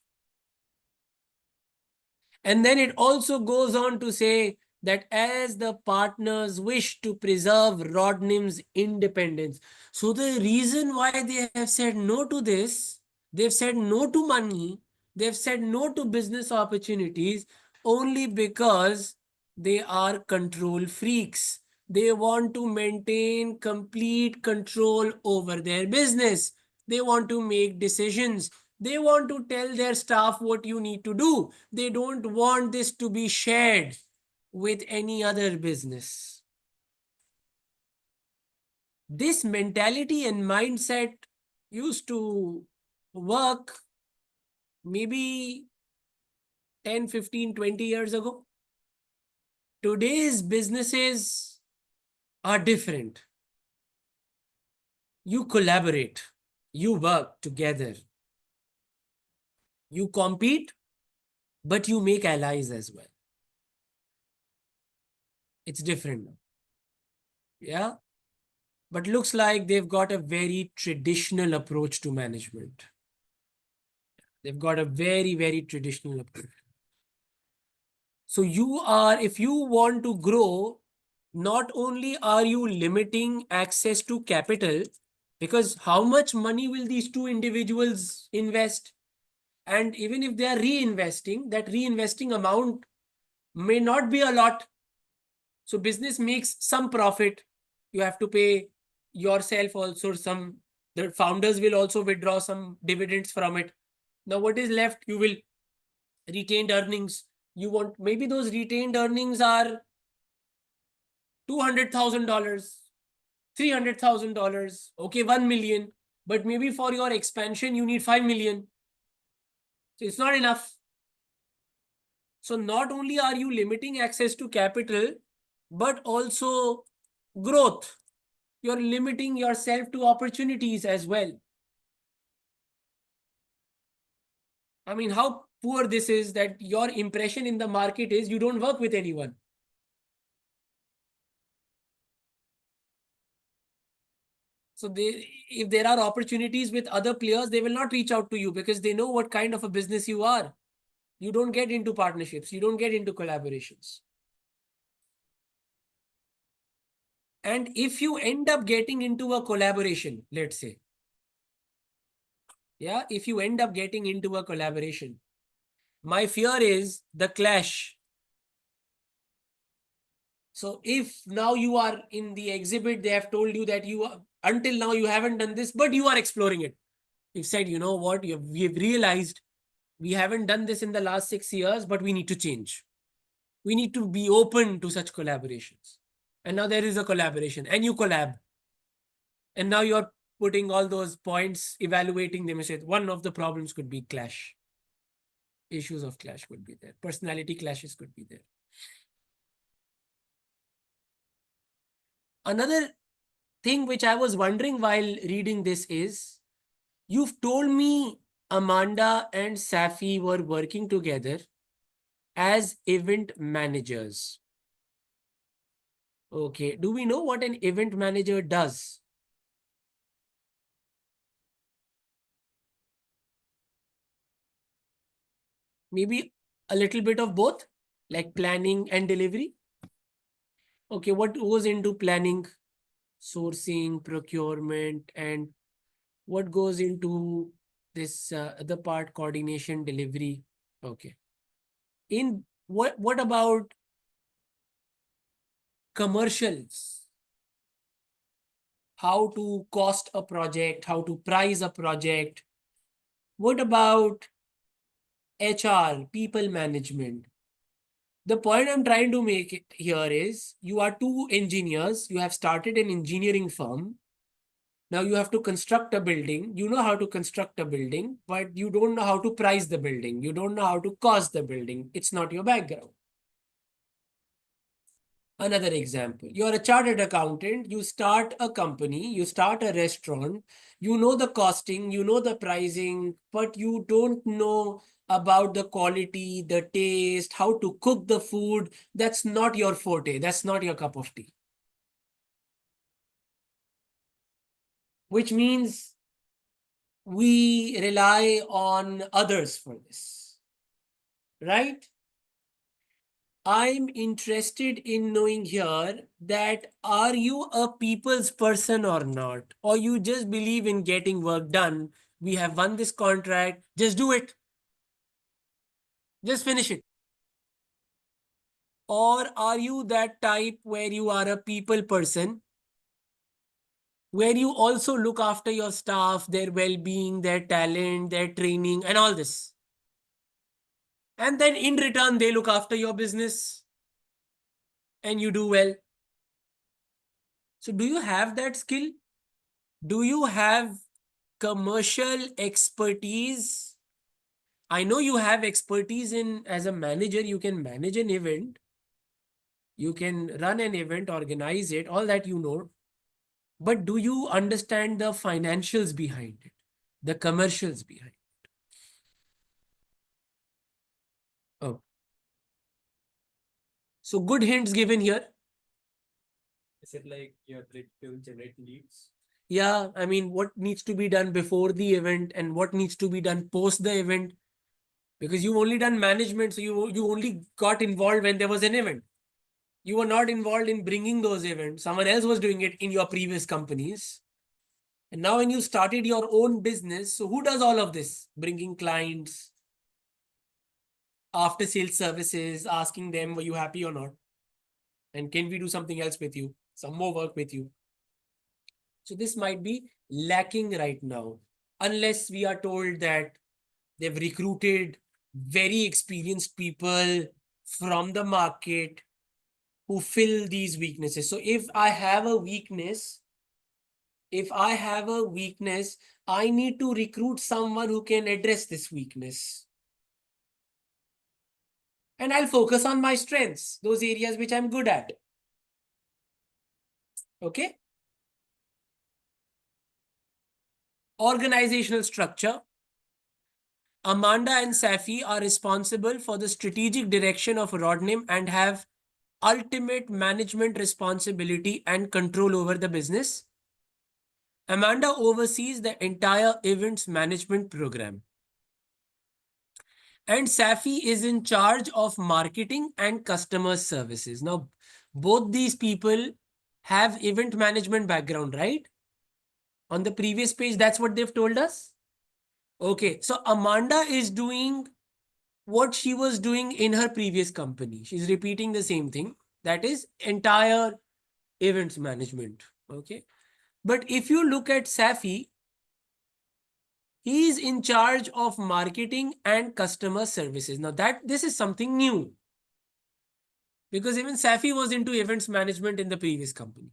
And then it also goes on to say that as the partners wish to preserve Rodnim's independence. So the reason why they have said no to this, they've said no to money, they've said no to business opportunities only because they are control freaks. They want to maintain complete control over their business. They want to make decisions. They want to tell their staff what you need to do. They don't want this to be shared with any other business. This mentality and mindset used to work maybe 10, 15, 20 years ago. Today's businesses are different. You collaborate, you work together, you compete, but you make allies as well. It's different now. Yeah. But looks like they've got a very traditional approach to management. They've got a very, very traditional approach. So if you want to grow, not only are you limiting access to capital, because how much money will these two individuals invest? And even if they are reinvesting, that reinvesting amount may not be a lot. So business makes some profit. You have to pay yourself also some, the founders will also withdraw some dividends from it. Now what is left? You will retained earnings. You want, maybe those retained earnings are $200,000, $300,000, okay, 1 million, but maybe for your expansion, you need 5 million. So it's not enough. So not only are you limiting access to capital, but also growth. You're limiting yourself to opportunities as well. I mean, how poor this is that your impression in the market is you don't work with anyone. So if there are opportunities with other players, they will not reach out to you because they know what kind of a business you are. You don't get into partnerships. You don't get into collaborations. And if you end up getting into a collaboration, let's say, yeah, if you end up getting into a collaboration, my fear is the clash. So if now you are in the exhibit, they have told you that until now you haven't done this, but you are exploring it. You've said, you know what, we've realized we haven't done this in the last 6 years, but we need to change. We need to be open to such collaborations. And now there is a collaboration and you collab. And now you're putting all those points, evaluating them. One of the problems could be clash. Issues of clash could be there. Personality clashes could be there. Another thing which I was wondering while reading this is, you've told me Amanda and Safi were working together as event managers. Okay. Do we know what an event manager does? Maybe a little bit of both, like planning and delivery. Okay. What goes into planning? Sourcing, procurement, and what goes into this other part, coordination, delivery. Okay. In what about commercials? How to cost a project, how to price a project. What about HR, people management? The point I'm trying to make it here is you are two engineers, you have started an engineering firm. Now you have to construct a building. You know how to construct a building, but you don't know how to price the building. You don't know how to cost the building. It's not your background. Another example, you're a chartered accountant, you start a company, you start a restaurant, you know the costing, you know the pricing, but you don't know about the quality, the taste, how to cook the food. That's not your forte. That's not your cup of tea. Which means we rely on others for this, right? I'm interested in knowing here that are you a people's person or not? Or you just believe in getting work done? We have won this contract, just do it, just finish it. Or are you that type where you are a people person, where you also look after your staff, their well being, their talent, their training, and all this? And then in return, they look after your business and you do well. So, do you have that skill? Do you have commercial expertise? I know you have expertise in, as a manager, you can manage an event, you can run an event, organize it, all that you know. But do you understand the financials behind it, the commercials behind it? Oh, so good hints given here. Is it like you're trying to generate leads? Yeah, I mean, what needs to be done before the event and what needs to be done post the event? Because you've only done management, so you only got involved when there was an event. You were not involved in bringing those events. Someone else was doing it in your previous companies. And now when you started your own business, so who does all of this? Bringing clients, after sales services, asking them, were you happy or not? And can we do something else with you? Some more work with you. So this might be lacking right now, unless we are told that they've recruited very experienced people from the market who fill these weaknesses. So if I have a weakness, I need to recruit someone who can address this weakness. And I'll focus on my strengths, those areas which I'm good at. Okay. Organizational structure. Amanda and Safi are responsible for the strategic direction of Rodnim and have ultimate management responsibility and control over the business. Amanda oversees the entire events management program. And Safi is in charge of marketing and customer services. Now, both these people have event management background, right? On the previous page, that's what they've told us. Okay, so Amanda is doing what she was doing in her previous company. She's repeating the same thing. That is entire events management. Okay. But if you look at Safi, he is in charge of marketing and customer services. Now that this is something new because even Safi was into events management in the previous company,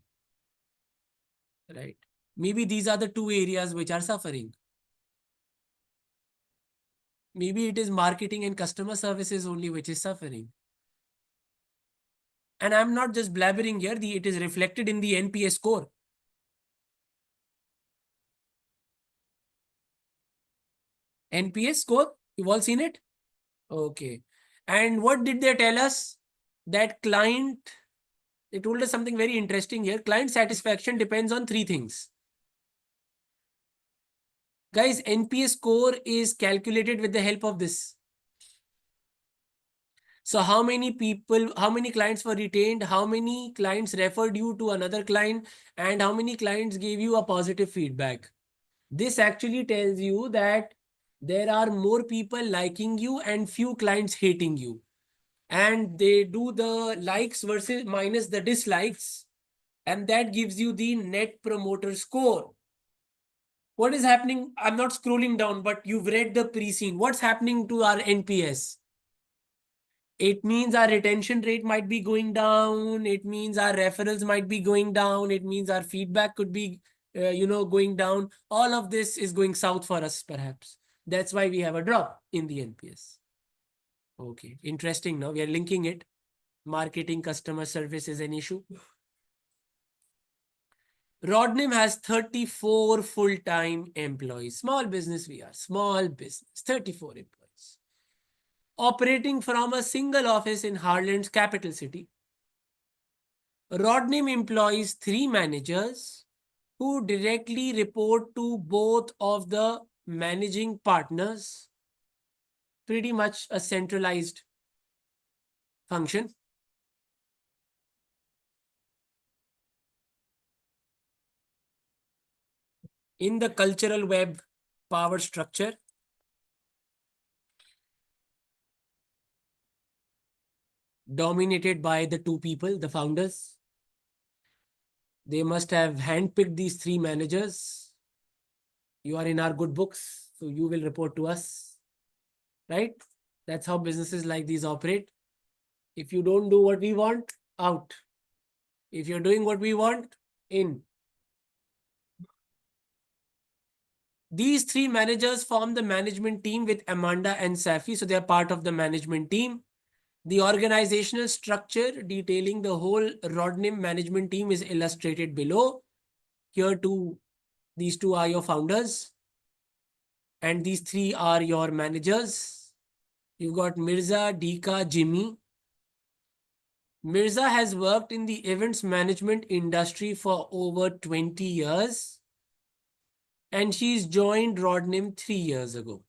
right? Maybe these are the two areas which are suffering. Maybe it is marketing and customer services only which is suffering. And I'm not just blabbering here, it is reflected in the NPS score. NPS score, you've all seen it? Okay. And what did they tell us? That client, they told us something very interesting here. Client satisfaction depends on three things. Guys, NPS score is calculated with the help of this. So how many people, how many clients were retained, how many clients referred you to another client, and how many clients gave you a positive feedback. This actually tells you that there are more people liking you and few clients hating you. And they do the likes versus minus the dislikes, and that gives you the net promoter score. What is happening? I'm not scrolling down, but you've read the pre-scene. What's happening to our NPS? It means our retention rate might be going down. It means our referrals might be going down. It means our feedback could be, going down. All of this is going south for us, perhaps. That's why we have a drop in the NPS. Okay, interesting. Now we are linking it. Marketing, customer service is an issue. Rodnim has 34 full-time employees. Small business we are. Small business. 34 employees. Operating from a single office in Harland's capital city. Rodnim employs 3 managers who directly report to both of the managing partners. Pretty much a centralized function. In the cultural web power structure, dominated by the 2 people, the founders. They must have handpicked these 3 managers. You are in our good books, so you will report to us, right? That's how businesses like these operate. If you don't do what we want, out. If you're doing what we want, in. These 3 managers form the management team with Amanda and Safi, so they are part of the management team. The organizational structure detailing the whole Rodnim management team is illustrated below. Here too, these 2 are your founders, and these 3 are your managers. You've got Mirza, Dika, Jimmy. Mirza has worked in the events management industry for over 20 years, and she's joined Rodnim 3 years ago.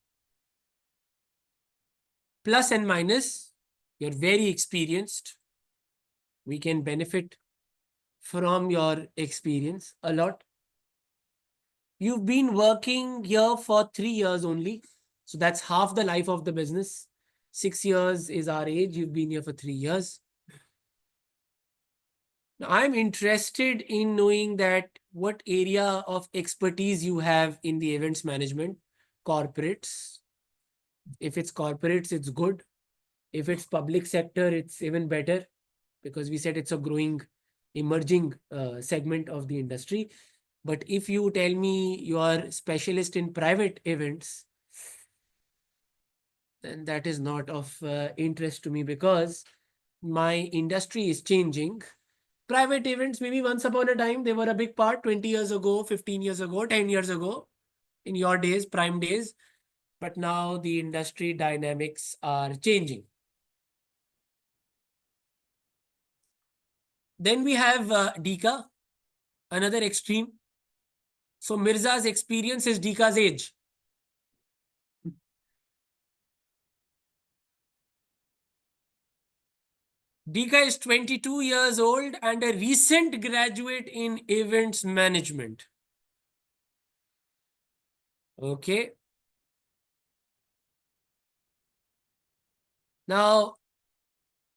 Plus and minus, you're very experienced. We can benefit from your experience a lot. You've been working here for 3 years only. So that's half the life of the business. 6 years is our age. You've been here for 3 years. Now, I'm interested in knowing that what area of expertise you have in the events management, corporates. If it's corporates, it's good. If it's public sector, it's even better because we said it's a growing, emerging segment of the industry. But if you tell me you are specialist in private events, then that is not of interest to me because my industry is changing. Private events, maybe once upon a time, they were a big part 20 years ago, 15 years ago, 10 years ago, in your days, prime days. But now the industry dynamics are changing. Then we have Dika, another extreme. So Mirza's experience is Dika's age. Dika is 22 years old and a recent graduate in events management. Okay. Now,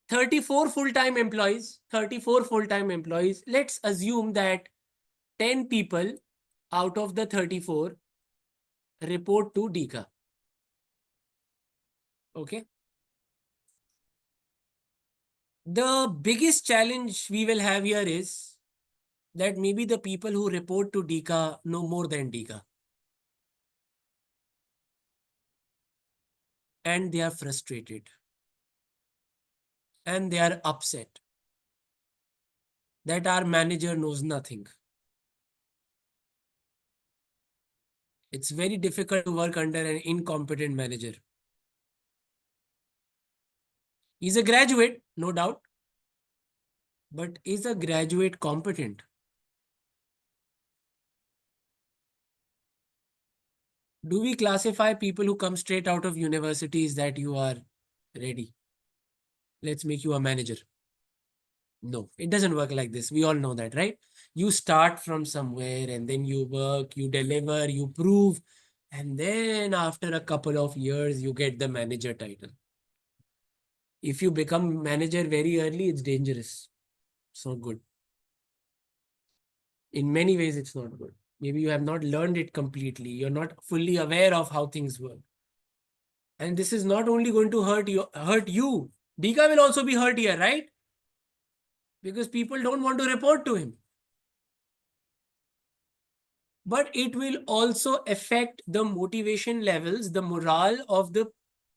34 full-time employees, 34 full-time employees. Let's assume that 10 people out of the 34 report to Dika. Okay. The biggest challenge we will have here is that maybe the people who report to Dika know more than Dika. And they are frustrated. And they are upset that our manager knows nothing. It's very difficult to work under an incompetent manager. He's a graduate, no doubt. But is a graduate competent? Do we classify people who come straight out of universities that you are ready? Let's make you a manager. No, it doesn't work like this. We all know that, right? You start from somewhere and then you work, you deliver, you prove. And then after a couple of years, you get the manager title. If you become manager very early, it's dangerous. It's not good. In many ways, it's not good. Maybe you have not learned it completely. You're not fully aware of how things work. And this is not only going to hurt you. Dika will also be hurt here, right? Because people don't want to report to him. But it will also affect the motivation levels, the morale of the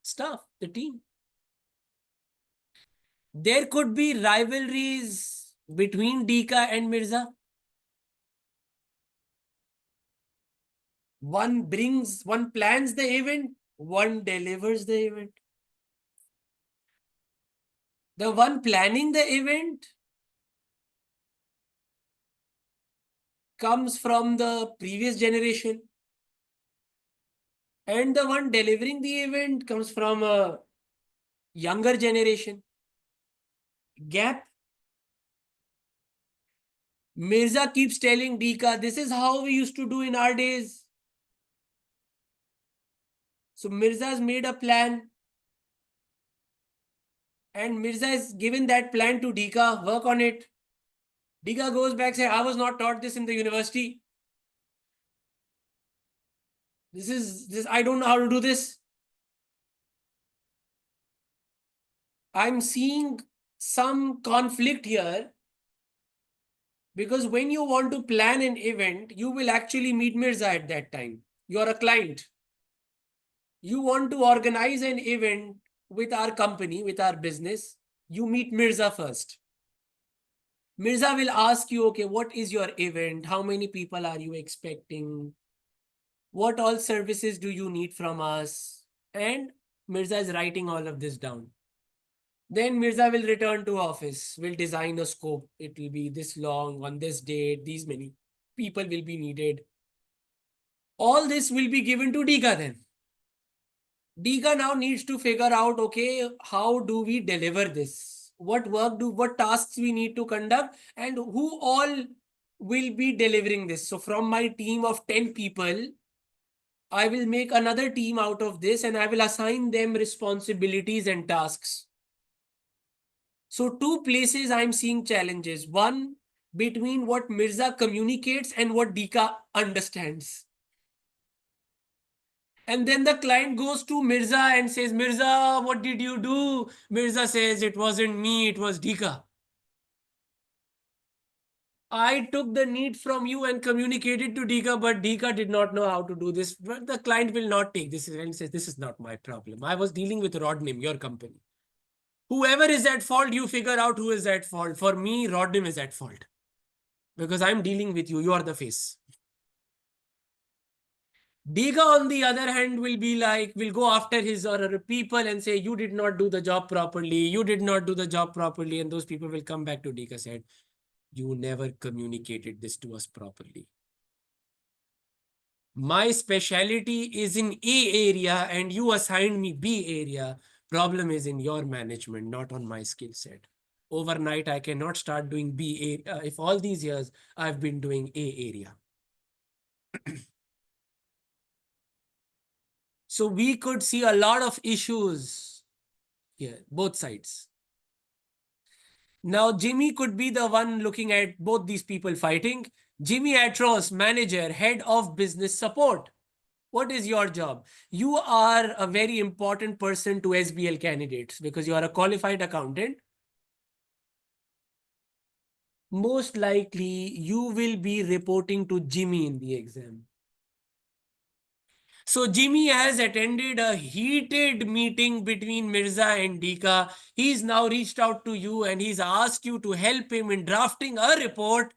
staff, the team. There could be rivalries between Dika and Mirza. One plans the event, one delivers the event. The one planning the event comes from the previous generation, and the one delivering the event comes from a younger generation. Gap. Mirza keeps telling Dika, this is how we used to do in our days. So Mirza has made a plan, and Mirza has given that plan to Dika, work on it. Dika goes back, say, I was not taught this in the university. This, I don't know how to do this. I'm seeing some conflict here, because when you want to plan an event, you will actually meet Mirza at that time. You're a client. You want to organize an event with our company, with our business, you meet Mirza first. Mirza will ask you, okay, what is your event? How many people are you expecting? What all services do you need from us? And Mirza is writing all of this down. Then Mirza will return to office, will design a scope. It will be this long, on this date, these many people will be needed. All this will be given to Dika then. Dika now needs to figure out, okay, how do we deliver this? What tasks we need to conduct, and who all will be delivering this? So from my team of 10 people, I will make another team out of this, and I will assign them responsibilities and tasks. So two places I'm seeing challenges. One, between what Mirza communicates and what Dika understands. And then the client goes to Mirza and says, Mirza, what did you do? Mirza says, it wasn't me, it was Dika. I took the need from you and communicated to Dika, but Dika did not know how to do this. But the client will not take this and says, this is not my problem. I was dealing with Rodnim, your company. Whoever is at fault, you figure out who is at fault. For me, Rodnim is at fault. Because I'm dealing with you. You are the face. Diga, on the other hand, will be like, will go after his or her people and say, you did not do the job properly. You did not do the job properly. And those people will come back to Diga said, you never communicated this to us properly. My specialty is in A area and you assigned me B area. Problem is in your management, not on my skill set. Overnight, I cannot start doing B area if all these years I've been doing A area. So we could see a lot of issues here, both sides. Now, Jimmy could be the one looking at both these people fighting. Jimmy Atros, manager, head of business support. What is your job? You are a very important person to SBL candidates because you are a qualified accountant. Most likely, you will be reporting to Jimmy in the exam. So Jimmy has attended a heated meeting between Mirza and Dika. He's now reached out to you and he's asked you to help him in drafting a report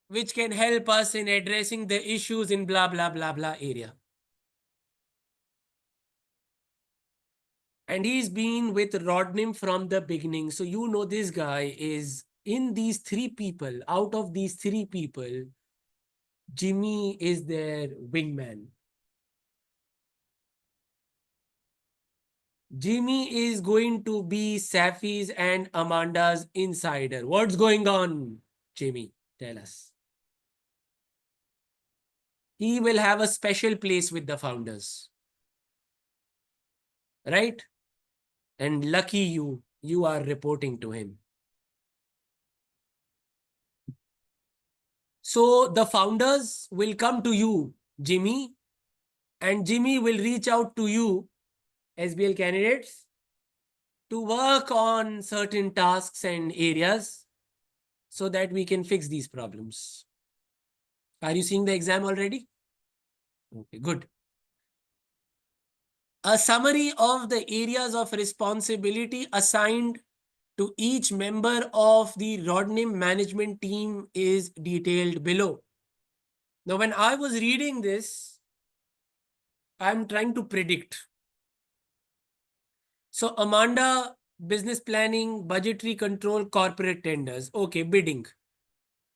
which can help us in addressing the issues in blah, blah, blah, blah area. And he's been with Rodnim from the beginning. So you know this guy is in these three people, out of these three people, Jimmy is their wingman. Jimmy is going to be Safi's and Amanda's insider. What's going on, Jimmy? Tell us. He will have a special place with the founders. Right? And lucky you are reporting to him. So the founders will come to you, Jimmy, and Jimmy will reach out to you, SBL candidates, to work on certain tasks and areas so that we can fix these problems. Are you seeing the exam already? Okay, good. A summary of the areas of responsibility assigned to each member of the Rodnim management team is detailed below. Now, when I was reading this, I'm trying to predict. So, Amanda, business planning, budgetary control, corporate tenders. Okay, bidding.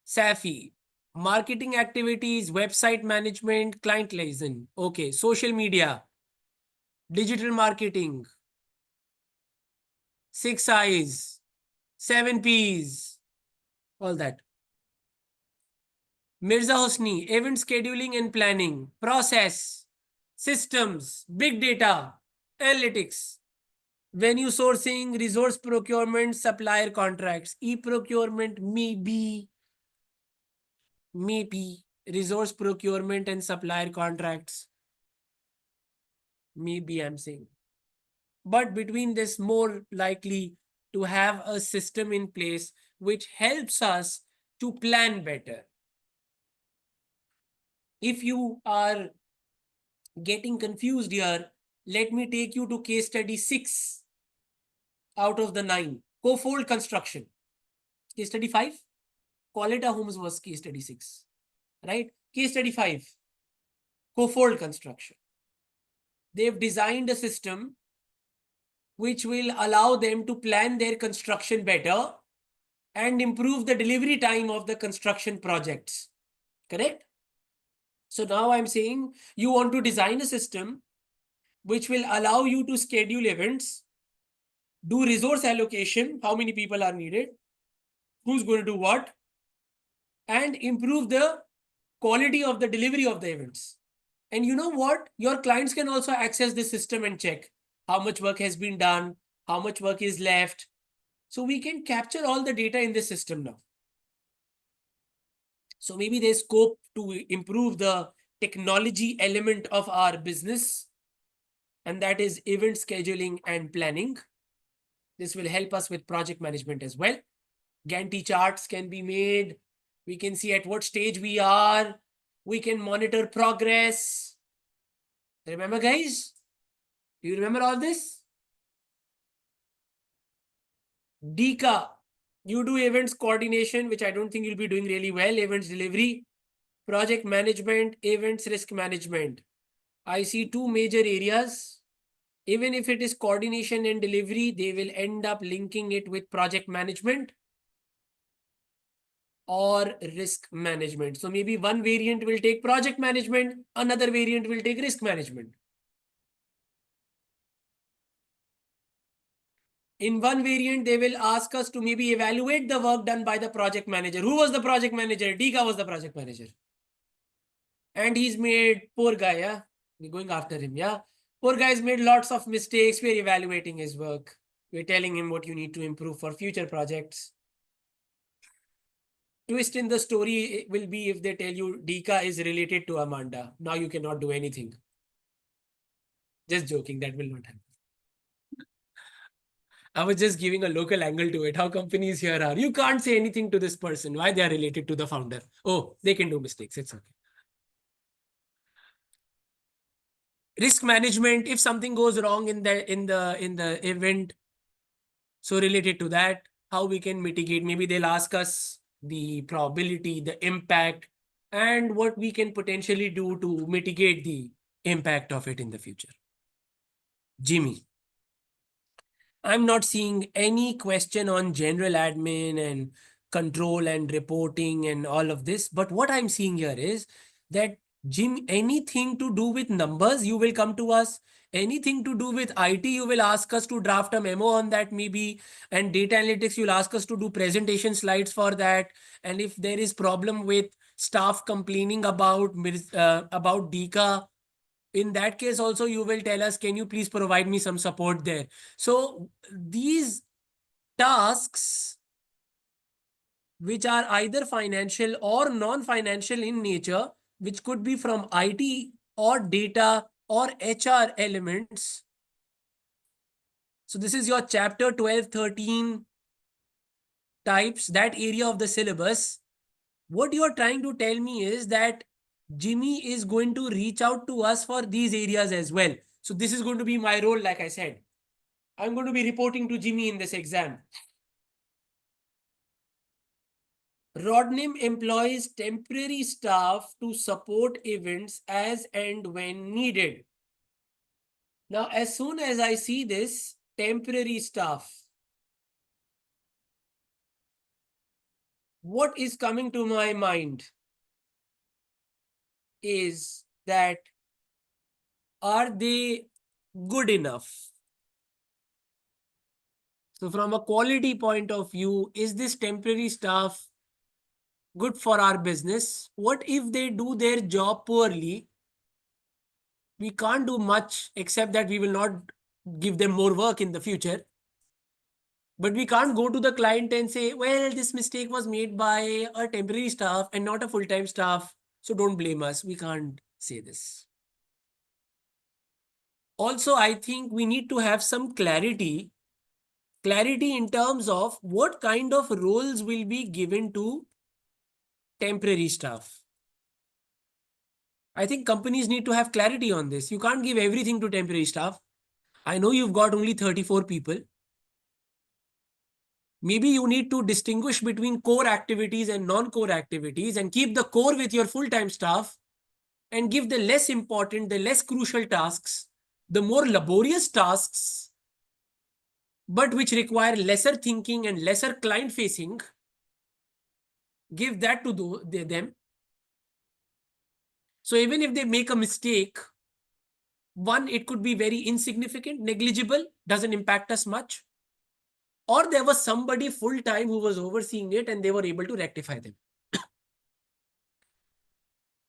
Safi, marketing activities, website management, client liaison. Okay, social media, digital marketing, 6 I's, 7 P's, all that. Mirza Hosni, event scheduling and planning, process, systems, big data, analytics, venue sourcing, resource procurement, supplier contracts, e-procurement, maybe, resource procurement and supplier contracts. Maybe I'm saying. But between this, more likely to have a system in place which helps us to plan better. If you are getting confused here, let me take you to case study 6 out of the 9. Co-fold construction. Case study 5. Qualita Homes was case study 6. Right? Case study 5. Co-fold construction. They've designed a system which will allow them to plan their construction better and improve the delivery time of the construction projects. Correct? So now I'm saying you want to design a system which will allow you to schedule events, do resource allocation, how many people are needed, who's going to do what, and improve the quality of the delivery of the events. And you know what? Your clients can also access this system and check how much work has been done, how much work is left. So we can capture all the data in this system now. So maybe there's scope to improve the technology element of our business, and that is event scheduling and planning. This will help us with project management as well. Gantt charts can be made. We can see at what stage we are. We can monitor progress. Remember, guys? Do you remember all this? DICA, you do events coordination, which I don't think you'll be doing really well. Events delivery, project management, events risk management. I see two major areas. Even if it is coordination and delivery, they will end up linking it with project management or risk management. So maybe one variant will take project management, another variant will take risk management. In one variant, they will ask us to maybe evaluate the work done by the project manager. Who was the project manager? Dika was the project manager. And he's made, poor guy, yeah? We're going after him, yeah? Poor guy's made lots of mistakes. We're evaluating his work. We're telling him what you need to improve for future projects. Twist in the story will be if they tell you Dika is related to Amanda. Now you cannot do anything. Just joking, that will not happen. I was just giving a local angle to it. How companies here are. You can't say anything to this person. Why they are related to the founder. Oh, they can do mistakes. It's okay. Risk management. If something goes wrong in the event, so related to that, how we can mitigate. Maybe they'll ask us the probability, the impact, and what we can potentially do to mitigate the impact of it in the future. Jimmy. I'm not seeing any question on general admin and control and reporting and all of this. But what I'm seeing here is that, Jim, anything to do with numbers, you will come to us. Anything to do with IT, you will ask us to draft a memo on that maybe. And data analytics, you'll ask us to do presentation slides for that. And if there is problem with staff complaining about DICA, In that case also, you will tell us, can you please provide me some support there? So these tasks, which are either financial or non-financial in nature, which could be from IT or data or HR elements. So this is your chapter 12, 13 types, that area of the syllabus. What you're trying to tell me is that Jimmy is going to reach out to us for these areas as well. So this is going to be my role, like I said. I'm going to be reporting to Jimmy in this exam. Rodnim employs temporary staff to support events as and when needed. Now, as soon as I see this temporary staff, what is coming to my mind is that, are they good enough? So from a quality point of view, is this temporary staff good for our business? What if they do their job poorly? We can't do much except that we will not give them more work in the future. But we can't go to the client and say, well, this mistake was made by a temporary staff and not a full-time staff, so don't blame us. We can't say this. Also, I think we need to have some clarity in terms of what kind of roles will be given to temporary staff. I think companies need to have clarity on this. You can't give everything to temporary staff. I know you've got only 34 people. Maybe you need to distinguish between core activities and non-core activities and keep the core with your full-time staff and give the less important, the less crucial tasks, the more laborious tasks, but which require lesser thinking and lesser client facing, give that to them. So even if they make a mistake, one, it could be very insignificant, negligible, doesn't impact us much. Or there was somebody full-time who was overseeing it and they were able to rectify them.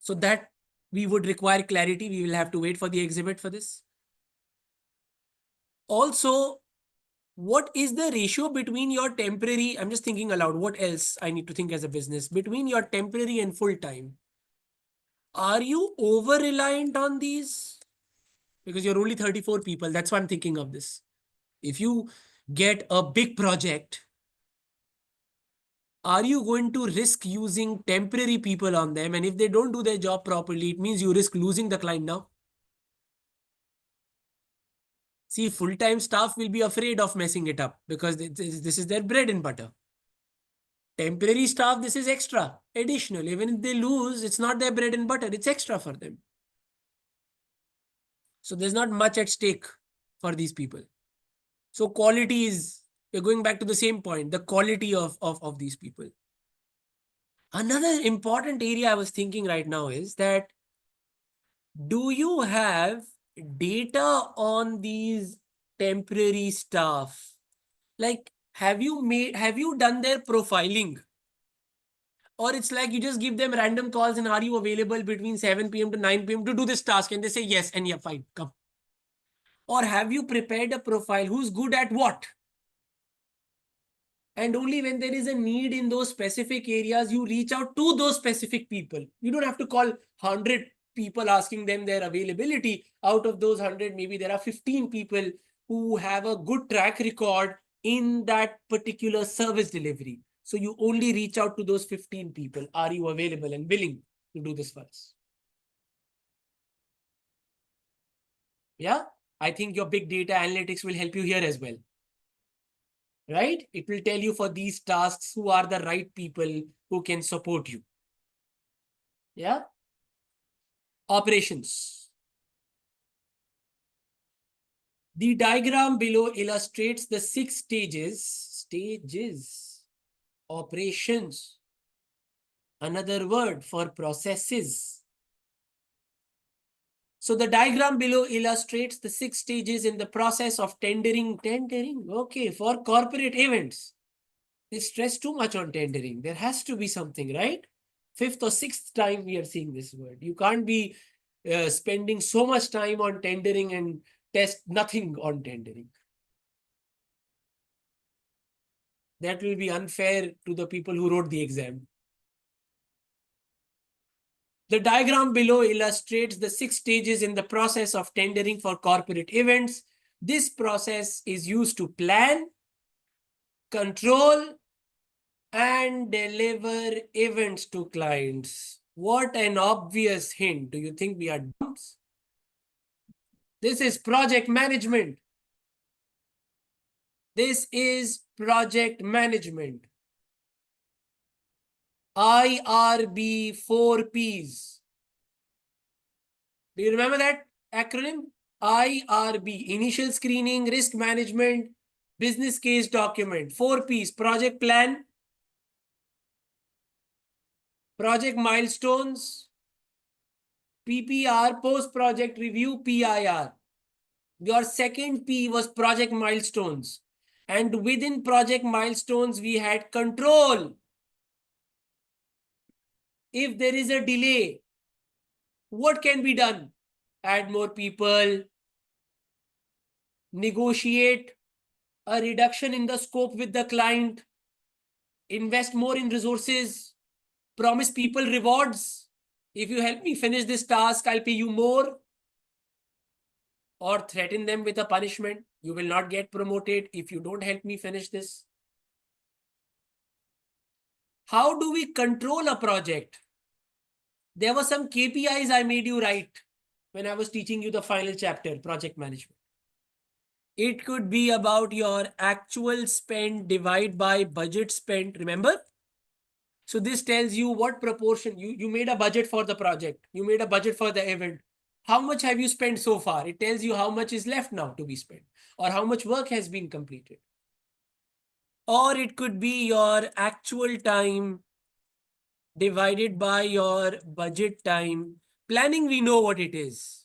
So that we would require clarity. We will have to wait for the exhibit for this. Also, what is the ratio between your temporary, I'm just thinking aloud, what else I need to think as a business, between your temporary and full-time? Are you over-reliant on these? Because you're only 34 people. That's why I'm thinking of this. If you get a big project, are you going to risk using temporary people on them? And if they don't do their job properly, it means you risk losing the client now. See, full-time staff will be afraid of messing it up because this is their bread and butter. Temporary staff, this is extra, additional. Even if they lose, it's not their bread and butter. It's extra for them. So there's not much at stake for these people. So quality is, we're going back to the same point, the quality of these people. Another important area I was thinking right now is that, do you have data on these temporary staff? Like, have you done their profiling? Or it's like you just give them random calls and, are you available between 7 p.m. to 9 p.m. to do this task? And they say yes, and yeah, fine, come. Or have you prepared a profile who's good at what? And only when there is a need in those specific areas, you reach out to those specific people. You don't have to call 100 people asking them their availability. Out of those 100, maybe there are 15 people who have a good track record in that particular service delivery. So you only reach out to those 15 people. Are you available and willing to do this for us? Yeah, I think your big data analytics will help you here as well. Right? It will tell you for these tasks who are the right people who can support you. Yeah. Operations. The diagram below illustrates the 6 stages, operations, another word for processes. So the diagram below illustrates the 6 stages in the process of tendering, okay, for corporate events. They stress too much on tendering. There has to be something, right? 5th or 6th time we are seeing this word. You can't be spending so much time on tendering and test nothing on tendering. That will be unfair to the people who wrote the exam. The diagram below illustrates the 6 stages in the process of tendering for corporate events. This process is used to plan, control, and deliver events to clients. What an obvious hint. Do you think we are dumps? This is project management. This is project management. IRB 4 Ps. Do you remember that acronym? IRB, initial screening, risk management, business case document. 4 Ps, project plan, project milestones, PPR, post-project review, PIR. Your second P was project milestones. And within project milestones, we had control. If there is a delay, what can be done? Add more people, negotiate a reduction in the scope with the client, invest more in resources, promise people rewards. If you help me finish this task, I'll pay you more. Or threaten them with a punishment. You will not get promoted if you don't help me finish this. How do we control a project? There were some KPIs I made you write when I was teaching you the final chapter, project management. It could be about your actual spend divided by budget spent, remember? So this tells you what proportion, you made a budget for the project, you made a budget for the event. How much have you spent so far? It tells you how much is left now to be spent or how much work has been completed. Or it could be your actual time divided by your budget time. Planning, we know what it is.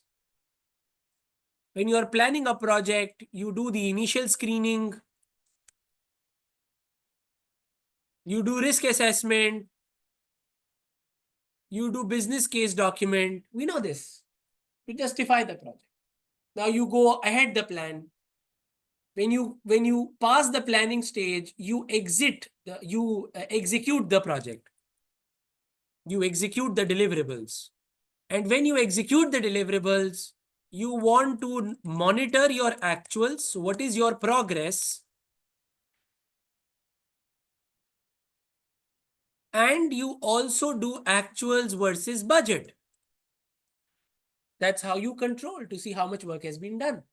When you are planning a project, you do the initial screening, you do risk assessment, you do business case document. We know this to justify the project. Now you go ahead the plan. When you pass the planning stage, you execute the project. You execute the deliverables. And when you execute the deliverables, you want to monitor your actuals. What is your progress? And you also do actuals versus budget. That's how you control to see how much work has been done.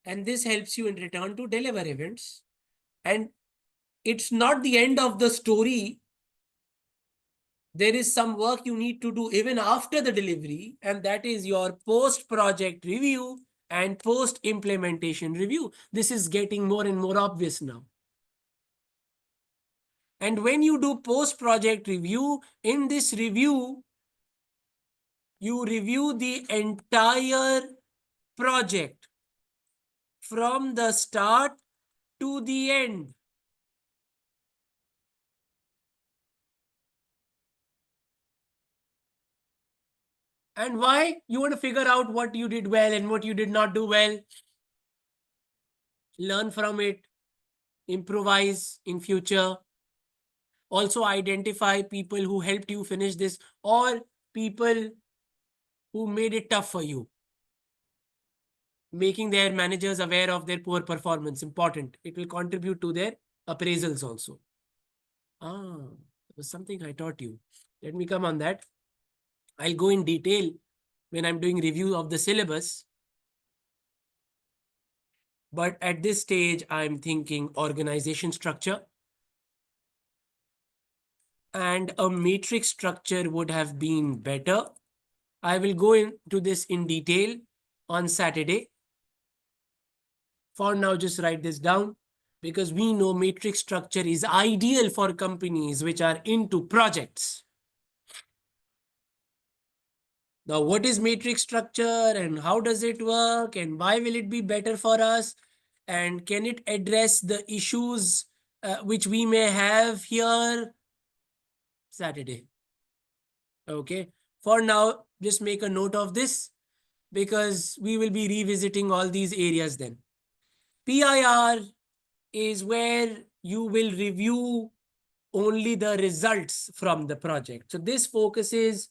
And this helps you in return to deliver events. And it's not the end of the story. There is some work you need to do even after the delivery, and that is your post-project review and post-implementation review. This is getting more and more obvious now. And when you do post-project review, in this review, you review the entire project from the start to the end. And why? You want to figure out what you did well and what you did not do well. Learn from it. Improvise in future. Also identify people who helped you finish this or people who made it tough for you. Making their managers aware of their poor performance, important. It will contribute to their appraisals also. That was something I taught you. Let me come on that. I'll go in detail when I'm doing review of the syllabus. But at this stage, I'm thinking organization structure. And a matrix structure would have been better. I will go into this in detail on Saturday. For now, just write this down because we know matrix structure is ideal for companies which are into projects. Now, what is matrix structure and how does it work and why will it be better for us? And can it address the issues which we may have here? Saturday. Okay. For now, just make a note of this because we will be revisiting all these areas then. PIR is where you will review only the results from the project. So this focuses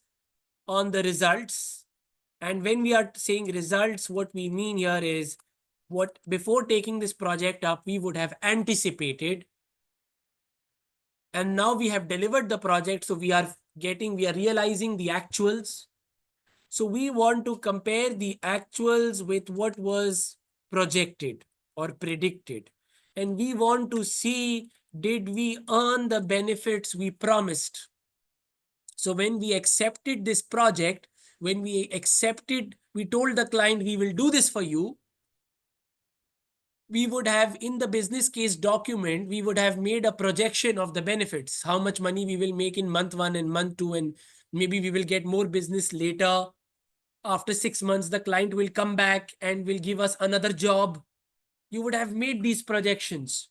on the results. And when we are saying results, what we mean here is what before taking this project up, we would have anticipated. And now we have delivered the project. So we are realizing the actuals. So we want to compare the actuals with what was projected or predicted. And we want to see, did we earn the benefits we promised? So when we accepted this project, we told the client, we will do this for you. We would have in the business case document, we would have made a projection of the benefits, how much money we will make in month 1 and month 2, and maybe we will get more business later. After 6 months, the client will come back and will give us another job. You would have made these projections.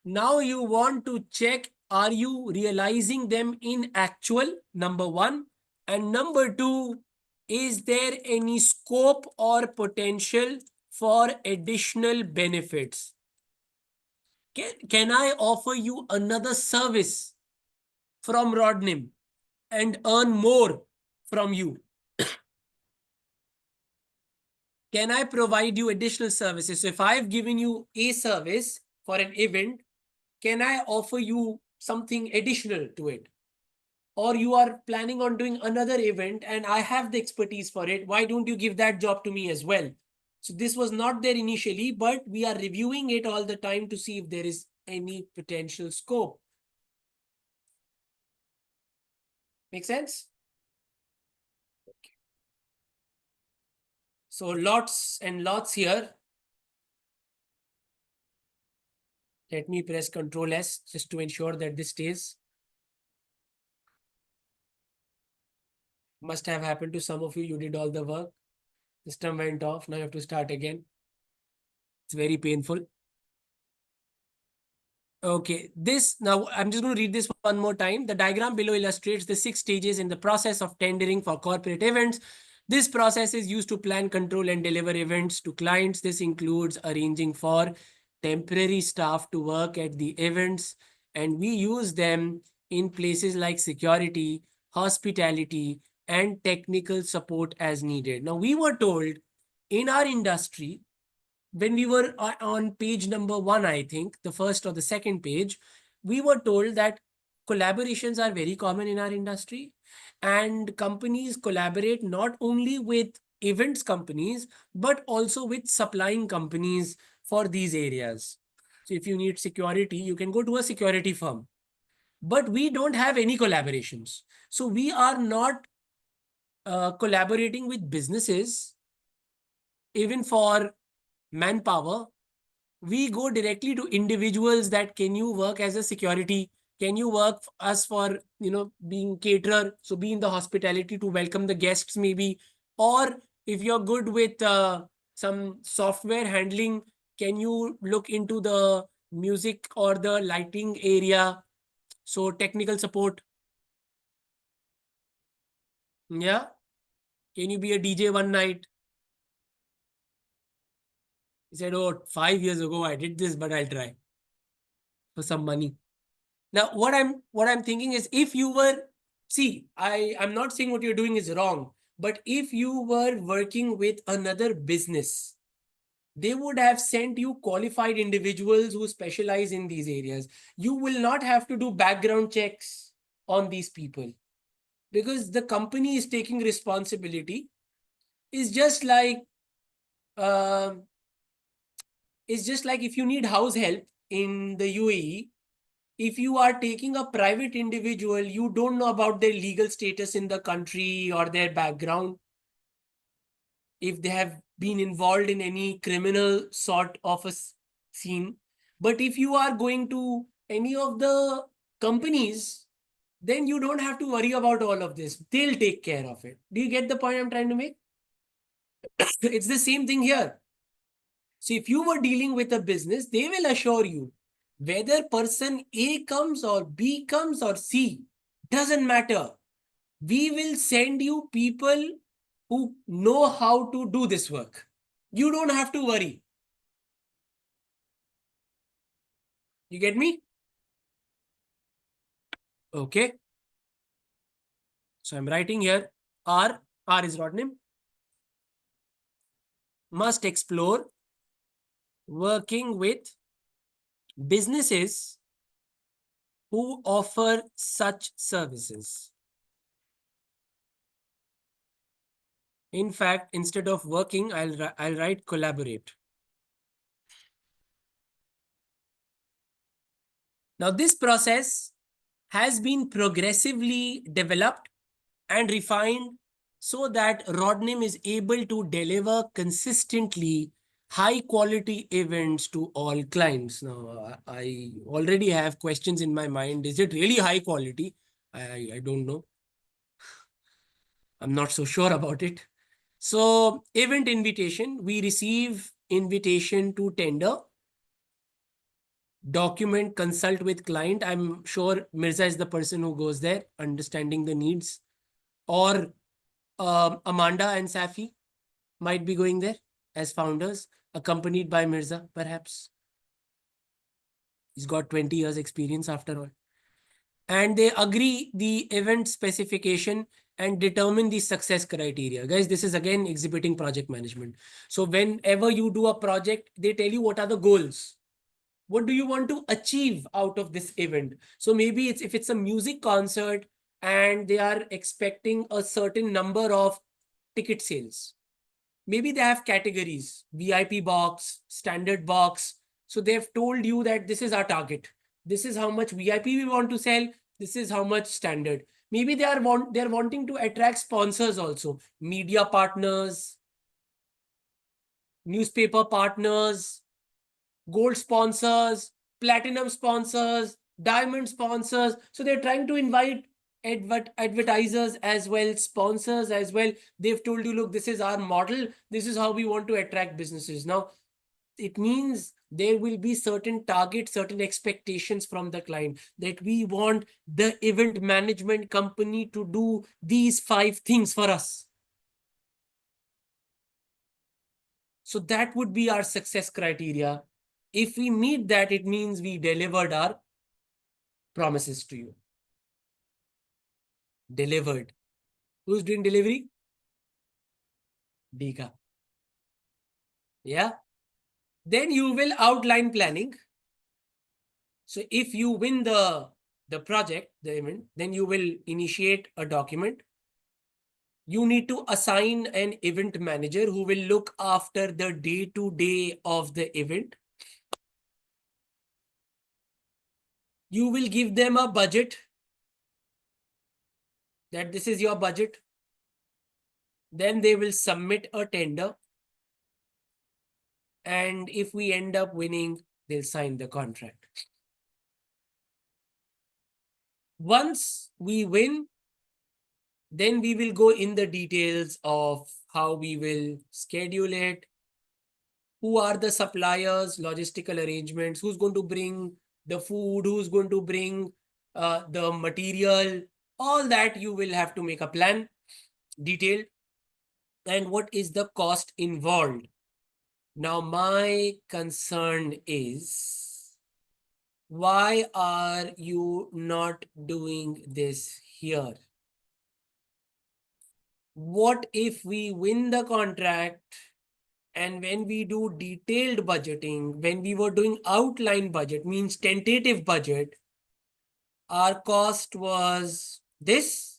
Now you want to check, are you realizing them in actual, number one? And number two, is there any scope or potential for additional benefits? Can I offer you another service from Rodnim and earn more from you? Can I provide you additional services? So if I've given you a service for an event, can I offer you something additional to it? Or you are planning on doing another event and I have the expertise for it. Why don't you give that job to me as well? So this was not there initially, but we are reviewing it all the time to see if there is any potential scope. Make sense? Okay. So lots and lots here. Let me press Control S just to ensure that this stays. Must have happened to some of you. You did all the work. System went off. Now you have to start again. It's very painful. Okay, now I'm just going to read this one more time. The diagram below illustrates the 6 stages in the process of tendering for corporate events. This process is used to plan, control, and deliver events to clients. This includes arranging for temporary staff to work at the events, and we use them in places like security, hospitality, and technical support as needed. Now, we were told in our industry, when we were on page number 1, I think, the first or the second page, we were told that collaborations are very common in our industry, and companies collaborate not only with events companies, but also with supplying companies for these areas. So if you need security, you can go to a security firm, but we don't have any collaborations. So we are not collaborating with businesses, even for manpower. We go directly to individuals that, can you work as a security? Can you work us for, being caterer? So be in the hospitality to welcome the guests maybe. Or if you're good with some software handling, can you look into the music or the lighting area? So technical support. Yeah. Can you be a DJ one night? He said, oh, 5 years ago I did this, but I'll try for some money. Now, what I'm thinking is, if you were, see, I'm not saying what you're doing is wrong, but if you were working with another business, they would have sent you qualified individuals who specialize in these areas. You will not have to do background checks on these people because the company is taking responsibility. It's just like, uh, if you need house help in the UAE, if you are taking a private individual, you don't know about their legal status in the country or their background, if they have been involved in any criminal sort of a scene. But if you are going to any of the companies, then you don't have to worry about all of this. They'll take care of it. Do you get the point I'm trying to make? It's the same thing here. So if you were dealing with a business, they will assure you whether person A comes or B comes or C, doesn't matter. We will send you people who know how to do this work. You don't have to worry. You get me? Okay. So I'm writing here R is Rodnim, must explore working with businesses who offer such services. In fact, instead of working, I'll write collaborate. Now, this process has been progressively developed and refined so that Rodnim is able to deliver consistently high quality events to all clients. Now, I already have questions in my mind. Is it really high quality? I don't know. I'm not so sure about it. So, event invitation, we receive invitation to tender, document, consult with client. I'm sure Mirza is the person who goes there, understanding the needs, or Amanda and Safi might be going there as founders, accompanied by Mirza, perhaps. He's got 20 years experience after all. And they agree the event specification and determine the success criteria. Guys, this is again exhibiting project management. So whenever you do a project, they tell you what are the goals. What do you want to achieve out of this event? So maybe if it's a music concert and they are expecting a certain number of ticket sales. Maybe they have categories, VIP box, standard box. So they've told you that this is our target. This is how much VIP we want to sell. This is how much standard. Maybe they're wanting to attract sponsors also, media partners, newspaper partners, gold sponsors, platinum sponsors, diamond sponsors. So they're trying to invite advertisers as well, sponsors as well. They've told you, look, this is our model. This is how we want to attract businesses. Now, it means there will be certain targets, certain expectations from the client that we want the event management company to do these 5 things for us. So that would be our success criteria. If we meet that, it means we delivered our promises to you. Delivered. Who's doing delivery? Dika. Yeah. Then you will outline planning. So if you win the project, the event, then you will initiate a document. You need to assign an event manager who will look after the day-to-day of the event. You will give them a budget, that this is your budget. Then they will submit a tender. And if we end up winning, they'll sign the contract. Once we win, then we will go in the details of how we will schedule it, who are the suppliers, logistical arrangements, who's going to bring the food, who's going to bring the material, all that you will have to make a plan, detailed, and what is the cost involved. Now, my concern is, why are you not doing this here? What if we win the contract and when we do detailed budgeting, when we were doing outline budget, means tentative budget, our cost was this.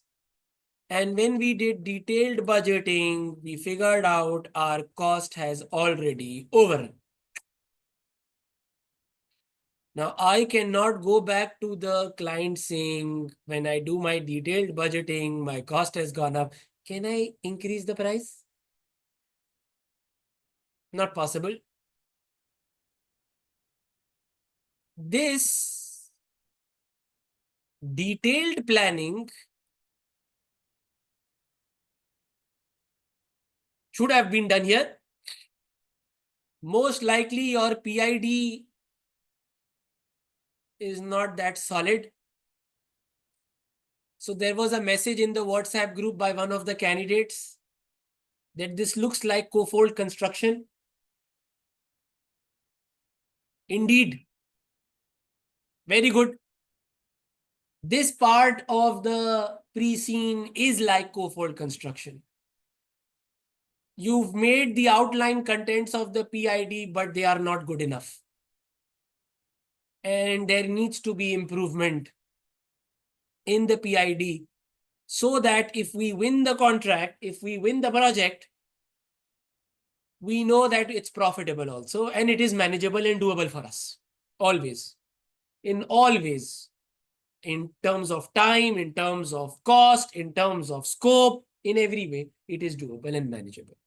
And when we did detailed budgeting, we figured out our cost has already overrun. Now, I cannot go back to the client saying, when I do my detailed budgeting, my cost has gone up. Can I increase the price? Not possible. This detailed planning should have been done here. Most likely your PID is not that solid. So there was a message in the WhatsApp group by one of the candidates that this looks like co-fold construction. Indeed, very good. This part of the pre-scene is like co-fold construction. You've made the outline contents of the PID, but they are not good enough. And there needs to be improvement in the PID so that if we win the contract, if we win the project, we know that it's profitable also and it is manageable and doable for us. Always. In all ways. In terms of time, in terms of cost, in terms of scope, in every way, it is doable and manageable.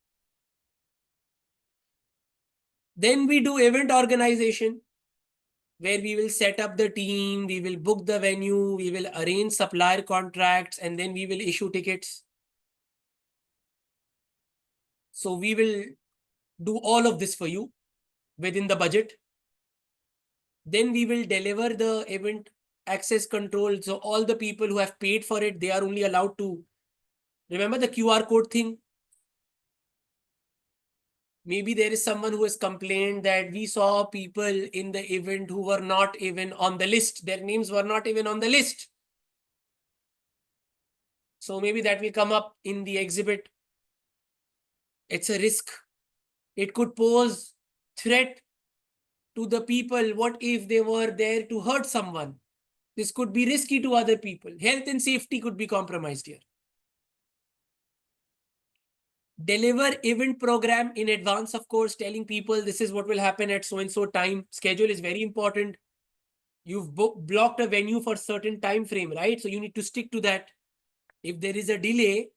Then we do event organization, where we will set up the team, we will book the venue, we will arrange supplier contracts, and then we will issue tickets. So we will do all of this for you within the budget. Then we will deliver the event access control. So all the people who have paid for it, they are only allowed to, remember the QR code thing? Maybe there is someone who has complained that we saw people in the event who were not even on the list. Their names were not even on the list. So maybe that will come up in the exhibit. It's a risk. It could pose threat to the people. What if they were there to hurt someone? This could be risky to other people. Health and safety could be compromised here. Deliver event program in advance, of course, telling people this is what will happen at so-and-so time. Schedule is very important. You've blocked a venue for certain time frame, right? So you need to stick to that. If there is a delay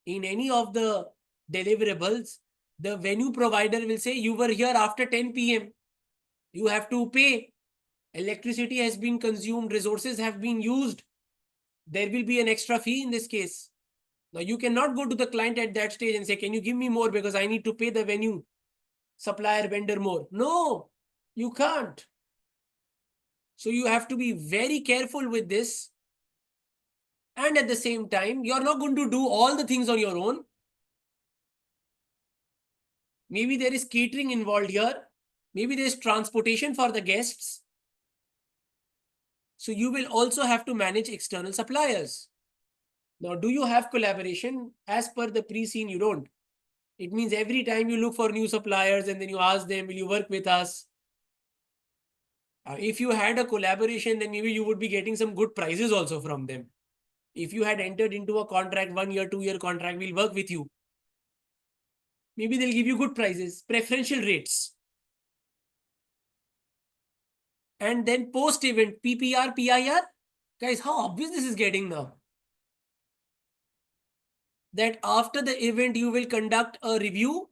in any of the deliverables, the venue provider will say, you were here after 10 p.m. You have to pay. Electricity has been consumed, resources have been used. There will be an extra fee in this case. Now, you cannot go to the client at that stage and say, can you give me more because I need to pay the venue supplier vendor more? No, you can't. So you have to be very careful with this. And at the same time, you're not going to do all the things on your own. Maybe there is catering involved here. Maybe there's transportation for the guests. So you will also have to manage external suppliers. Now, do you have collaboration? As per the pre-scene, you don't. It means every time you look for new suppliers and then you ask them, will you work with us? If you had a collaboration, then maybe you would be getting some good prices also from them. If you had entered into a contract, 1 year, 2 year contract, we'll work with you. Maybe they'll give you good prices, preferential rates. And then post-event, PPR, PIR. Guys, how obvious this is getting now? That after the event, you will conduct a review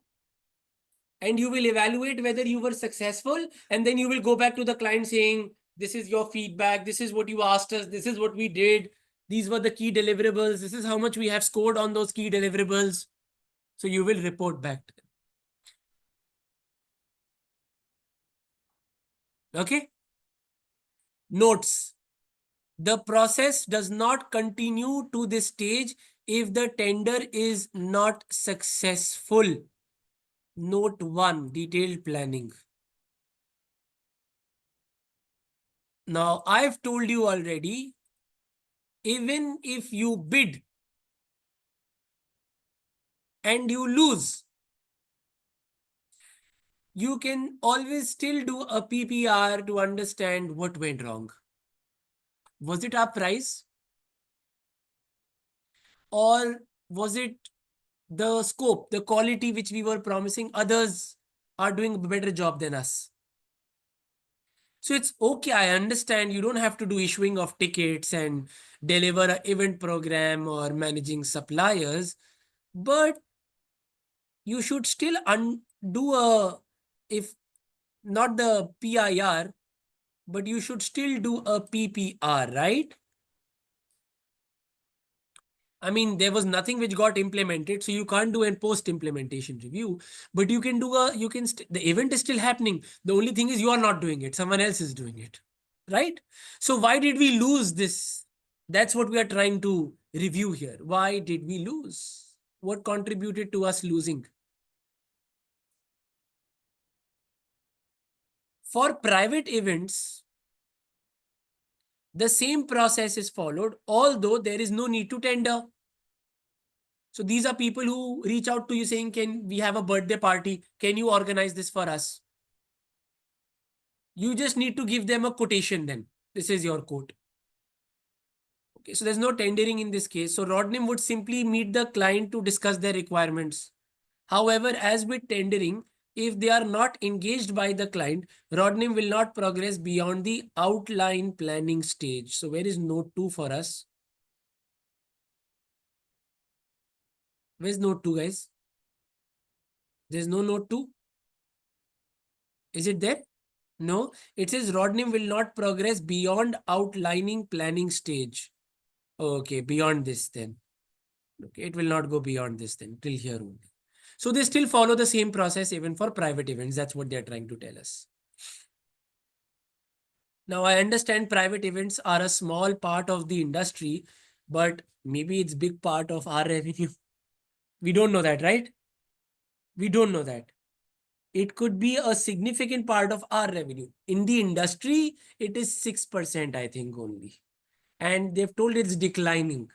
and you will evaluate whether you were successful. And then you will go back to the client saying, this is your feedback. This is what you asked us. This is what we did. These were the key deliverables. This is how much we have scored on those key deliverables. So you will report back to them. Okay. Notes. The process does not continue to this stage if the tender is not successful. Note 1, detailed planning. Now, I've told you already, even if you bid and you lose, you can always still do a PPR to understand what went wrong. Was it our price? Or was it the scope, the quality which we were promising? Others are doing a better job than us. So it's okay. I understand you don't have to do issuing of tickets and deliver an event program or managing suppliers, but you should still do a, if not the PIR, but you should still do a PPR, right? I mean, there was nothing which got implemented, so you can't do a post-implementation review, but you can do the event is still happening. The only thing is you are not doing it. Someone else is doing it, right? So why did we lose this? That's what we are trying to review here. Why did we lose? What contributed to us losing? For private events, the same process is followed, although there is no need to tender. So these are people who reach out to you saying, can we have a birthday party? Can you organize this for us? You just need to give them a quotation then. This is your quote. Okay, so there's no tendering in this case. So Rodnim would simply meet the client to discuss their requirements. However, as with tendering, if they are not engaged by the client, Rodnim will not progress beyond the outline planning stage. So where is note 2 for us? Where's note 2, guys? There's no note 2. Is it there? No. It says Rodnim will not progress beyond outlining planning stage. Okay, beyond this then. Okay, it will not go beyond this then, till here only. So they still follow the same process even for private events. That's what they're trying to tell us. Now, I understand private events are a small part of the industry, but maybe it's big part of our revenue. We don't know that, right? We don't know that. It could be a significant part of our revenue. In the industry, it is 6%, I think, only. And they've told it's declining,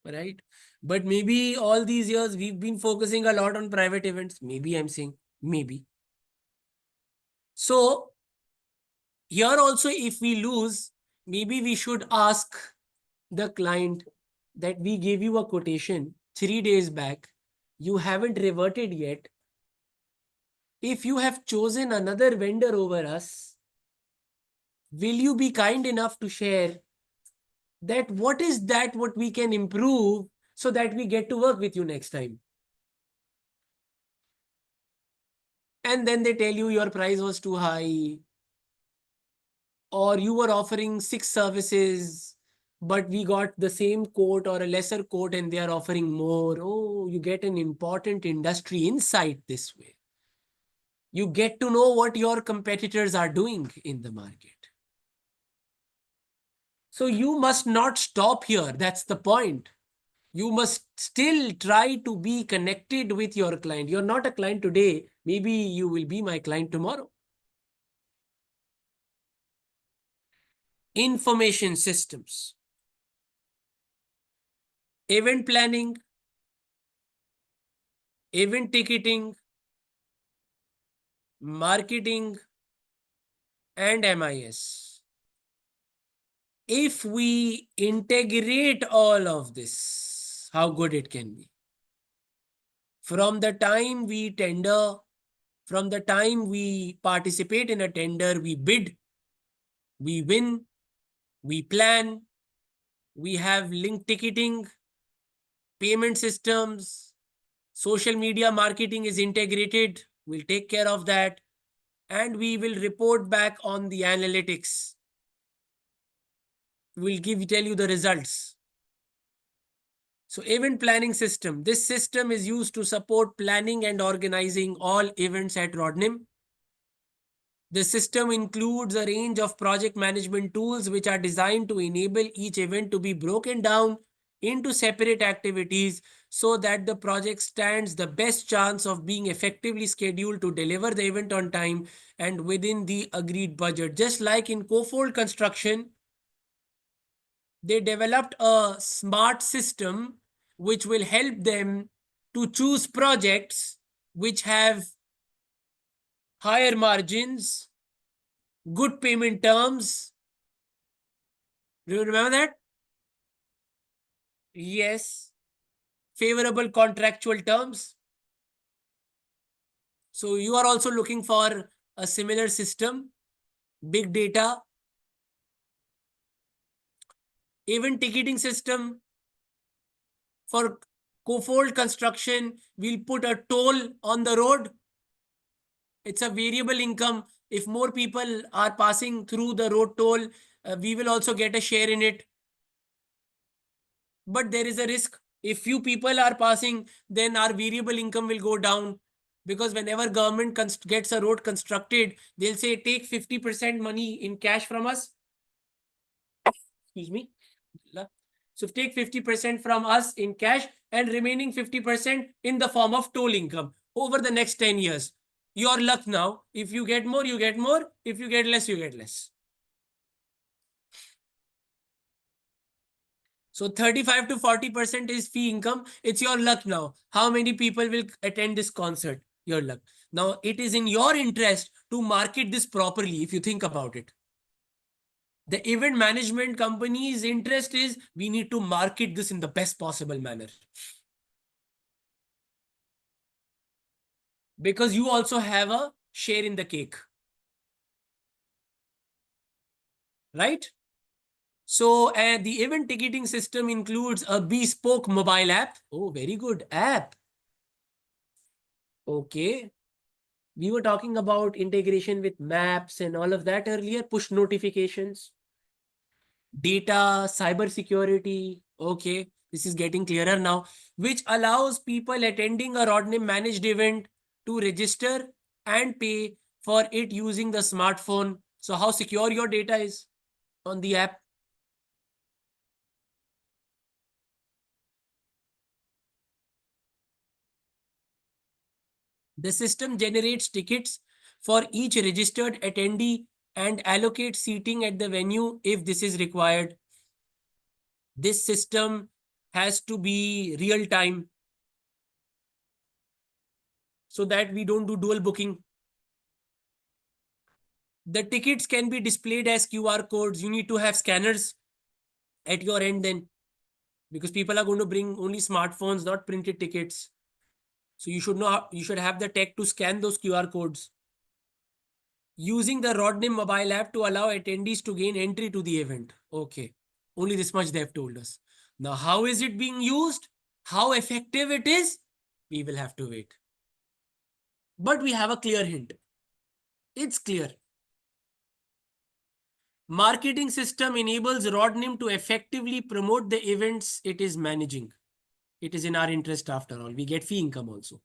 right? But maybe all these years we've been focusing a lot on private events. Maybe I'm saying, maybe. So here also, if we lose, maybe we should ask the client that we gave you a quotation 3 days back. You haven't reverted yet. If you have chosen another vendor over us, will you be kind enough to share that what is that what we can improve so that we get to work with you next time? And then they tell you your price was too high, or you were offering 6 services, but we got the same quote or a lesser quote and they are offering more. Oh, you get an important industry insight this way. You get to know what your competitors are doing in the market. So you must not stop here. That's the point. You must still try to be connected with your client. You're not a client today. Maybe you will be my client tomorrow. Information systems, event planning, event ticketing, marketing, and MIS. If we integrate all of this, how good it can be. From the time we tender, from the time we participate in a tender, we bid, we win, we plan, we have link ticketing, payment systems, social media marketing is integrated. We'll take care of that. And we will report back on the analytics. We'll tell you the results. So event planning system. This system is used to support planning and organizing all events at Rodnim. The system includes a range of project management tools which are designed to enable each event to be broken down into separate activities so that the project stands the best chance of being effectively scheduled to deliver the event on time and within the agreed budget. Just like in Cofold construction, they developed a smart system which will help them to choose projects which have higher margins, good payment terms. Do you remember that? Yes. Favorable contractual terms. So you are also looking for a similar system, big data, event ticketing system. For Cofold construction, we'll put a toll on the road. It's a variable income. If more people are passing through the road toll, we will also get a share in it. But there is a risk. If few people are passing, then our variable income will go down. Because whenever government gets a road constructed, they'll say, take 50% money in cash from us. Excuse me. So take 50% from us in cash and remaining 50% in the form of toll income over the next 10 years. Your luck now. If you get more, you get more. If you get less, you get less. So 35 to 40% is fee income. It's your luck now. How many people will attend this concert? Your luck. Now, it is in your interest to market this properly if you think about it. The event management company's interest is we need to market this in the best possible manner. Because you also have a share in the cake. Right? So the event ticketing system includes a bespoke mobile app. Oh, very good app. Okay. We were talking about integration with maps and all of that earlier, push notifications, data, cyber security. Okay. This is getting clearer now, which allows people attending a Rodnim managed event to register and pay for it using the smartphone. So how secure your data is on the app. The system generates tickets for each registered attendee and allocates seating at the venue if this is required. This system has to be real time so that we don't do dual booking. The tickets can be displayed as QR codes. You need to have scanners at your end then, because people are going to bring only smartphones, not printed tickets. So you should know, you should have the tech to scan those QR codes. Using the Rodnim mobile app to allow attendees to gain entry to the event. Okay. Only this much they have told us. Now, how is it being used? How effective it is? We will have to wait. But we have a clear hint. It's clear. Marketing system enables Rodnim to effectively promote the events it is managing. It is in our interest after all. We get fee income also.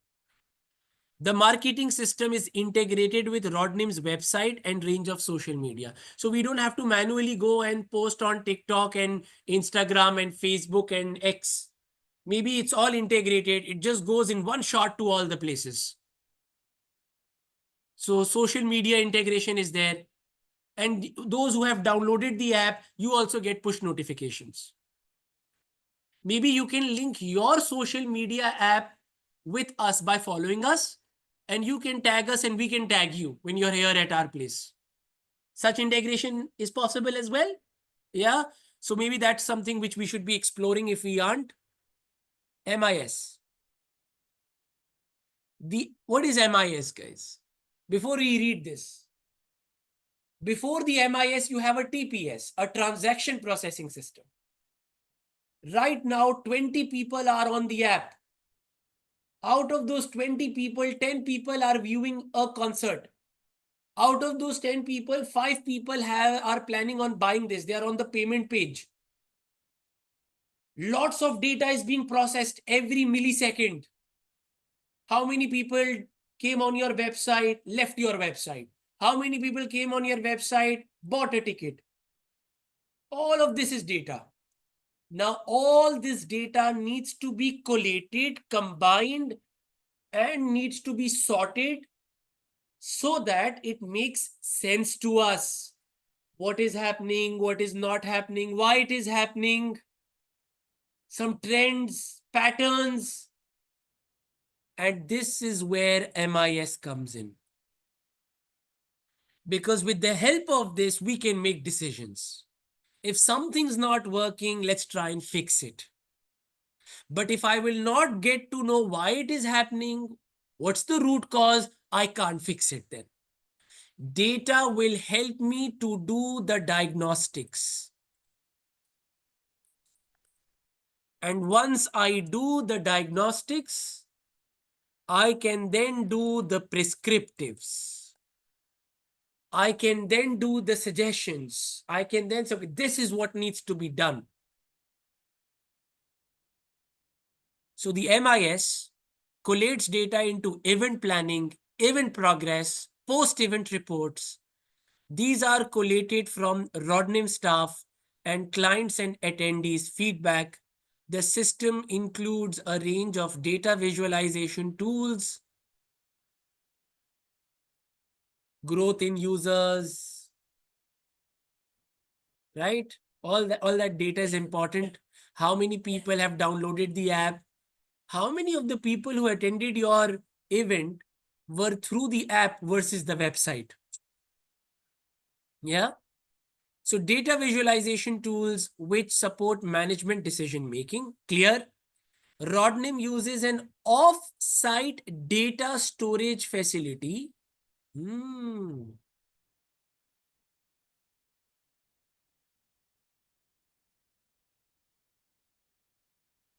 The marketing system is integrated with Rodnim's website and range of social media. So we don't have to manually go and post on TikTok and Instagram and Facebook and X. Maybe it's all integrated. It just goes in one shot to all the places. So social media integration is there. And those who have downloaded the app, you also get push notifications. Maybe you can link your social media app with us by following us, and you can tag us and we can tag you when you're here at our place. Such integration is possible as well. Yeah. So maybe that's something which we should be exploring if we aren't. MIS. What is MIS, guys? Before we read this, before the MIS, you have a TPS, a transaction processing system. Right now, 20 people are on the app. Out of those 20 people, 10 people are viewing a concert. Out of those 10 people, 5 people are planning on buying this. They are on the payment page. Lots of data is being processed every millisecond. How many people came on your website, left your website? How many people came on your website, bought a ticket? All of this is data. Now, all this data needs to be collated, combined, and needs to be sorted so that it makes sense to us. What is happening, what is not happening, why it is happening, some trends, patterns. And this is where MIS comes in. Because with the help of this, we can make decisions. If something's not working, let's try and fix it. But if I will not get to know why it is happening, what's the root cause, I can't fix it then. Data will help me to do the diagnostics. And once I do the diagnostics, I can then do the prescriptives. I can then do the suggestions. I can then say, okay, this is what needs to be done. So the MIS collates data into event planning, event progress, post-event reports. These are collated from Rodnim staff and clients and attendees feedback. The system includes a range of data visualization tools, growth in users, right? All that data is important. How many people have downloaded the app? How many of the people who attended your event were through the app versus the website? Yeah. So data visualization tools which support management decision making. Clear? Rodnim uses an off-site data storage facility. Hmm.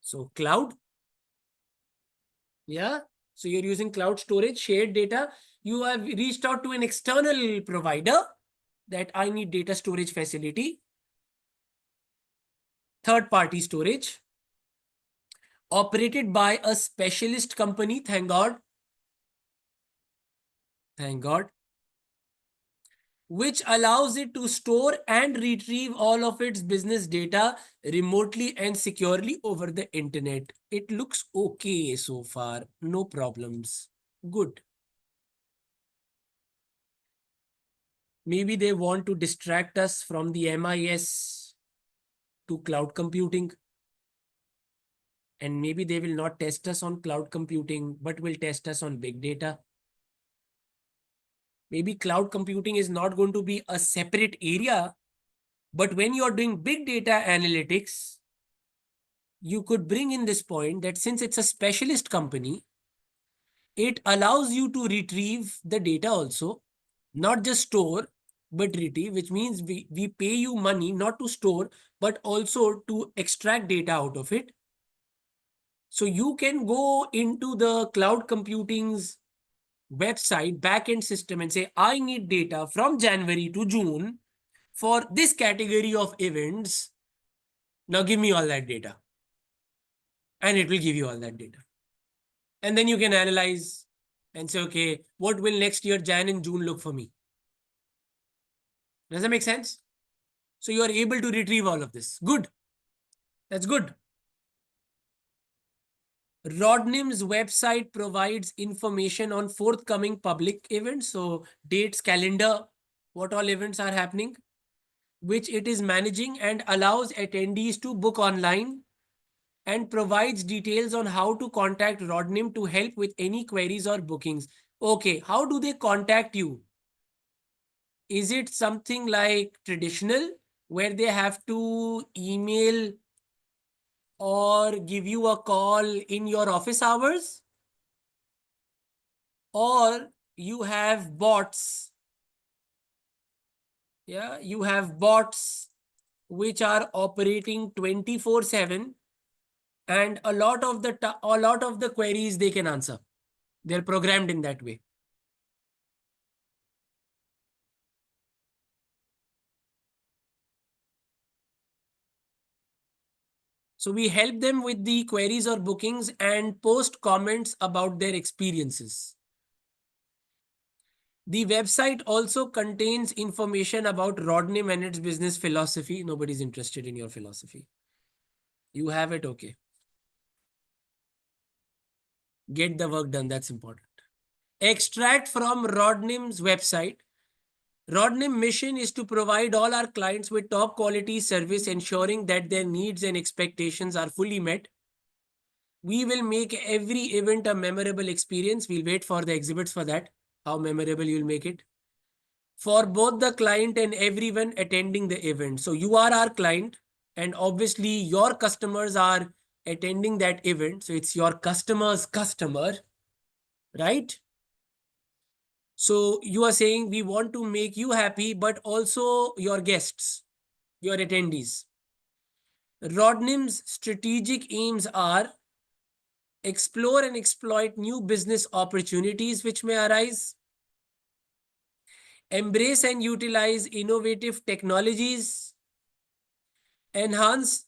So cloud, yeah. So you're using cloud storage, shared data. You have reached out to an external provider that I need data storage facility, third party storage, operated by a specialist company. Thank God. Thank God. Which allows it to store and retrieve all of its business data remotely and securely over the internet. It looks okay so far. No problems. Good. Maybe they want to distract us from the MIS to cloud computing. And maybe they will not test us on cloud computing, but will test us on big data. Maybe cloud computing is not going to be a separate area, but when you're doing big data analytics, you could bring in this point that since it's a specialist company, it allows you to retrieve the data also, not just store, but retrieve, which means we pay you money not to store, but also to extract data out of it. So you can go into the cloud computing's website backend system and say, I need data from January to June for this category of events. Now give me all that data. And it will give you all that data. And then you can analyze and say, okay, what will next year, Jan and June, look for me? Does that make sense? So you are able to retrieve all of this. Good. That's good. Rodnim's website provides information on forthcoming public events. So dates, calendar, what all events are happening, which it is managing and allows attendees to book online and provides details on how to contact Rodnim to help with any queries or bookings. Okay, how do they contact you? Is it something like traditional where they have to email or give you a call in your office hours? Or you have bots? Yeah, you have bots which are operating 24/7 and a lot of the queries they can answer. They're programmed in that way. So we help them with the queries or bookings and post comments about their experiences. The website also contains information about Rodnim and its business philosophy. Nobody's interested in your philosophy. You have it, okay. Get the work done, that's important. Extract from Rodnim's website. Rodnim mission is to provide all our clients with top quality service, ensuring that their needs and expectations are fully met. We will make every event a memorable experience. We'll wait for the exhibits for that, how memorable you'll make it, for both the client and everyone attending the event. So you are our client, and obviously your customers are attending that event. So it's your customer's customer, right? So you are saying we want to make you happy, but also your guests, your attendees. Rodnim's strategic aims are explore and exploit new business opportunities which may arise, embrace and utilize innovative technologies, enhance,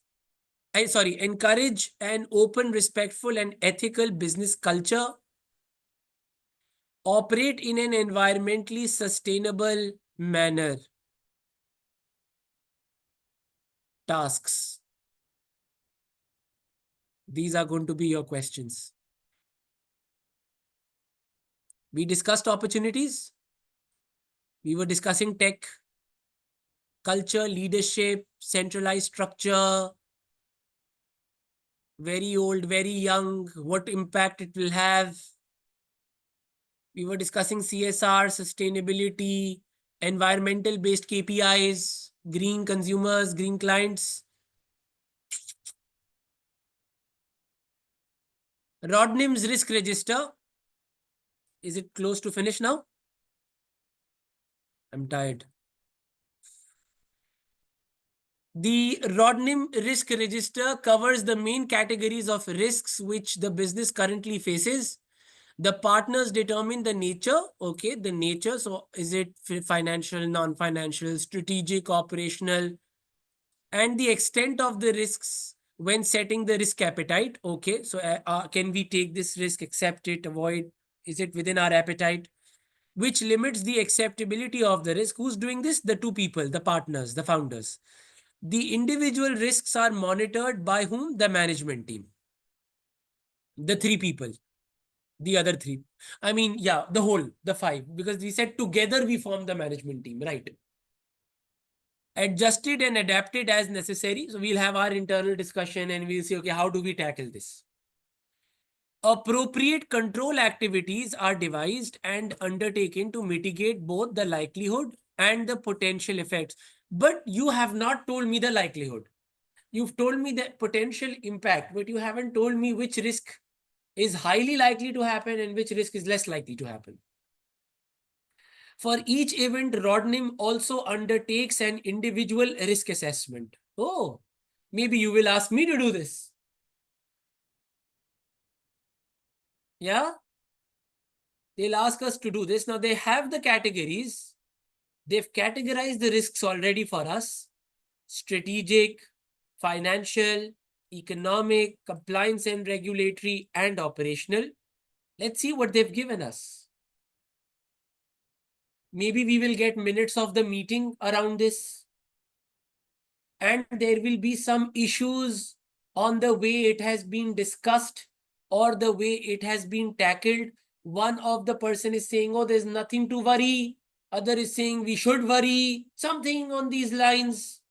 encourage an open, respectful, and ethical business culture, operate in an environmentally sustainable manner. tasks. These are going to be your questions. We discussed opportunities. We were discussing tech, culture, leadership, centralized structure, very old, very young, what impact it will have. We were discussing CSR, sustainability, environmental based KPIs, green consumers, green clients. Rodnim's risk register. Is it close to finish now? I'm tired. The Rodnim risk register covers the main categories of risks which the business currently faces. The partners determine the nature. Okay, the nature. So is it financial, non-financial, strategic, operational, and the extent of the risks when setting the risk appetite. Okay, so can we take this risk, accept it, avoid? Is it within our appetite? Which limits the acceptability of the risk. Who's doing this? The two people, the partners, the founders. The individual risks are monitored by whom? The management team. The three people. The other three. I mean, yeah, the whole, the five. Because we said together we form the management team, right? Adjusted and adapted as necessary. So we'll have our internal discussion and we'll see, okay, how do we tackle this? Appropriate control activities are devised and undertaken to mitigate both the likelihood and the potential effects. But you have not told me the likelihood. You've told me the potential impact, but you haven't told me which risk is highly likely to happen and which risk is less likely to happen. For each event, Rodnim also undertakes an individual risk assessment. Oh, maybe you will ask me to do this. Yeah? They'll ask us to do this. Now they have the categories. They've categorized the risks already for us. Strategic, financial, economic, compliance and regulatory, and operational. Let's see what they've given us. Maybe we will get minutes of the meeting around this. And there will be some issues on the way it has been discussed or the way it has been tackled. One of the person is saying, oh, there's nothing to worry. Other is saying we should worry. Something on these lines.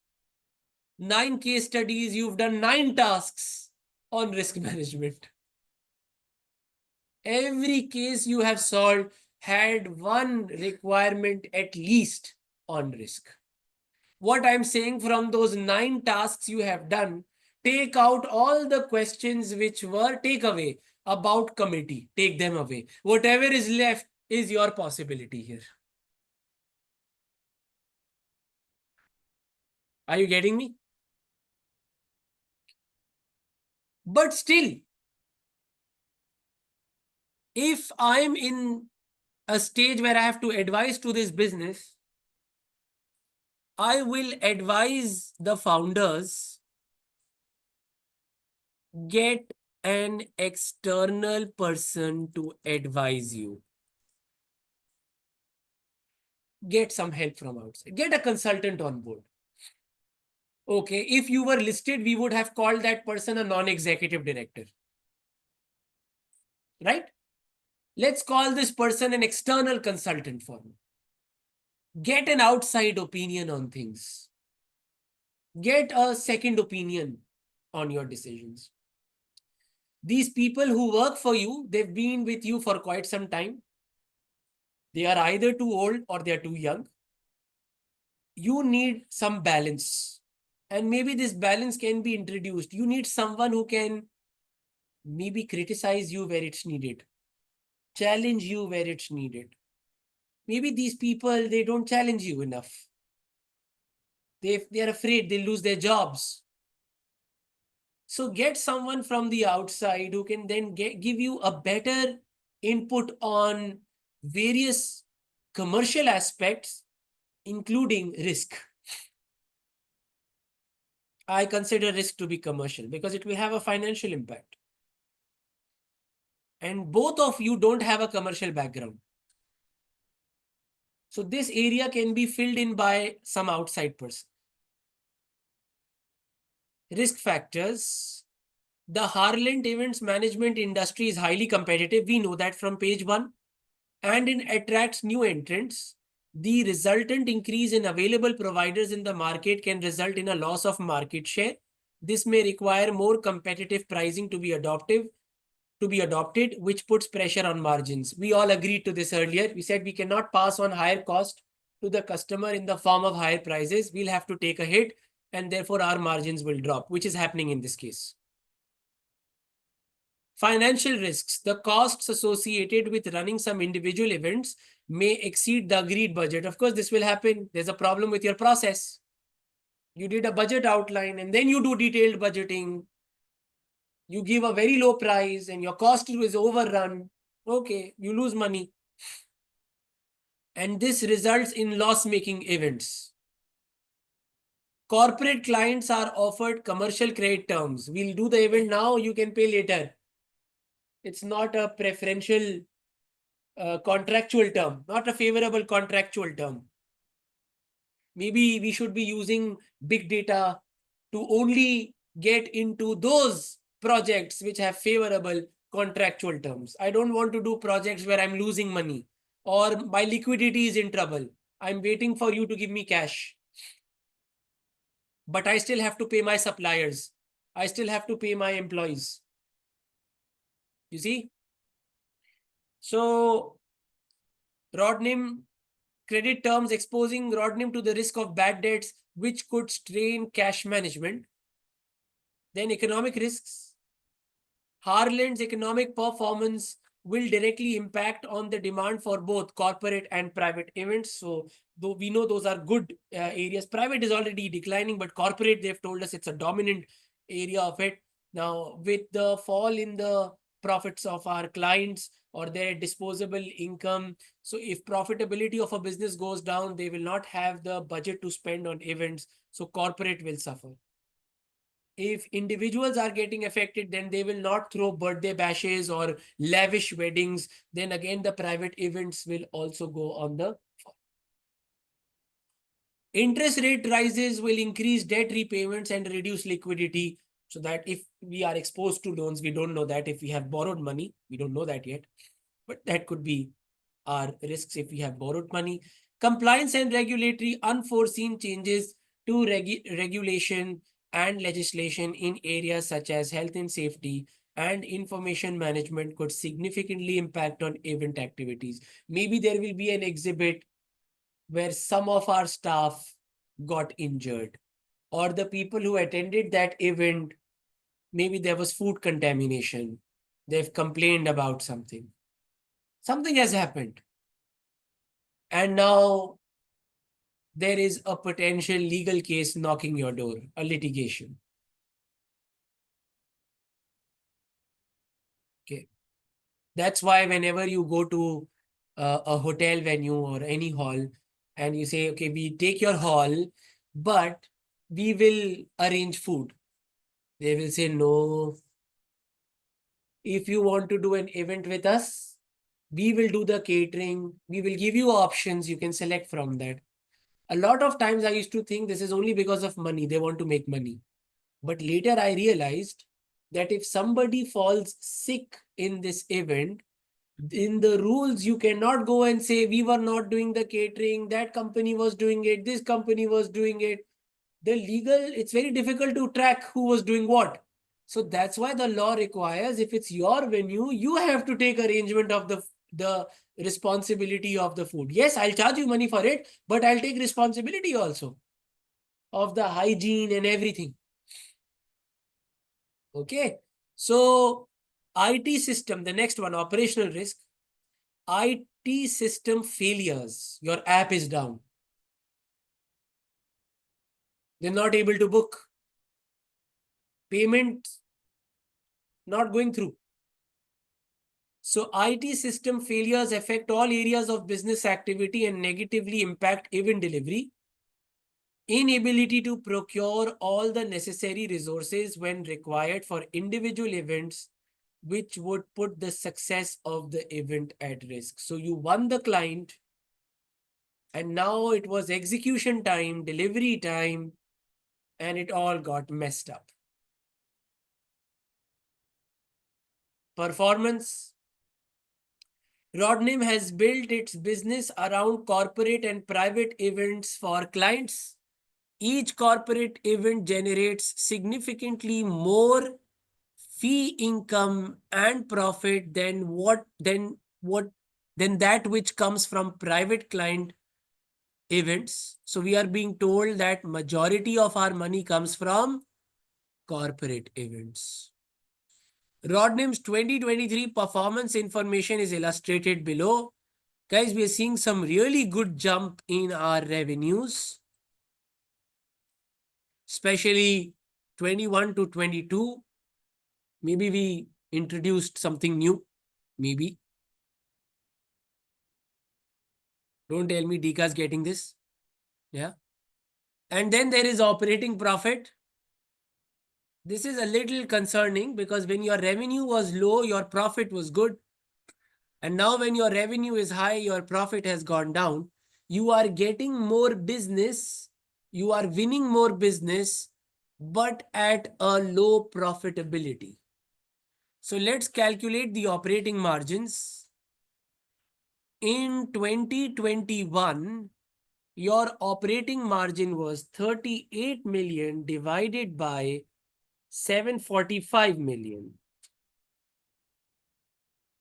9 case studies, you've done 9 tasks on risk management. Every case you have solved had one requirement at least on risk. What I'm saying, from those 9 tasks you have done, take out all the questions which were takeaway about committee. Take them away. Whatever is left is your possibility here. Are you getting me? But still, if I'm in a stage where I have to advise to this business, I will advise the founders, get an external person to advise you. Get some help from outside. Get a consultant on board. Okay, if you were listed, we would have called that person a non-executive director. Right? Let's call this person an external consultant for me. Get an outside opinion on things. Get a second opinion on your decisions. These people who work for you, they've been with you for quite some time. They are either too old or they are too young. You need some balance. And maybe this balance can be introduced. You need someone who can maybe criticize you where it's needed, challenge you where it's needed. Maybe these people, they don't challenge you enough. They are afraid they'll lose their jobs. So get someone from the outside who can then give you a better input on various commercial aspects, including risk. I consider risk to be commercial because it will have a financial impact. And both of you don't have a commercial background. So this area can be filled in by some outside person. Risk factors. The Harland events management industry is highly competitive. We know that from page 1. And it attracts new entrants. The resultant increase in available providers in the market can result in a loss of market share. This may require more competitive pricing to be adopted, which puts pressure on margins. We all agreed to this earlier. We said we cannot pass on higher cost to the customer in the form of higher prices. We'll have to take a hit, and therefore our margins will drop, which is happening in this case. Financial risks. The costs associated with running some individual events may exceed the agreed budget. Of course, this will happen. There's a problem with your process. You did a budget outline and then you do detailed budgeting. You give a very low price and your cost is overrun. Okay, you lose money. And this results in loss-making events. Corporate clients are offered commercial credit terms. We'll do the event now, you can pay later. It's not a preferential contractual term, not a favorable contractual term. Maybe we should be using big data to only get into those projects which have favorable contractual terms. I don't want to do projects where I'm losing money or my liquidity is in trouble. I'm waiting for you to give me cash. But I still have to pay my suppliers. I still have to pay my employees. You see? So, Rodnim credit terms exposing Rodnim to the risk of bad debts, which could strain cash management. Then economic risks. Harland's economic performance will directly impact on the demand for both corporate and private events. So though we know those are good areas, private is already declining, but corporate, they've told us it's a dominant area of it. Now, with the fall in the profits of our clients or their disposable income, so if profitability of a business goes down, they will not have the budget to spend on events. So corporate will suffer. If individuals are getting affected, then they will not throw birthday bashes or lavish weddings. Then again, the private events will also go on the fall. Interest rate rises will increase debt repayments and reduce liquidity. So that if we are exposed to loans, we don't know that. If we have borrowed money, we don't know that yet. But that could be our risks if we have borrowed money. Compliance and regulatory unforeseen changes to regulation and legislation in areas such as health and safety and information management could significantly impact on event activities. Maybe there will be an exhibit where some of our staff got injured, or the people who attended that event, maybe there was food contamination. They've complained about something. Something has happened. And now there is a potential legal case knocking your door, a litigation. Okay. That's why whenever you go to a hotel venue or any hall and you say, okay, we take your hall, but we will arrange food. They will say, no. If you want to do an event with us, we will do the catering. We will give you options. You can select from that. A lot of times I used to think this is only because of money. They want to make money. But later I realized that if somebody falls sick in this event, in the rules, you cannot go and say, we were not doing the catering, that company was doing it, this company was doing it. The legal, it's very difficult to track who was doing what. So that's why the law requires, if it's your venue, you have to take arrangement of the responsibility of the food. Yes, I'll charge you money for it, but I'll take responsibility also of the hygiene and everything. Okay. So IT system, the next one, operational risk. IT system failures. Your app is down. They're not able to book. Payment not going through. So IT system failures affect all areas of business activity and negatively impact event delivery. Inability to procure all the necessary resources when required for individual events, which would put the success of the event at risk. So you won the client, and now it was execution time, delivery time, and it all got messed up. Performance. Rodnim has built its business around corporate and private events for clients. Each corporate event generates significantly more fee income and profit than that which comes from private client events. So we are being told that majority of our money comes from corporate events. Rodnim's 2023 performance information is illustrated below. Guys, we are seeing some really good jump in our revenues, especially 21 to 22. Maybe we introduced something new. Maybe. Don't tell me Dika's getting this. Yeah. And then there is operating profit. This is a little concerning because when your revenue was low, your profit was good. And now when your revenue is high, your profit has gone down. You are getting more business, you are winning more business, but at a low profitability. So let's calculate the operating margins. In 2021, your operating margin was 38 million divided by 745 million.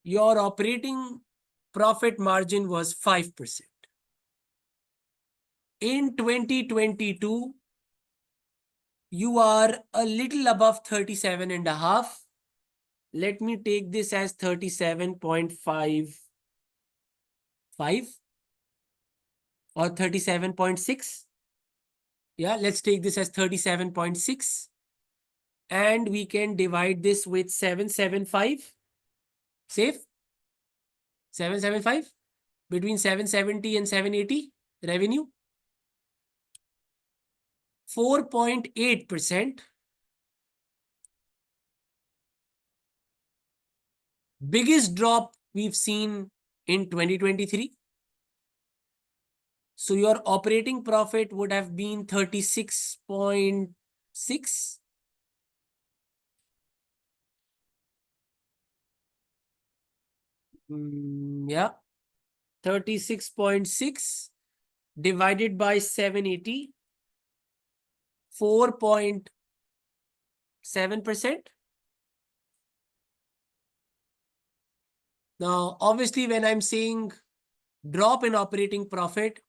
Your operating profit margin was 5%. In 2022, you are a little above 37 and a half. Let me take this as 37.55 or 37.6. Yeah, let's take this as 37.6. And we can divide this with 775. Safe? 775? Between 770 and 780 revenue? 4.8%. Biggest drop we've seen in 2023. So your operating profit would have been 36.6. Yeah, 36.6 divided by 780, 4.7%. Now, obviously, when I'm saying drop in operating profit,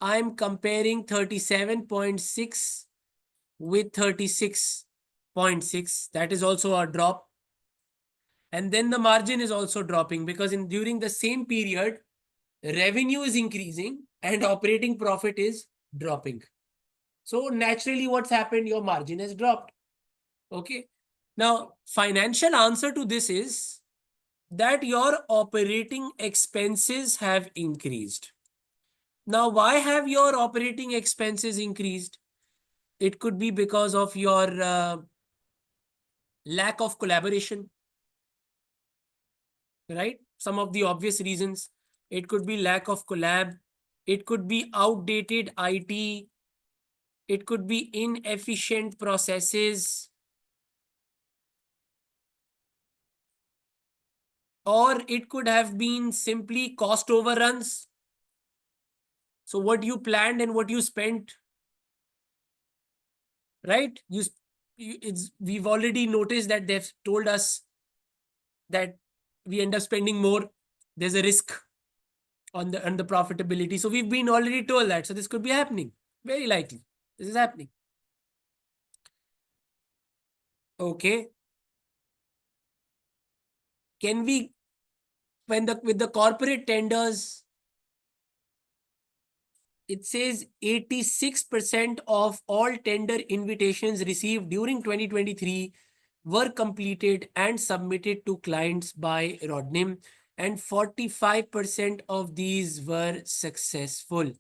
I'm comparing 37.6 with 36.6. That is also a drop. And then the margin is also dropping because during the same period, revenue is increasing and operating profit is dropping. So naturally, what's happened? Your margin has dropped. Okay. Now, financial answer to this is that your operating expenses have increased. Now, why have your operating expenses increased? It could be because of your lack of collaboration, right? Some of the obvious reasons. It could be lack of collab. It could be outdated IT. It could be inefficient processes. Or it could have been simply cost overruns. So what you planned and what you spent, right? We've already noticed that they've told us that we end up spending more. There's a risk on the profitability. So we've been already told that. So this could be happening. Very likely. This is happening. Okay. Can we, with the corporate tenders, it says 86% of all tender invitations received during 2023 were completed and submitted to clients by Rodnim, and 45% of these were successful.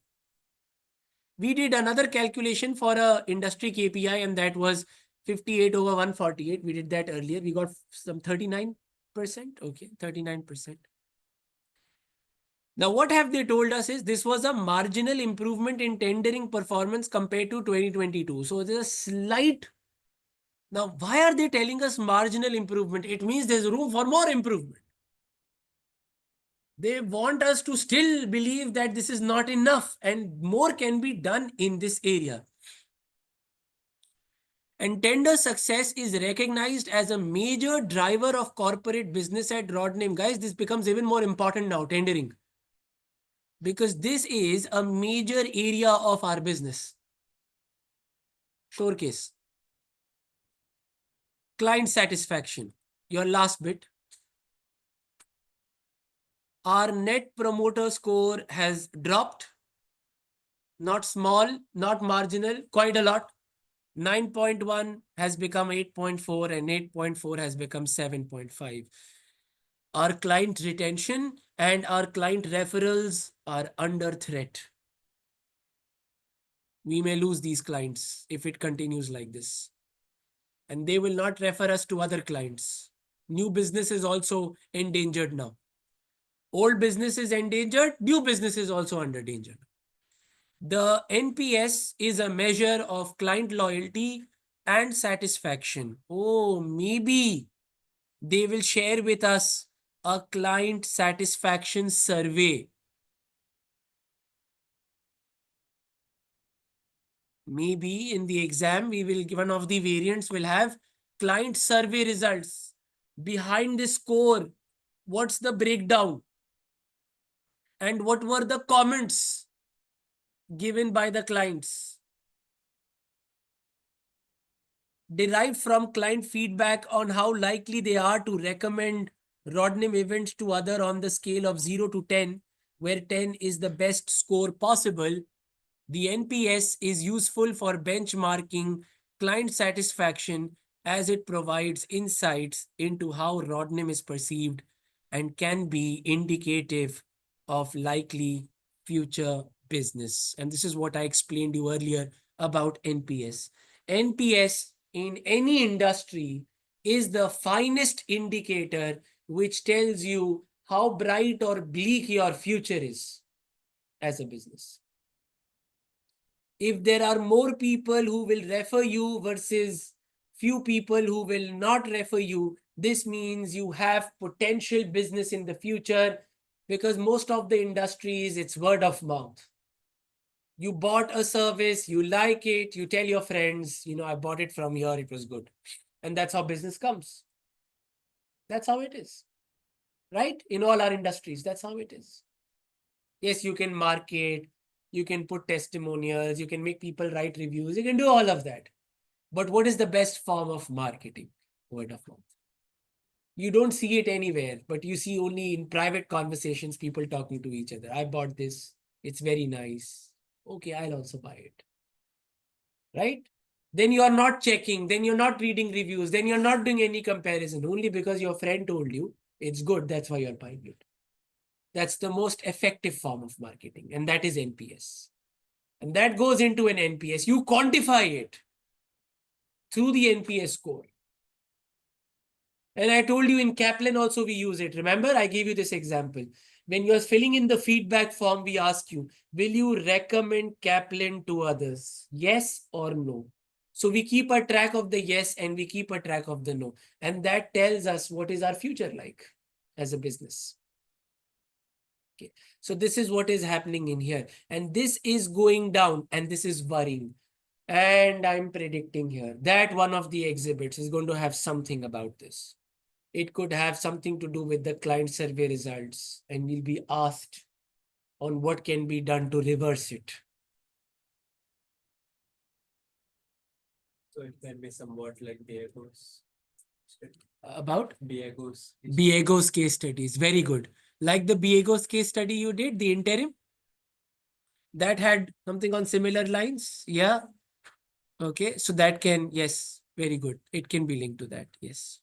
We did another calculation for a industry KPI, and that was 58 over 148. We did that earlier. We got some 39%. Okay, 39%. Now, what have they told us is this was a marginal improvement in tendering performance compared to 2022. So there's a slight Now, why are they telling us marginal improvement? It means there's room for more improvement. They want us to still believe that this is not enough and more can be done in this area. And tender success is recognized as a major driver of corporate business at Rodnim. Guys, this becomes even more important now, tendering. Because this is a major area of our business. Showcase. Client satisfaction. Your last bit. Our net promoter score has dropped. Not small, not marginal, quite a lot. 9.1 has become 8.4 and 8.4 has become 7.5. Our client retention and our client referrals are under threat. We may lose these clients if it continues like this. And they will not refer us to other clients. New business is also endangered now. Old business is endangered, new business is also under danger. The NPS is a measure of client loyalty and satisfaction. Oh, maybe they will share with us a client satisfaction survey. Maybe in the exam, one of the variants will have client survey results. Behind the score, what's the breakdown? And what were the comments given by the clients? Derived from client feedback on how likely they are to recommend Rodnim Events to other on the scale of 0 to 10, where 10 is the best score possible. The NPS is useful for benchmarking client satisfaction as it provides insights into how Rodnim is perceived and can be indicative of likely future business. And this is what I explained you earlier about NPS. NPS in any industry is the finest indicator which tells you how bright or bleak your future is as a business. If there are more people who will refer you versus few people who will not refer you, this means you have potential business in the future, because most of the industries, it's word of mouth. You bought a service, you like it, you tell your friends, I bought it from here, it was good. And that's how business comes. That's how it is. Right? In all our industries, that's how it is. Yes, you can market, you can put testimonials, you can make people write reviews, you can do all of that. But what is the best form of marketing? Word of mouth. You don't see it anywhere, but you see only in private conversations, people talking to each other. I bought this. It's very nice. Okay, I'll also buy it. Right? Then you are not checking. Then you're not reading reviews. Then you're not doing any comparison. Only because your friend told you it's good. That's why you're buying it. That's the most effective form of marketing. And that is NPS. And that goes into an NPS. You quantify it through the NPS score. And I told you in Kaplan also we use it. Remember, I gave you this example. When you're filling in the feedback form, we ask you, will you recommend Kaplan to others? Yes or no? So we keep a track of the yes and we keep a track of the no. And that tells us what is our future like as a business. Okay. So this is what is happening in here. And this is going down and this is worrying. And I'm predicting here that one of the exhibits is going to have something about this. It could have something to do with the client survey results, and we'll be asked on what can be done to reverse it. So it can be somewhat like Diego's. About? Diego's. Diego's case studies. Very good. Like the Diego's case study you did, the interim, that had something on similar lines. Yeah. Okay. So that can, yes, very good. It can be linked to that. Yes.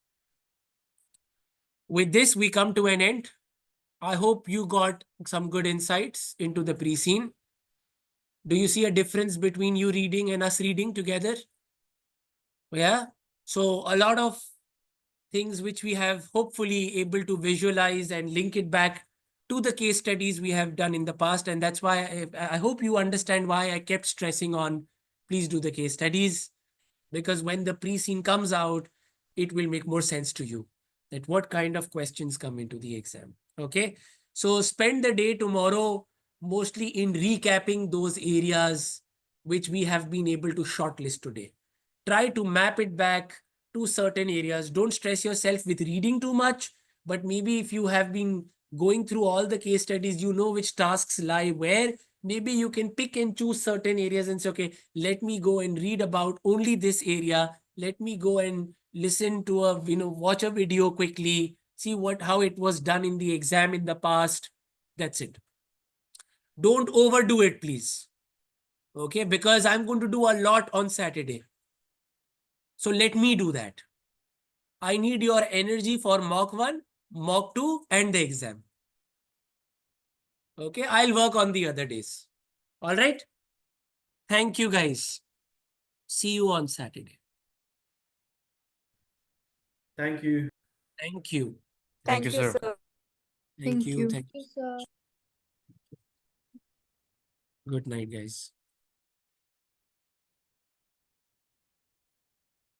With this, we come to an end. I hope you got some good insights into the Preseen. Do you see a difference between you reading and us reading together? Yeah. So a lot of things which we have hopefully able to visualize and link it back to the case studies we have done in the past. And that's why I hope you understand why I kept stressing on, please do the case studies. because when the pre-scene comes out, it will make more sense to you that what kind of questions come into the exam. Okay. So spend the day tomorrow mostly in recapping those areas which we have been able to shortlist today. Try to map it back to certain areas. Don't stress yourself with reading too much, but maybe if you have been going through all the case studies, you know which tasks lie where. Maybe you can pick and choose certain areas and say, okay, let me go and read about only this area. Let me go and listen to a, watch a video quickly, see how it was done in the exam in the past. That's it. Don't overdo it, please. Okay, because I'm going to do a lot on Saturday. So let me do that. I need your energy for mock 1, mock 2, and the exam. Okay, I'll work on the other days. All right. Thank you, guys. See you on Saturday. Thank you. Thank you. Thank you, sir. Thank you. you. Thank you. Good night, guys.